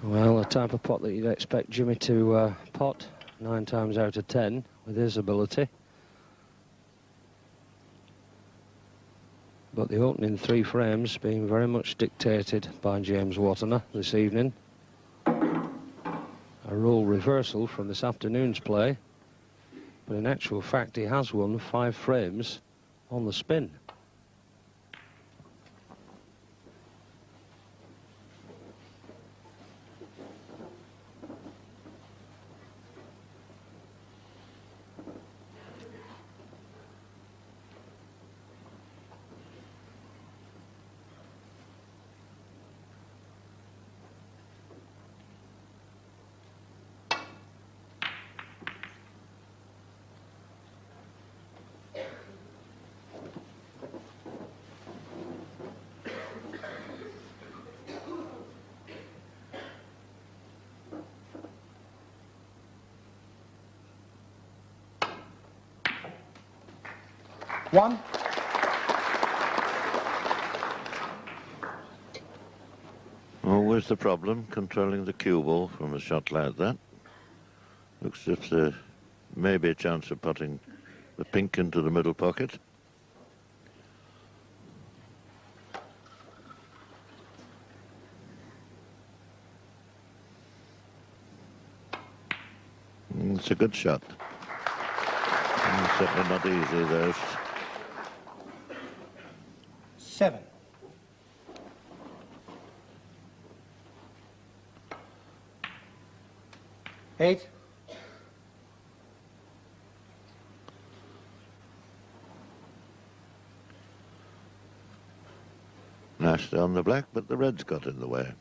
Well, the type of pot that you'd expect Jimmy to pot 9 times out of 10 with his ability. But the opening 3 frames being very much dictated by James Watthana this evening. A role reversal from this afternoon's play, but in actual fact he has won 5 frames on the spin. 1. Always the problem, controlling the cue ball from a shot like that. Looks as if there may be a chance of putting the pink into the middle pocket. It's a good shot. Certainly not easy, those. 7. Eight. Lashed on the black, but the red's got in the way.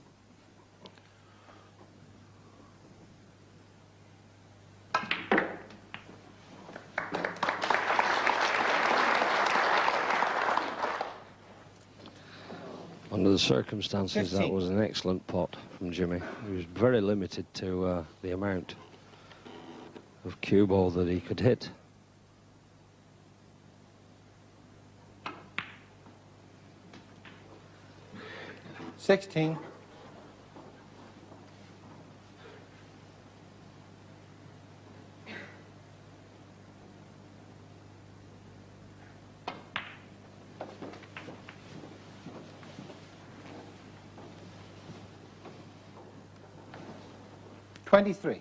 Under the circumstances, 15. that was an excellent pot from Jimmy. He was very limited to the amount of cue ball that he could hit. $16. $23.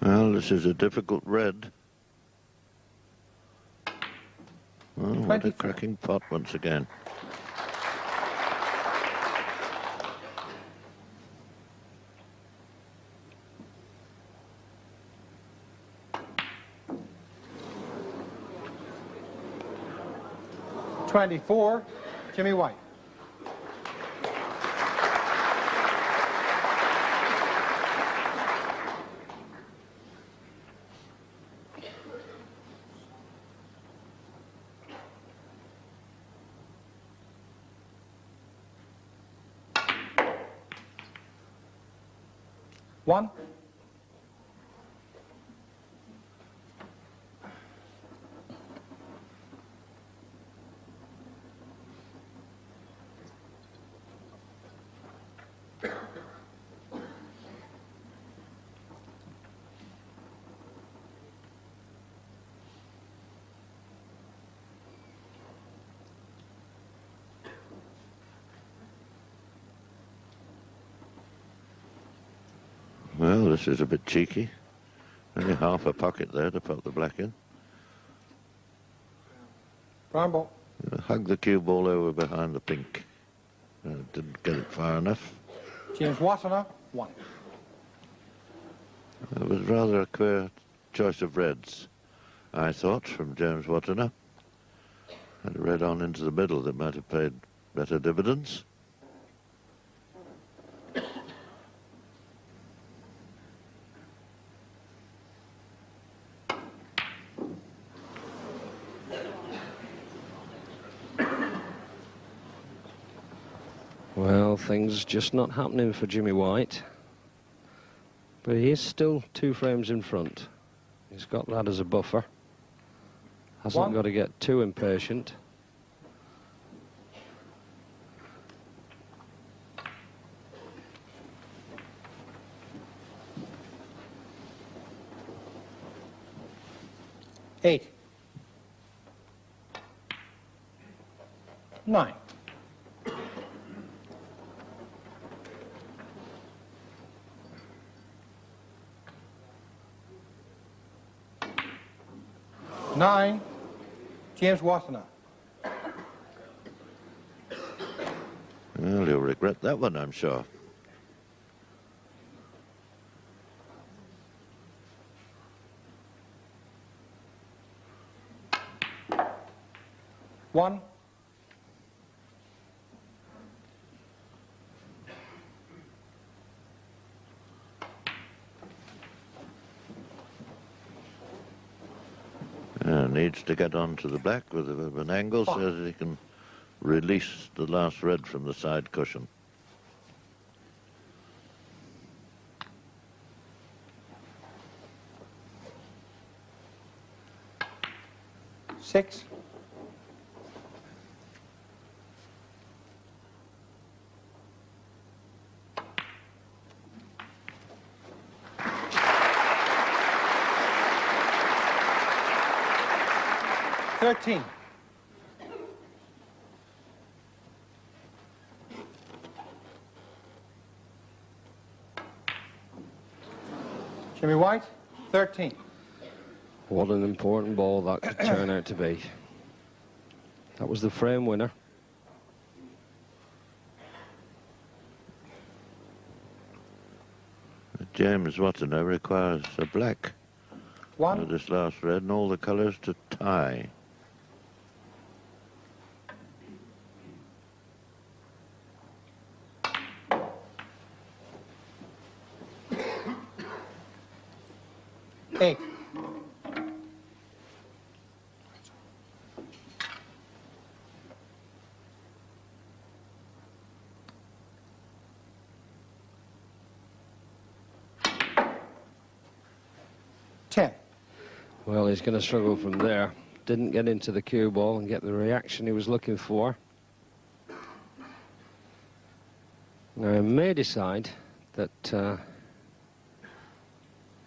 Well, this is a difficult red. Oh, what a cracking pot once again. $24. Jimmy White. One. Well, this is a bit cheeky. Only half a pocket there to put the black in. Brown ball. Hug the cue ball over behind the pink. Didn't get it far enough. James Watthana, 1. It was rather a queer choice of reds, I thought, from James Watthana. Had a red on into the middle that might have paid better dividends. Well, things just not happening for Jimmy White. But he is still 2 frames in front. He's got that as a buffer. Hasn't got to get too impatient. Eight. 9. Nine. James Watthana. Well, you'll regret that one, I'm sure. One. Needs to get onto the black with a bit of an angle so that he can release the last red from the side cushion. Six. $13. Jimmy White, 13. What an important ball that could turn out to be. That was the frame winner. James Watthana requires a black One. with this last red and all the colours to tie. Eight. Well, he's going to struggle from there. Didn't get into the cue ball and get the reaction he was looking for. Now, he may decide that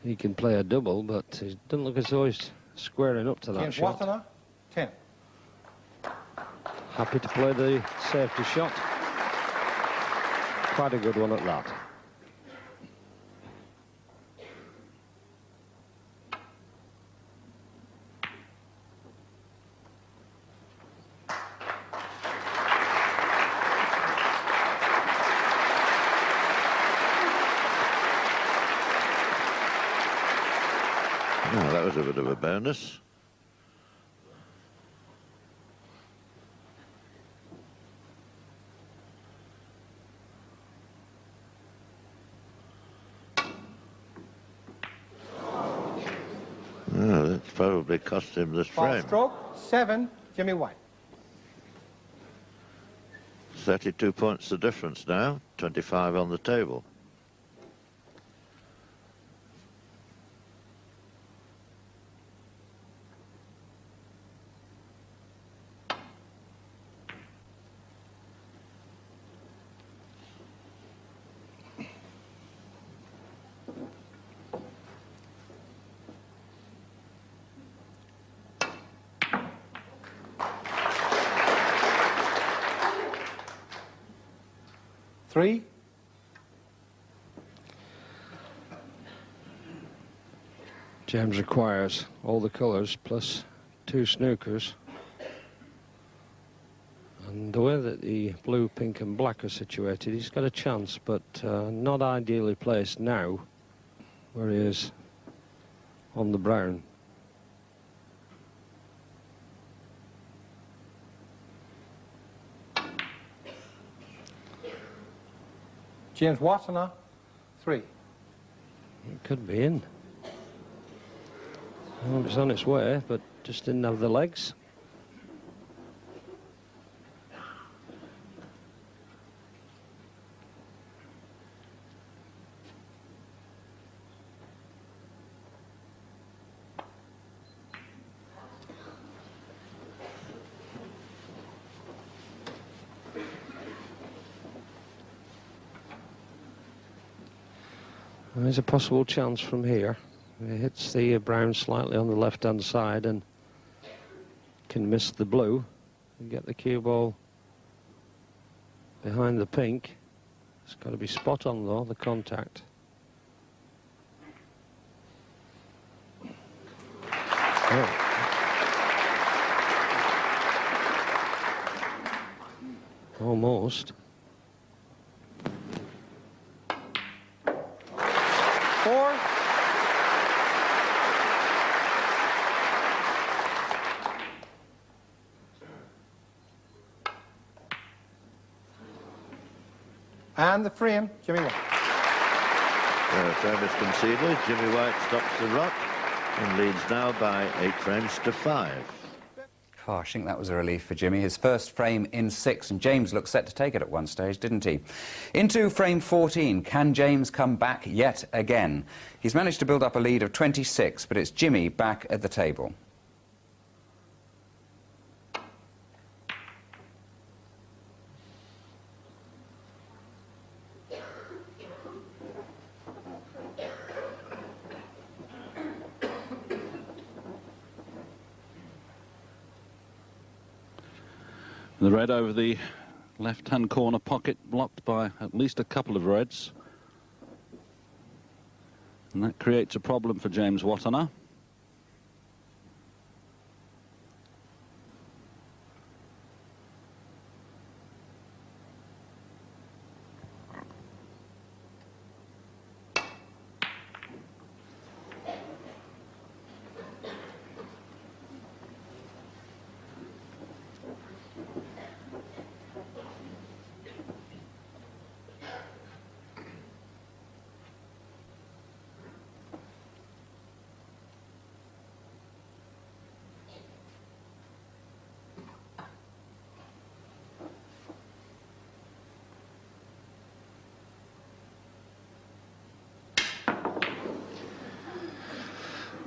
he can play a double, but it doesn't look as though he's squaring up to that James shot. Watthana, 10. Happy to play the safety shot. Quite a good one at that. Oh, that was a bit of a bonus. Oh, that's probably cost him this frame. Stroke, 7, Jimmy White. 32 points the difference now, 25 on the table. Three. James requires all the colours plus 2 snookers. And the way that the blue, pink and black are situated, he's got a chance, but not ideally placed now, where he is on the brown. James Watthana, 3. It could be in. Well, it's on its way, but just didn't have the legs. There's a possible chance from here. It hits the brown slightly on the left-hand side and can miss the blue and get the cue ball behind the pink. It's got to be spot on, though, the contact. Oh. Almost. 4. And the frame, Jimmy White. Frame is conceded. Jimmy White stops the rock. and leads now by 8 frames to 5. Oh, I think that was a relief for Jimmy. His first frame in 6, and James looked set to take it at one stage, didn't he? Into frame 14. Can James come back yet again? He's managed to build up a lead of 26, but it's Jimmy back at the table. The red over the left-hand corner pocket, blocked by at least a couple of reds. And that creates a problem for James Watthana.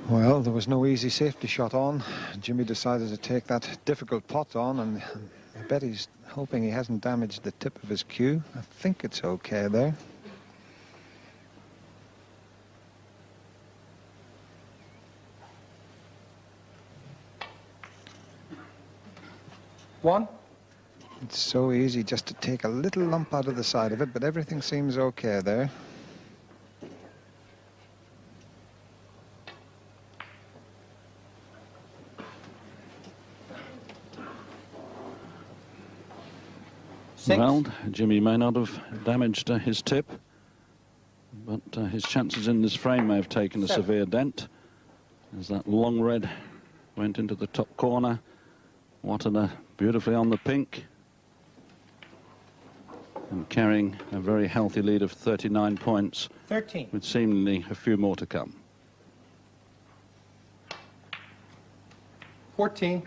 Well, there was no easy safety shot on. Jimmy decided to take that difficult pot on, and I bet he's hoping he hasn't damaged the tip of his cue. I think it's okay there. One. It's so easy just to take a little lump out of the side of it, but everything seems okay there. Well, Jimmy may not have damaged his tip, but his chances in this frame may have taken a severe dent, as that long red went into the top corner. Watthana beautifully on the pink, and carrying a very healthy lead of 39 points, 13, with seemingly a few more to come. 14.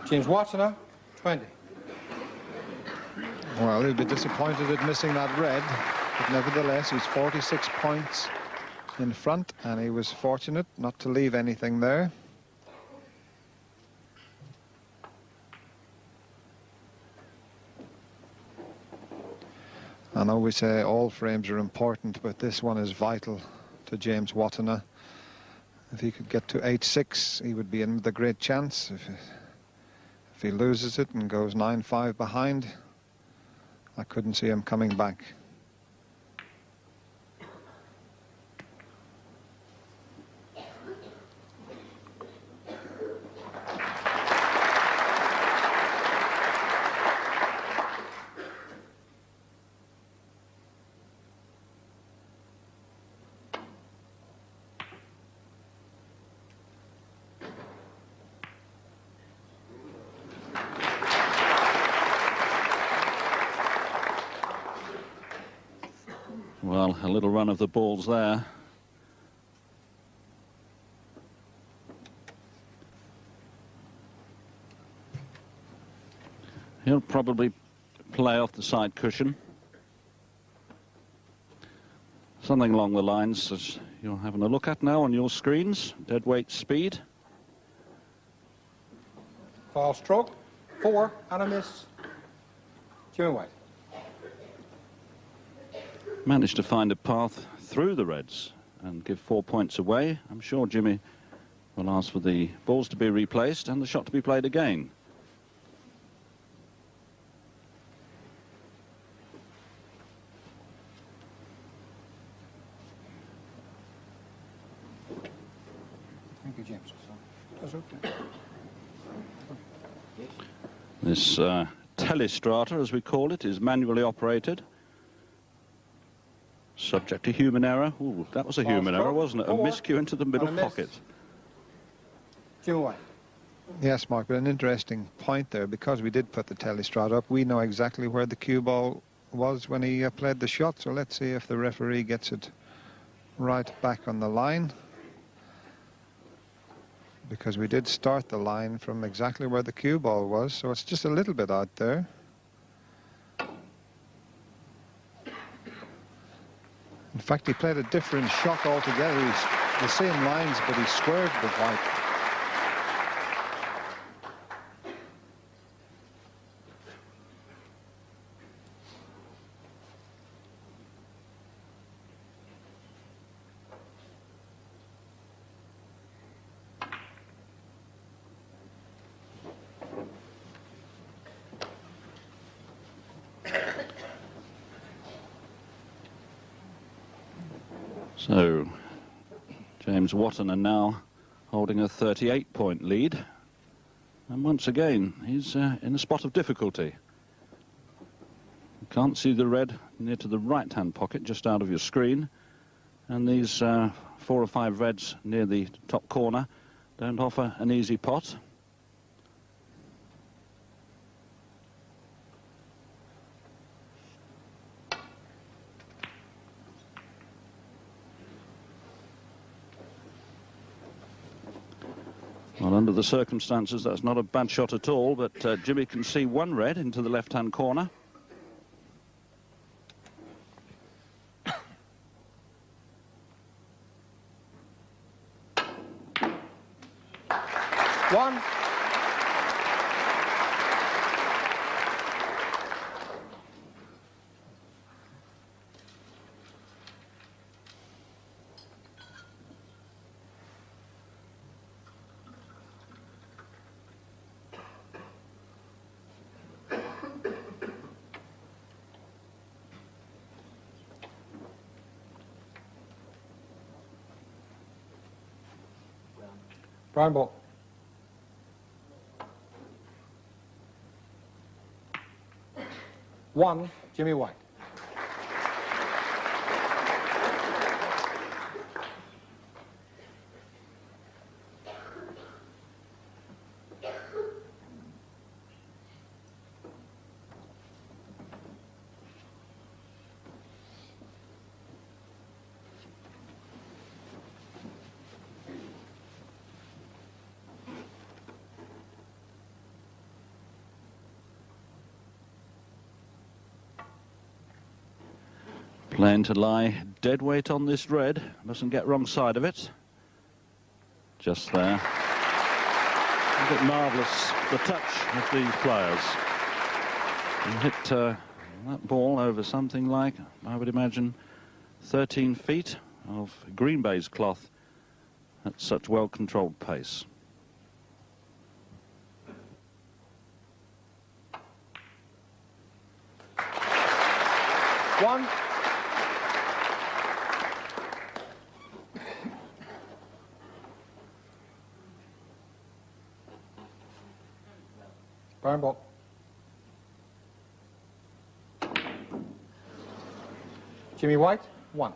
James Watthana, 20. Well, he'll be disappointed at missing that red, but nevertheless, he's 46 points in front, and he was fortunate not to leave anything there. I know we say all frames are important, but this one is vital to James Watthana. If he could get to 8-6, he would be in with a great chance. If he loses it and goes 9-5 behind, I couldn't see him coming back. Well, a little run of the balls there. He'll probably play off the side cushion. Something along the lines as you're having a look at now on your screens. Dead weight speed. Foul stroke, 4 and a miss. Jimmy White. Managed to find a path through the reds and give 4 points away. I'm sure Jimmy will ask for the balls to be replaced and the shot to be played again. This telestrata, as we call it, is manually operated. Subject to human error. Ooh, that was a human error, wasn't it? A miscue into the middle pocket. Jimmy White. Yes, Mark, but an interesting point there. Because we did put the telestrata up, we know exactly where the cue ball was when he played the shot. So let's see if the referee gets it right back on the line. Because we did start the line from exactly where the cue ball was, so it's just a little bit out there. In fact, he played a different shot altogether. He's the same lines, but he squared with White. So, James Watthana now holding a 38-point lead. And once again, he's in a spot of difficulty. You can't see the red near to the right-hand pocket, just out of your screen. And these 4 or 5 reds near the top corner don't offer an easy pot. Well, under the circumstances, that's not a bad shot at all, but Jimmy can see 1 red into the left-hand corner. One. Brown ball. One, Jimmy White. Playing to lie dead weight on this red. Mustn't get wrong side of it. Just there. A bit marvellous, the touch of these players. And hit that ball over something like, I would imagine, 13 feet of green baize cloth at such well-controlled pace. One. Brown ball. Jimmy White, 1.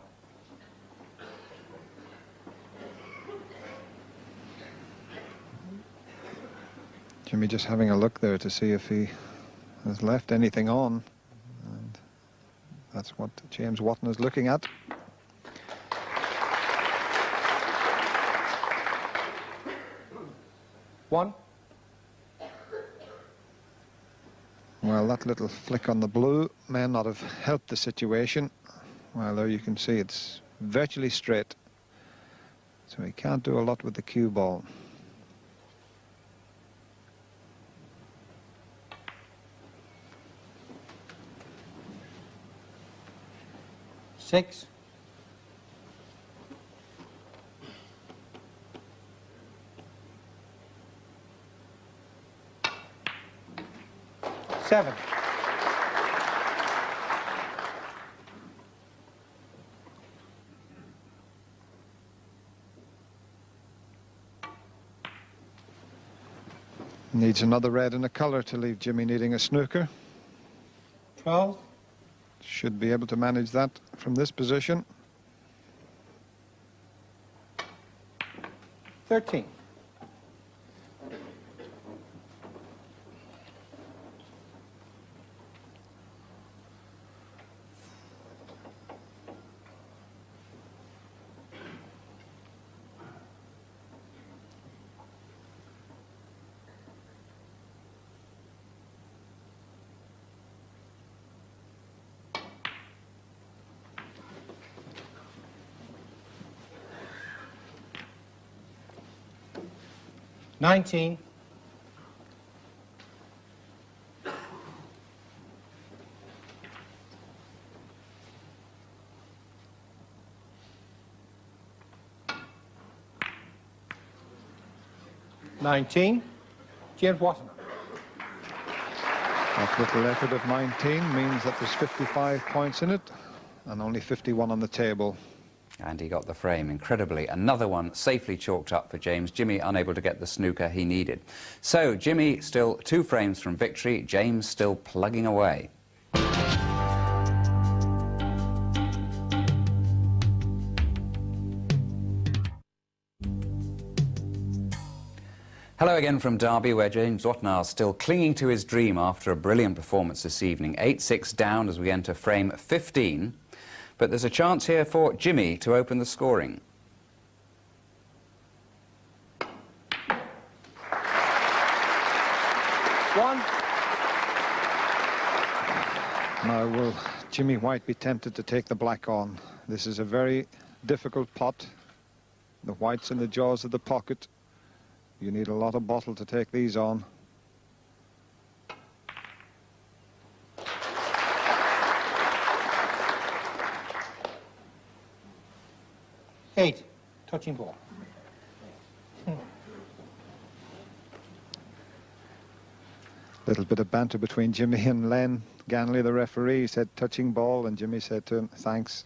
Jimmy just having a look there to see if he has left anything on. And that's what James Watthana is looking at. One. Well, that little flick on the blue may not have helped the situation. Well, there you can see it's virtually straight. So he can't do a lot with the cue ball. Six. Seven. Needs another red and a colour to leave Jimmy needing a snooker. 12. Should be able to manage that from this position. 13. $19. James Watthana. That little effort of 19 means that there's 55 points in it and only 51 on the table. And he got the frame, incredibly. Another one safely chalked up for James. Jimmy unable to get the snooker he needed. So Jimmy still 2 frames from victory. James still plugging away. Hello again from Derby, where James Watthana is still clinging to his dream after a brilliant performance this evening. 8-6 down as we enter frame 15. But there's a chance here for Jimmy to open the scoring. Now will Jimmy White be tempted to take the black on? This is a very difficult pot. The white's in the jaws of the pocket. You need a lot of bottle to take these on. Eight. Touching ball. Little bit of banter between Jimmy and Len Ganley, the referee. He said touching ball, and Jimmy said to him, thanks.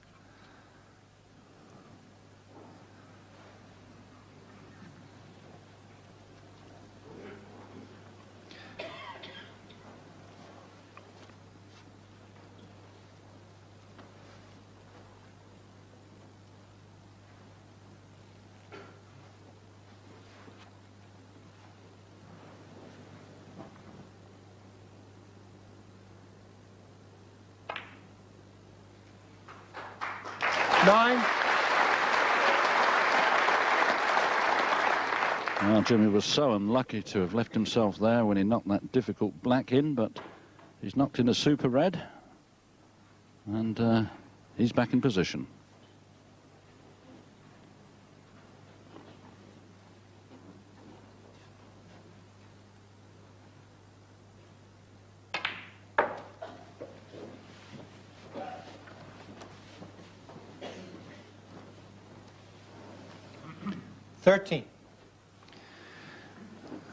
Well, Jimmy was so unlucky to have left himself there when he knocked that difficult black in, but he's knocked in a super red, and he's back in position.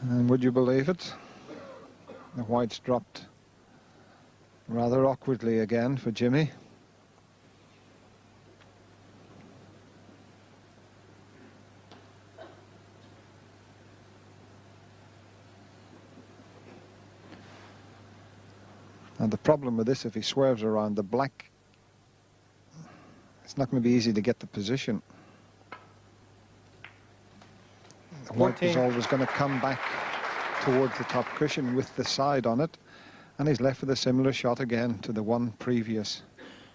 And would you believe it? The whites dropped rather awkwardly again for Jimmy. And the problem with this, if he swerves around the black, it's not going to be easy to get the position. The white is always going to come back towards the top cushion with the side on it, and he's left with a similar shot again to the one previous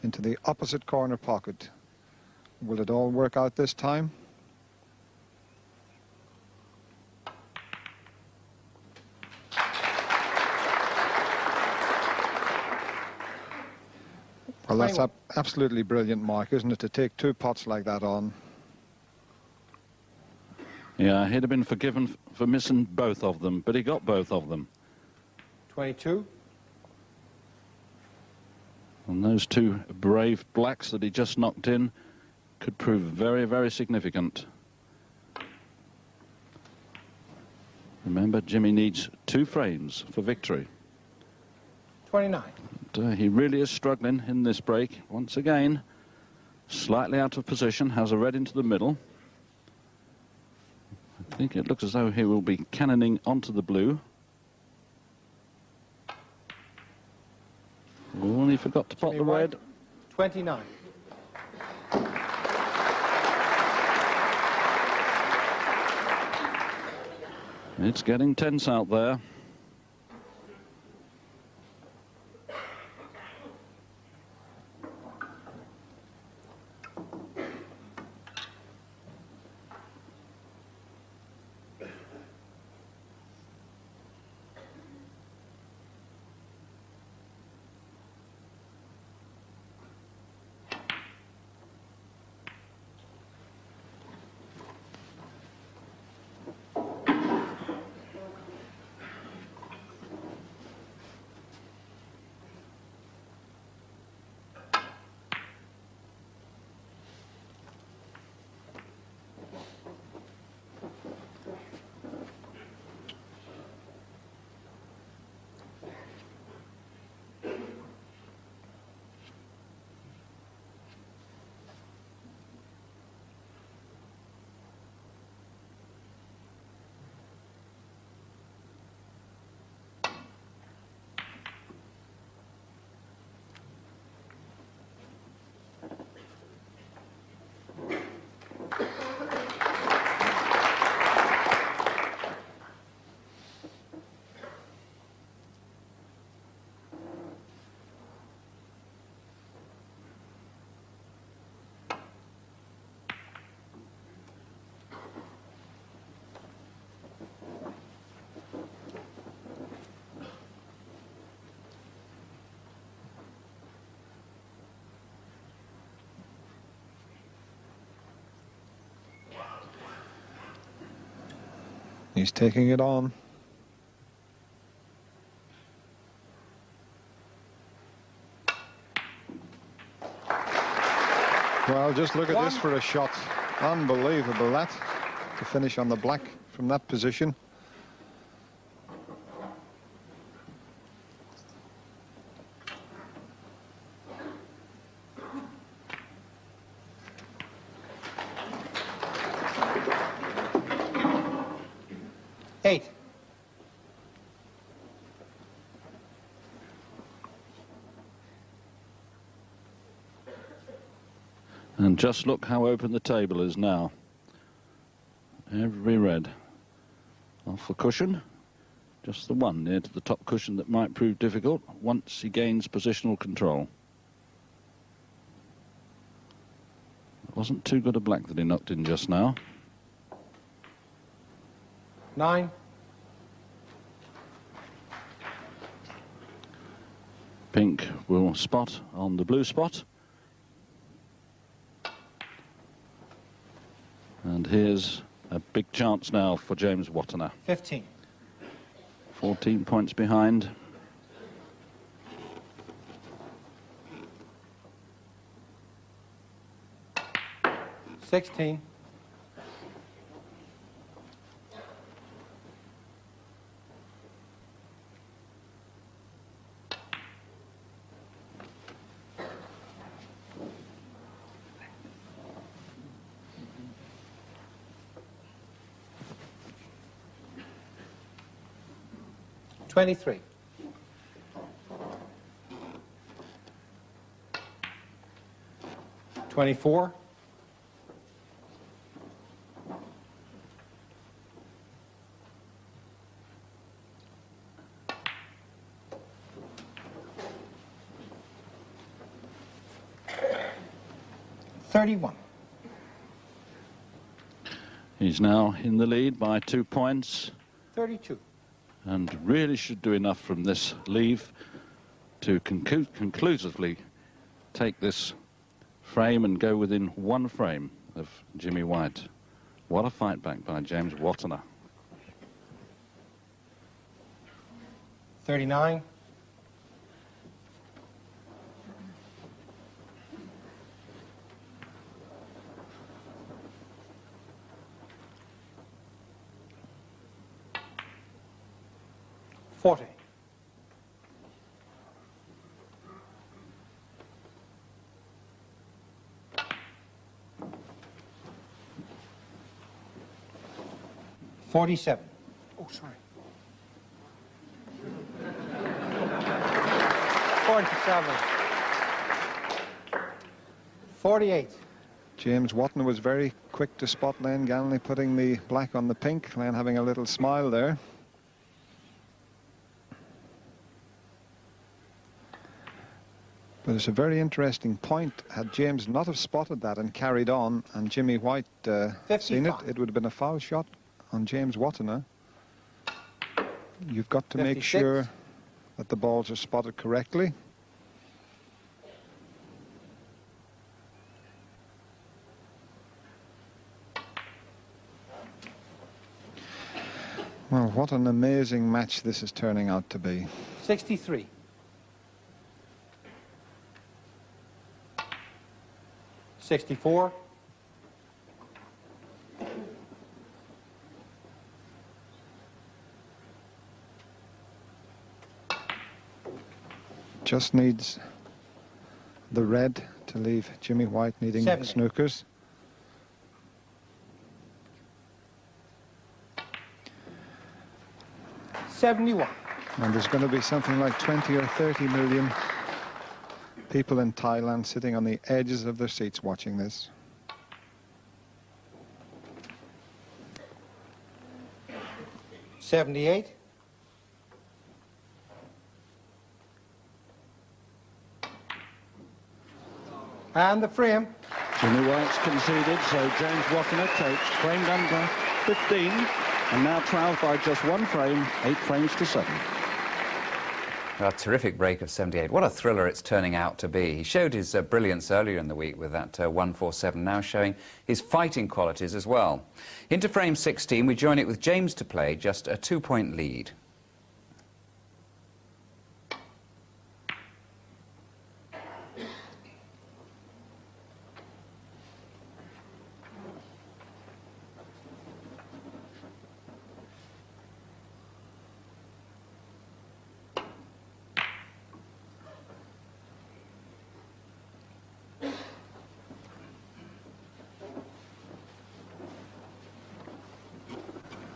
into the opposite corner pocket. Will it all work out this time? Well, that's absolutely brilliant, Mark, isn't it, to take 2 pots like that on? Yeah, he'd have been forgiven for missing both of them, but he got both of them. 22. And those 2 brave blacks that he just knocked in could prove very, very significant. Remember, Jimmy needs 2 frames for victory. 29. And, he really is struggling in this break. Once again, slightly out of position, has a red into the middle. I think it looks as though he will be cannoning onto the blue. Oh, and he forgot to pot the red. 29. It's getting tense out there. He's taking it on. Well, just look at this for a shot. Unbelievable, that, to finish on the black from that position. And just look how open the table is now. Every red off the cushion. Just the one near to the top cushion that might prove difficult once he gains positional control. It wasn't too good a black that he knocked in just now. 9. Pink will spot on the blue spot. And here's a big chance now for James Watthana. 15. 14 points behind. $16. $23. 24. 31. He's now in the lead by 2 points. 32. And really should do enough from this leave to conclusively take this frame and go within 1 frame of Jimmy White. What a fight back by James Watthana. 39. 40. 47. Oh, sorry. 47. 48. James Watthana was very quick to spot Len Ganley putting the black on the pink. Len having a little smile there. But it's a very interesting point. Had James not have spotted that and carried on, and Jimmy White seen it, it would have been a foul shot on James Watthana. You've got to 56. make sure that the balls are spotted correctly. Well, what an amazing match this is turning out to be. 63. 64. Just needs the red to leave Jimmy White needing 70. snookers. $71. And there's going to be something like 20 or 30 million people in Thailand sitting on the edges of their seats watching this. $78. And the frame. Jimmy White's conceded, so James Watthana takes framed under 15 and now trails by just one frame, 8 frames to 7. A terrific break of 78. What a thriller it's turning out to be. He showed his brilliance earlier in the week with that 147, now showing his fighting qualities as well. Into frame 16, we join it with James to play, just a 2-point lead.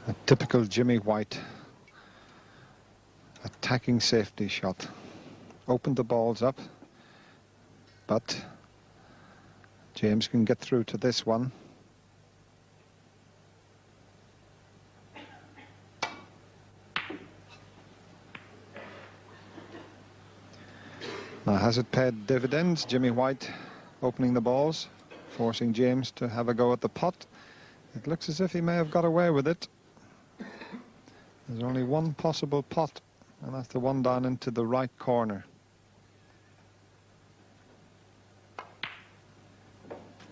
A typical Jimmy White attacking safety shot. Opened the balls up, but James can get through to this one. Now, has it paid dividends? Jimmy White opening the balls, forcing James to have a go at the pot. It looks as if he may have got away with it. There's only one possible pot, and that's the one down into the right corner.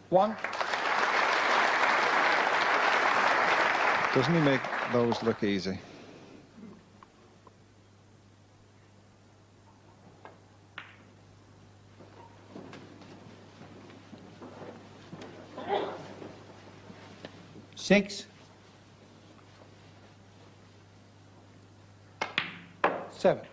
1. Doesn't he make those look easy? $6. 7.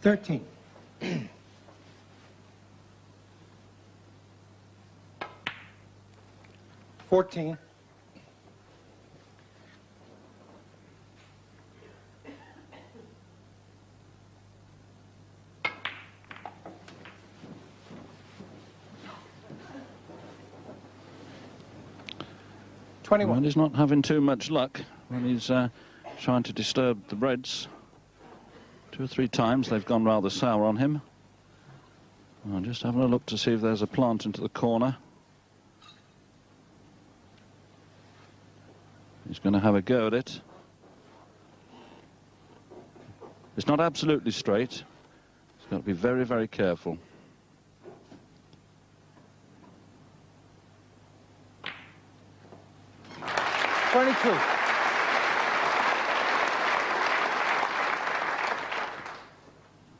$13. 14. 21. Well, he's not having too much luck when he's trying to disturb the Reds. 2 or 3 times they've gone rather sour on him. I'm just having a look to see if there's a plant into the corner. He's going to have a go at it. It's not absolutely straight. He's got to be very, very careful. $22.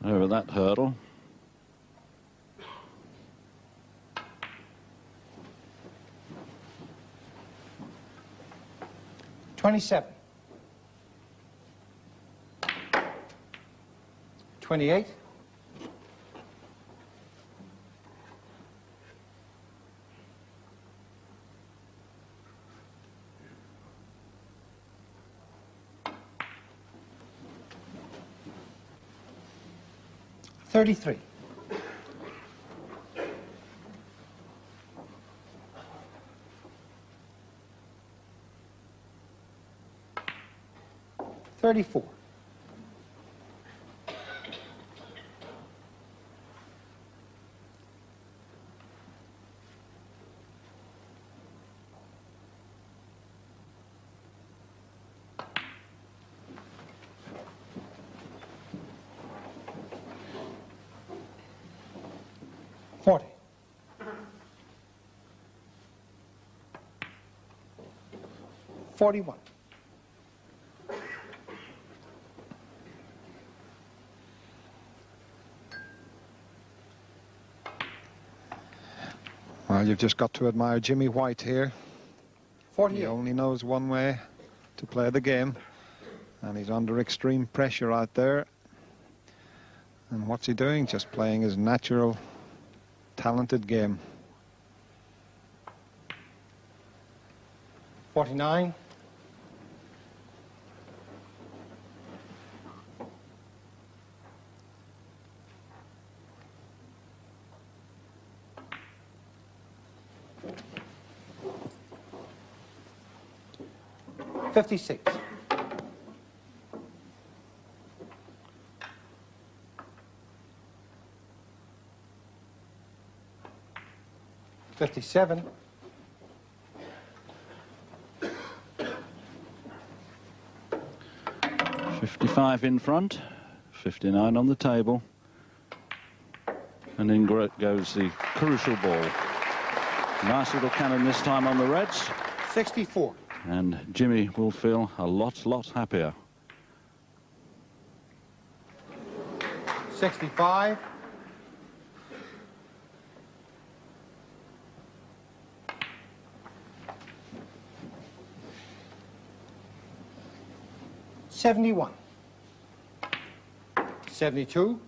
Over that hurdle. 27. 28. 33. 34. 40. 41. 'Well, you've just got to admire Jimmy White here. 48. He only knows one way to play the game, and he's under extreme pressure out there. And what's he doing? Just playing his natural, talented game. 49. 56. 57. 55 in front, 59 on the table. And in goes the crucial ball. Nice little cannon this time on the reds. 64. And Jimmy will feel a lot happier. 65. 71. 72.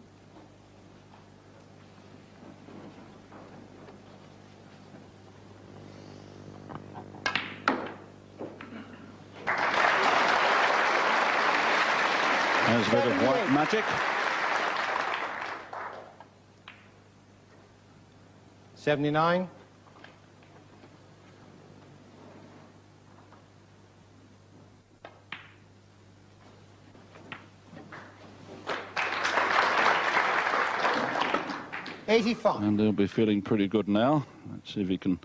'There's a bit of white magic. 79. 85. And he'll be feeling pretty good now. Let's see if he can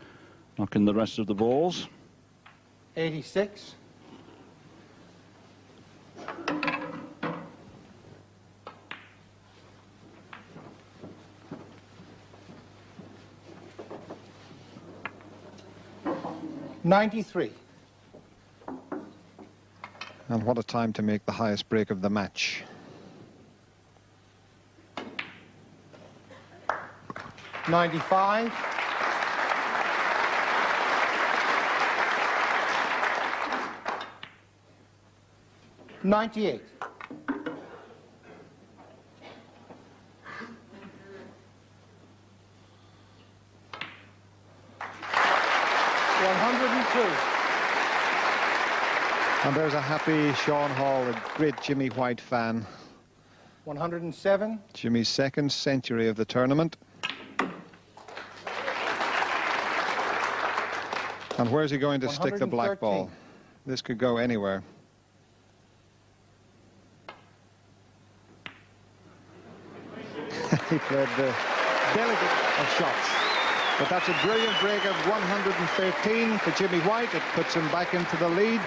knock in the rest of the balls. 86. 93. And what a time to make the highest break of the match. 95. 98. 102. And there's a happy Sean Hall, a great Jimmy White fan. 107. Jimmy's second century of the tournament. And where's he going to stick the black ball? This could go anywhere. He played the delicate of shots. But that's a brilliant break of 113 for Jimmy White. It puts him back into the lead.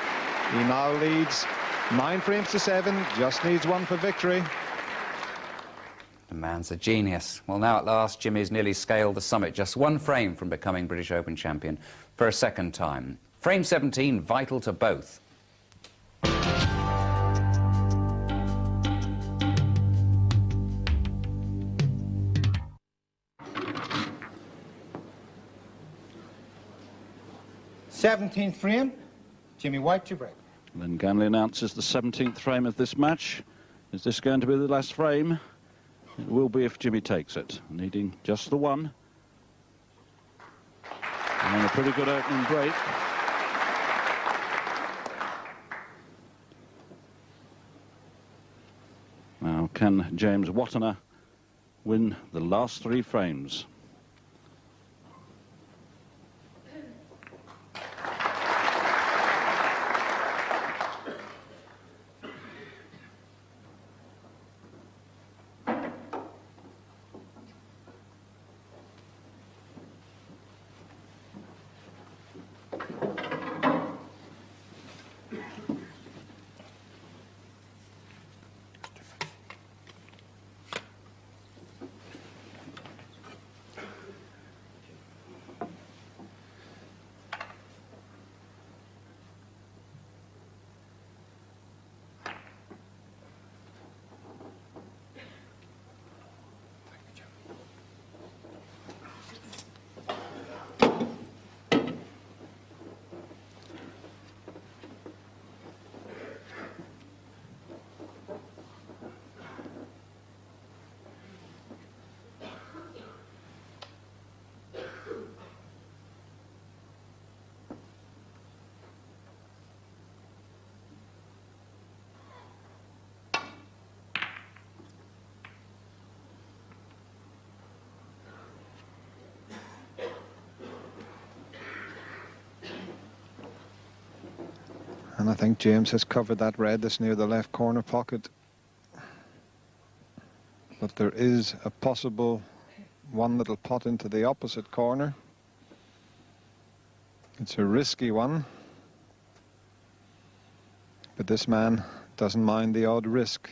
He now leads 9 frames to 7, just needs 1 for victory. The man's a genius. Well, now at last, Jimmy's nearly scaled the summit, just 1 frame from becoming British Open champion for a second time. Frame 17, vital to both. th frame, Jimmy White to break. Then Ganley announces the 17th frame of this match. Is this going to be the last frame? It will be if Jimmy takes it, needing just the one. And a pretty good opening break. Now, can James Watthana win the last 3 frames? And I think James has covered that red that's near the left corner pocket. But there is a possible one little pot into the opposite corner. It's a risky one. But this man doesn't mind the odd risk.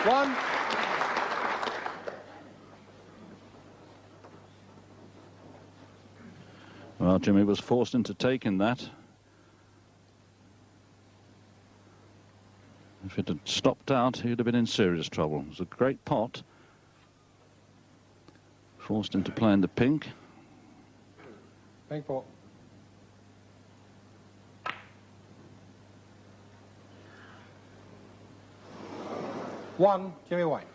One. Well, Jimmy was forced into taking that. If it had stopped out, he'd have been in serious trouble. It was a great pot. Forced into playing the pink. Pink ball. One, Jimmy White.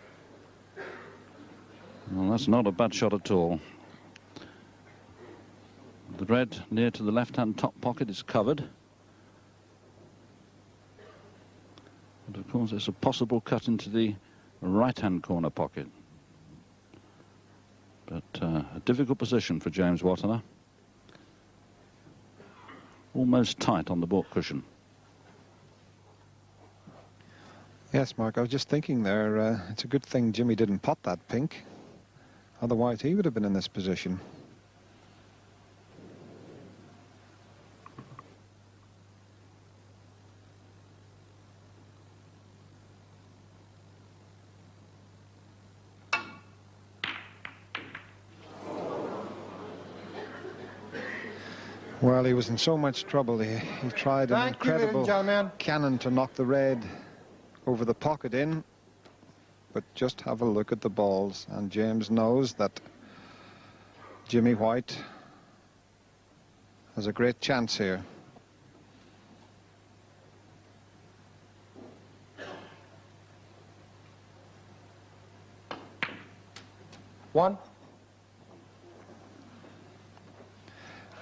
Well, that's not a bad shot at all. The red near to the left-hand top pocket is covered. But of course, there's a possible cut into the right-hand corner pocket. But a difficult position for James Watthana. Almost tight on the baulk cushion. Yes, Mark, I was just thinking there, it's a good thing Jimmy didn't pot that pink. Otherwise, he would have been in this position. Well, he was in so much trouble. He tried an incredible cannon to knock the red over the pocket in, but just have a look at the balls, and James knows that Jimmy White has a great chance here. One.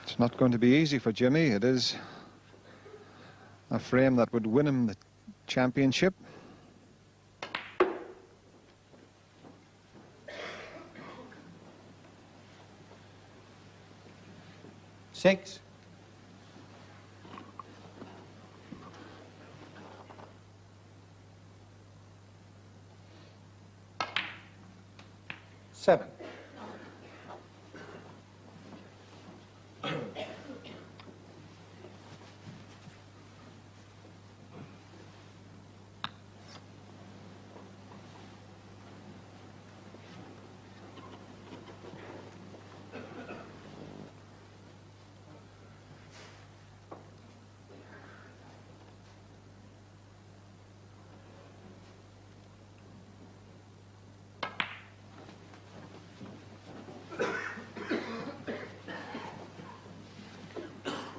It's not going to be easy for Jimmy. It is a frame that would win him the championship. Six. Seven.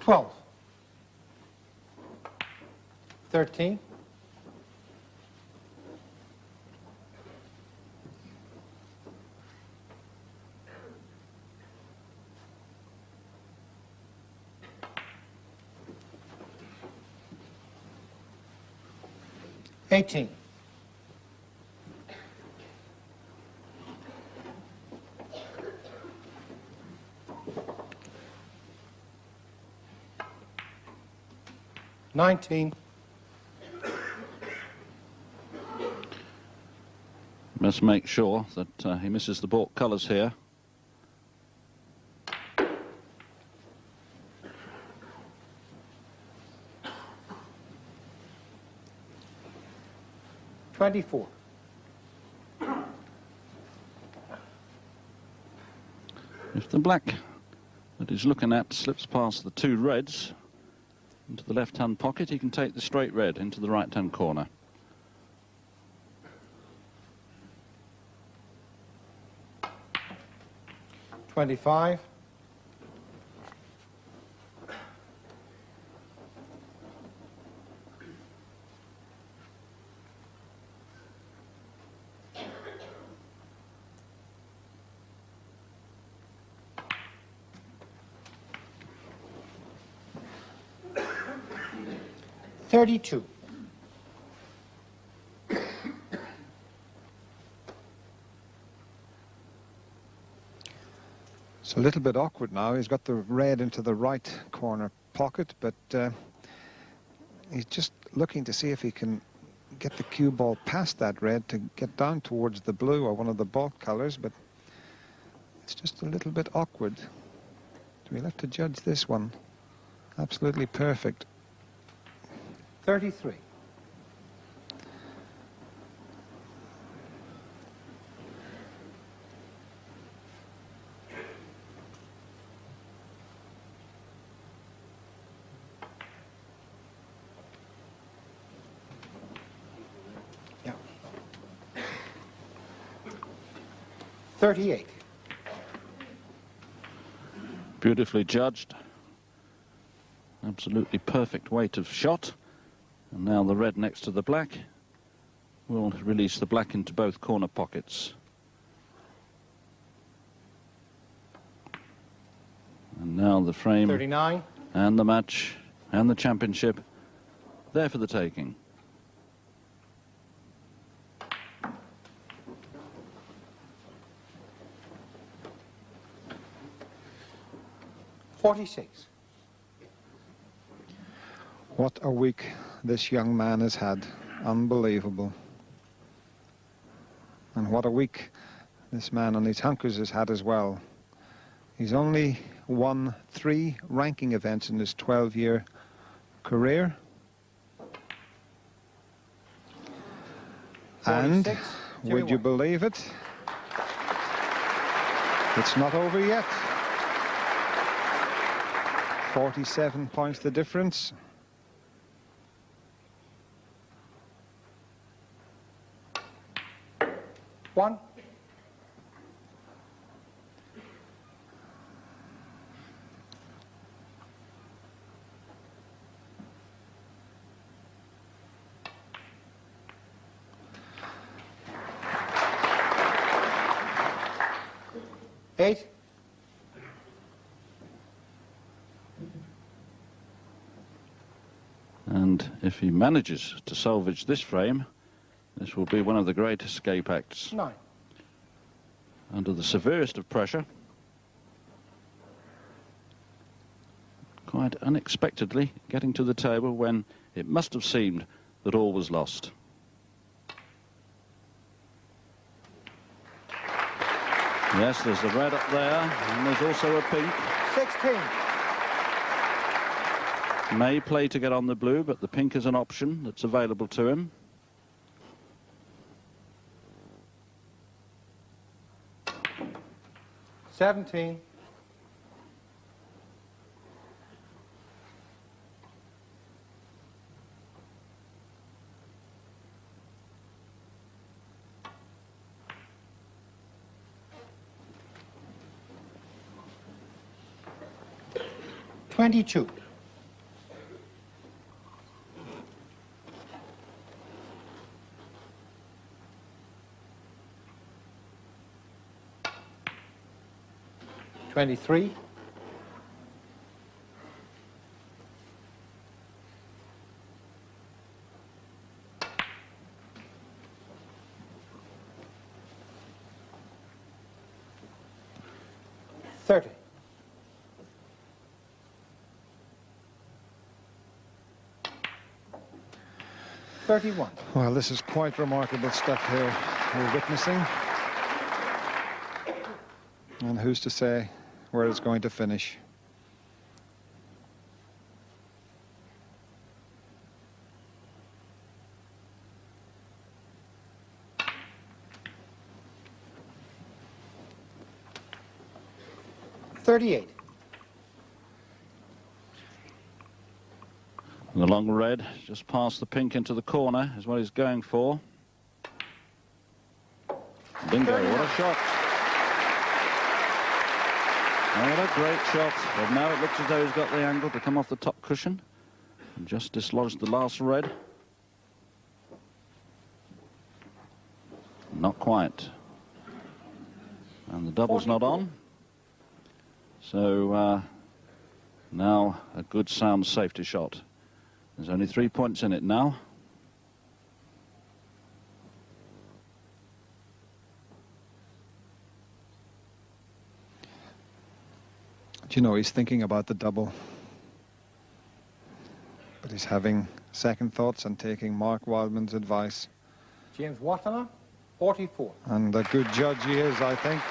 12. 13. 18. 19. Must make sure that he misses the baulk colours here. 24. If the black that he's looking at slips past the two reds into the left-hand pocket, he can take the straight red into the right-hand corner. 25. 32. It's a little bit awkward now. He's got the red into the right corner pocket, but he's just looking to see if he can get the cue ball past that red to get down towards the blue or one of the baulk colours, but it's just a little bit awkward. We'll have to judge this one. Absolutely perfect. 33. Yeah. 38. Beautifully judged. Absolutely perfect weight of shot. And now the red next to the black will release the black into both corner pockets. And now the frame 39. And the match and the championship there for the taking. 46. What a week this young man has had. Unbelievable. And what a week this man on his hunkers has had as well. He's only won 3 ranking events in his 12-year career. And, would you believe it? It's not over yet. 47 points the difference. One. Eight. And if he manages to salvage this frame, this will be one of the great escape acts. 9. Under the severest of pressure. Quite unexpectedly getting to the table when it must have seemed that all was lost. Yes, there's the red up there, and there's also a pink. 16. May play to get on the blue, but the pink is an option that's available to him. 17. 22. 23. $30. $31. Well, this is quite remarkable stuff here we're witnessing. And who's to say where it's going to finish? $38. The long red just past the pink into the corner is what he's going for. Bingo, what a shot. What a great shot. Well, now it looks as though he's got the angle to come off the top cushion and just dislodge the last red. Not quite. And the double's not on. So now a good sound safety shot. There's only 3 points in it now. Do you know, he's thinking about the double. But he's having second thoughts and taking Mark Wildman's advice. James Watthana, 44. And a good judge he is, I think.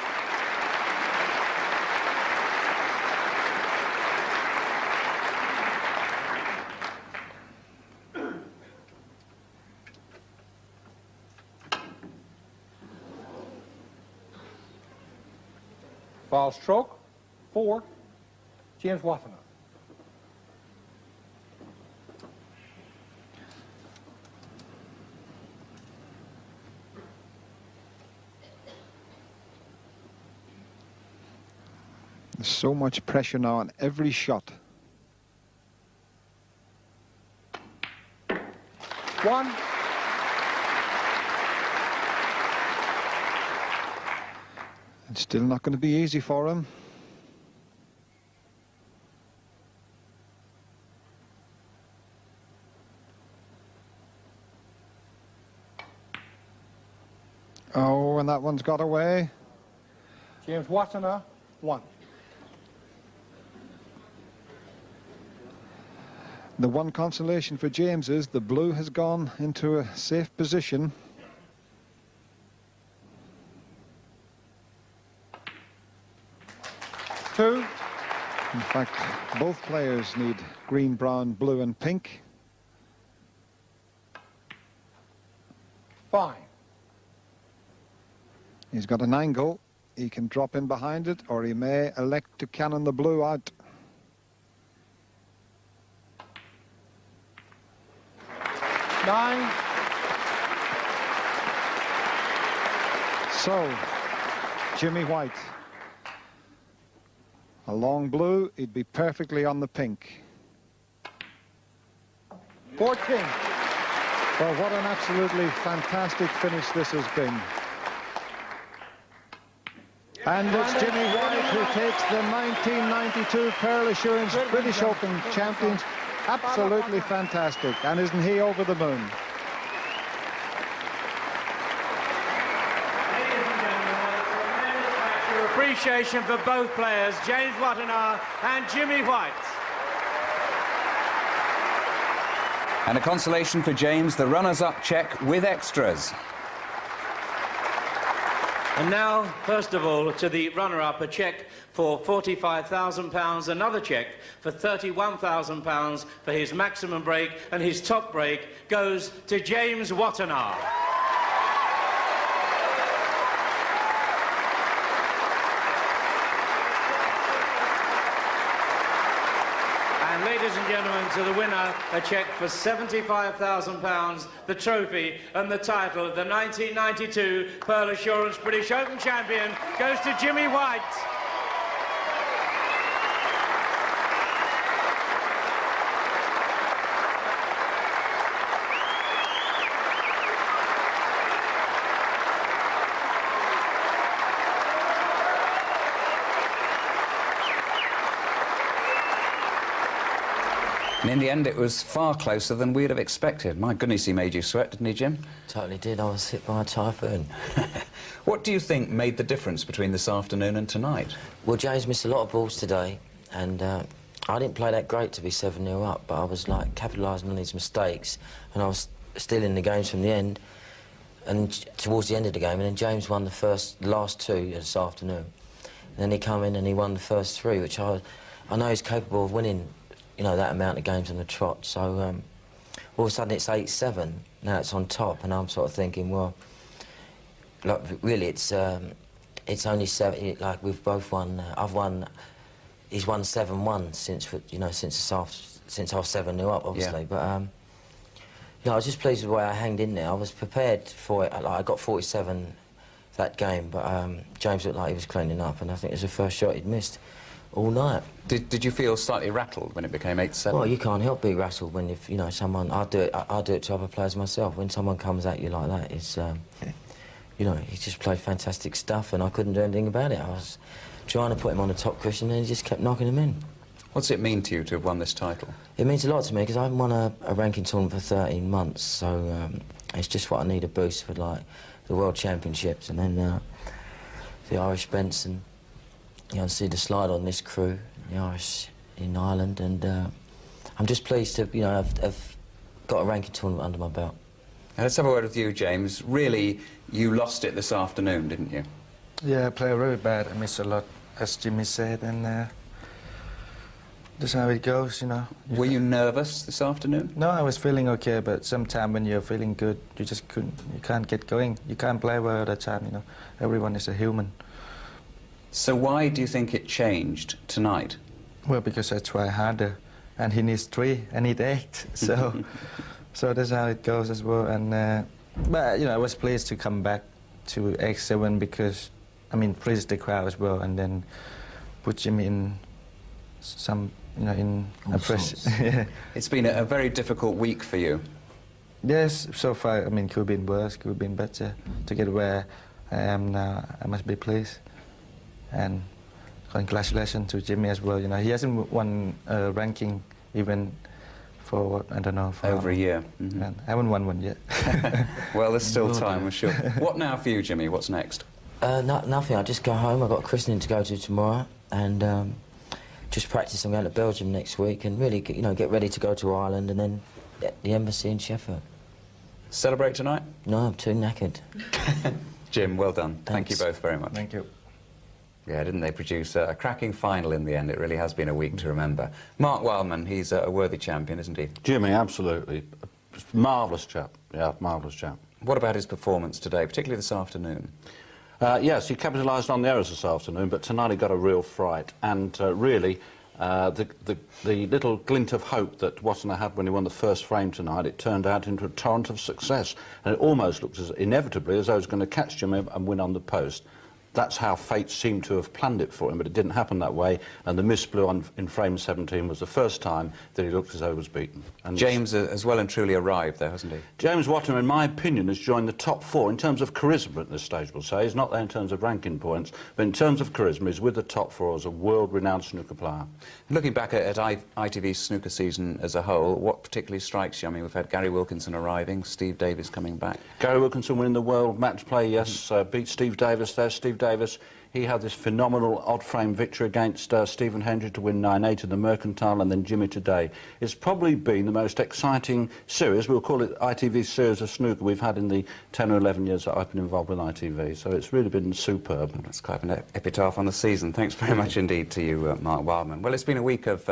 Foul stroke, 4, James Watthana. There's so much pressure now on every shot. 1. It's still not going to be easy for him. Oh, and that one's got away. James Watthana, 1. The one consolation for James is the blue has gone into a safe position. Two. In fact, both players need green, brown, blue and pink. 5. He's got an angle. He can drop in behind it, or he may elect to cannon the blue out. 9. So, Jimmy White. A long blue, he'd be perfectly on the pink. 14. Well, what an absolutely fantastic finish this has been. And it's Jimmy White who takes the 1992 Pearl Assurance British Open Champions. Absolutely fantastic. And isn't he over the moon? Appreciation for both players, James Watthana and Jimmy White. And a consolation for James, the runners-up check with extras. And now, first of all, to the runner-up, a cheque for £45,000, another cheque for £31,000 for his maximum break, and his top break goes to James Watthana. And ladies and gentlemen, to the winner, a cheque for £75,000, the trophy and the title of the 1992 Pearl Assurance British Open champion goes to Jimmy White. in the end, it was far closer than we'd have expected. My goodness, he made you sweat, didn't he, Jim? Totally did. I was hit by a typhoon. What do you think made the difference between this afternoon and tonight? Well, James missed a lot of balls today, and I didn't play that great to be 7-0 up, but I was, like, capitalising on his mistakes, and I was still in the games from the end, and towards the end of the game, and then James won the last two this afternoon. And then he come in and he won the first three, which I know he's capable of winning, you know, that amount of games on the trot. So all of a sudden it's 8-7, now it's on top, and I'm sort of thinking, well, like, really it's only 7, like, we've both won, he's won 7-1 since, you know, since I was 7-0 up, obviously. Yeah. But, you know, I was just pleased with the way I hanged in there. I was prepared for it. Like, I got 47 that game, but James looked like he was cleaning up, and I think it was the first shot he'd missed all night. Did you feel slightly rattled when it became 8-7? Well, you can't help being rattled when, you know, someone... I do it to other players myself. When someone comes at you like that, it's... you know, he just played fantastic stuff, and I couldn't do anything about it. I was trying to put him on the top cushion, and he just kept knocking him in. What's it mean to you to have won this title? It means a lot to me, because I haven't won a ranking tournament for 13 months, so it's just what I need a boost for, like, the World Championships, and then the Irish Benson. You know, see the slide on this crew, the Irish in Ireland, and I'm just pleased to, you know, have got a ranking tournament under my belt. Now, let's have a word with you, James. Really, you lost it this afternoon, didn't you? Yeah, I played really bad. I missed a lot, as Jimmy said, and that's how it goes, you know. Were you nervous this afternoon? No, I was feeling okay, but sometimes when you're feeling good, you just can't get going. You can't play well at that time, you know. Everyone is a human. So why do you think it changed tonight? Well, because I try harder, and he needs 3, I need 8, so so that's how it goes as well. And but you know, I was pleased to come back to X7 because I mean, pleased the crowd as well, and then put Jimmy in some, you know, in a fresh. Yeah. It's been a very difficult week for you. Yes, so far. I mean, could have been worse, could have been better. To get where I am now, I must be pleased. And congratulations to Jimmy as well. You know, he hasn't won a ranking even for what, I don't know, for over a year. Mm-hmm. I haven't won one yet. Well, there's still time, I'm sure. What now for you, Jimmy? What's next? Nothing. I just go home. I've got a christening to go to tomorrow, and just practice. I'm going to Belgium next week, and really, you know, get ready to go to Ireland, and then the embassy in Sheffield. Celebrate tonight? No, I'm too knackered. Jim, well done. Thanks. Thank you both very much. Thank you. Yeah, didn't they produce a cracking final in the end? It really has been a week to remember. Mark Wildman, he's a worthy champion, isn't he? Jimmy, absolutely. Marvellous chap. Yeah, marvellous chap. What about his performance today, particularly this afternoon? Yes, he capitalised on the errors this afternoon, but tonight he got a real fright. And really, the little glint of hope that watthana had when he won the first frame tonight, it turned out into a torrent of success. And it almost looked as inevitably as though he was going to catch Jimmy and win on the post. That's how fate seemed to have planned it for him, but it didn't happen that way, and the miss blue in frame 17 was the first time that he looked as though he was beaten. And James has well and truly arrived there, hasn't he? James watthana, in my opinion, has joined the top 4 in terms of charisma at this stage, we'll say. He's not there in terms of ranking points, but in terms of charisma, he's with the top 4 as a world-renowned snooker player. Looking back at ITV's snooker season as a whole, what particularly strikes you? I mean, we've had Gary Wilkinson arriving, Steve Davis coming back. Gary Wilkinson winning the world match play, yes, beat Steve Davis there. Steve Davis, he had this phenomenal odd frame victory against Stephen Hendry to win 9-8 in the Mercantile, and then Jimmy today. It's probably been the most exciting series, we'll call it ITV series of snooker, we've had in the 10 or 11 years that I've been involved with ITV, so it's really been superb. That's quite an epitaph on the season. Thanks very much indeed to you, Mark Wildman. Well, it's been a week of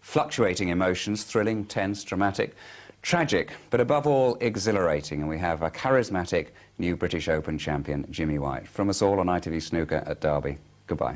fluctuating emotions, thrilling, tense, dramatic, tragic, but above all, exhilarating, and we have a charismatic new British Open champion, Jimmy White. From us all on ITV Snooker at Derby, goodbye.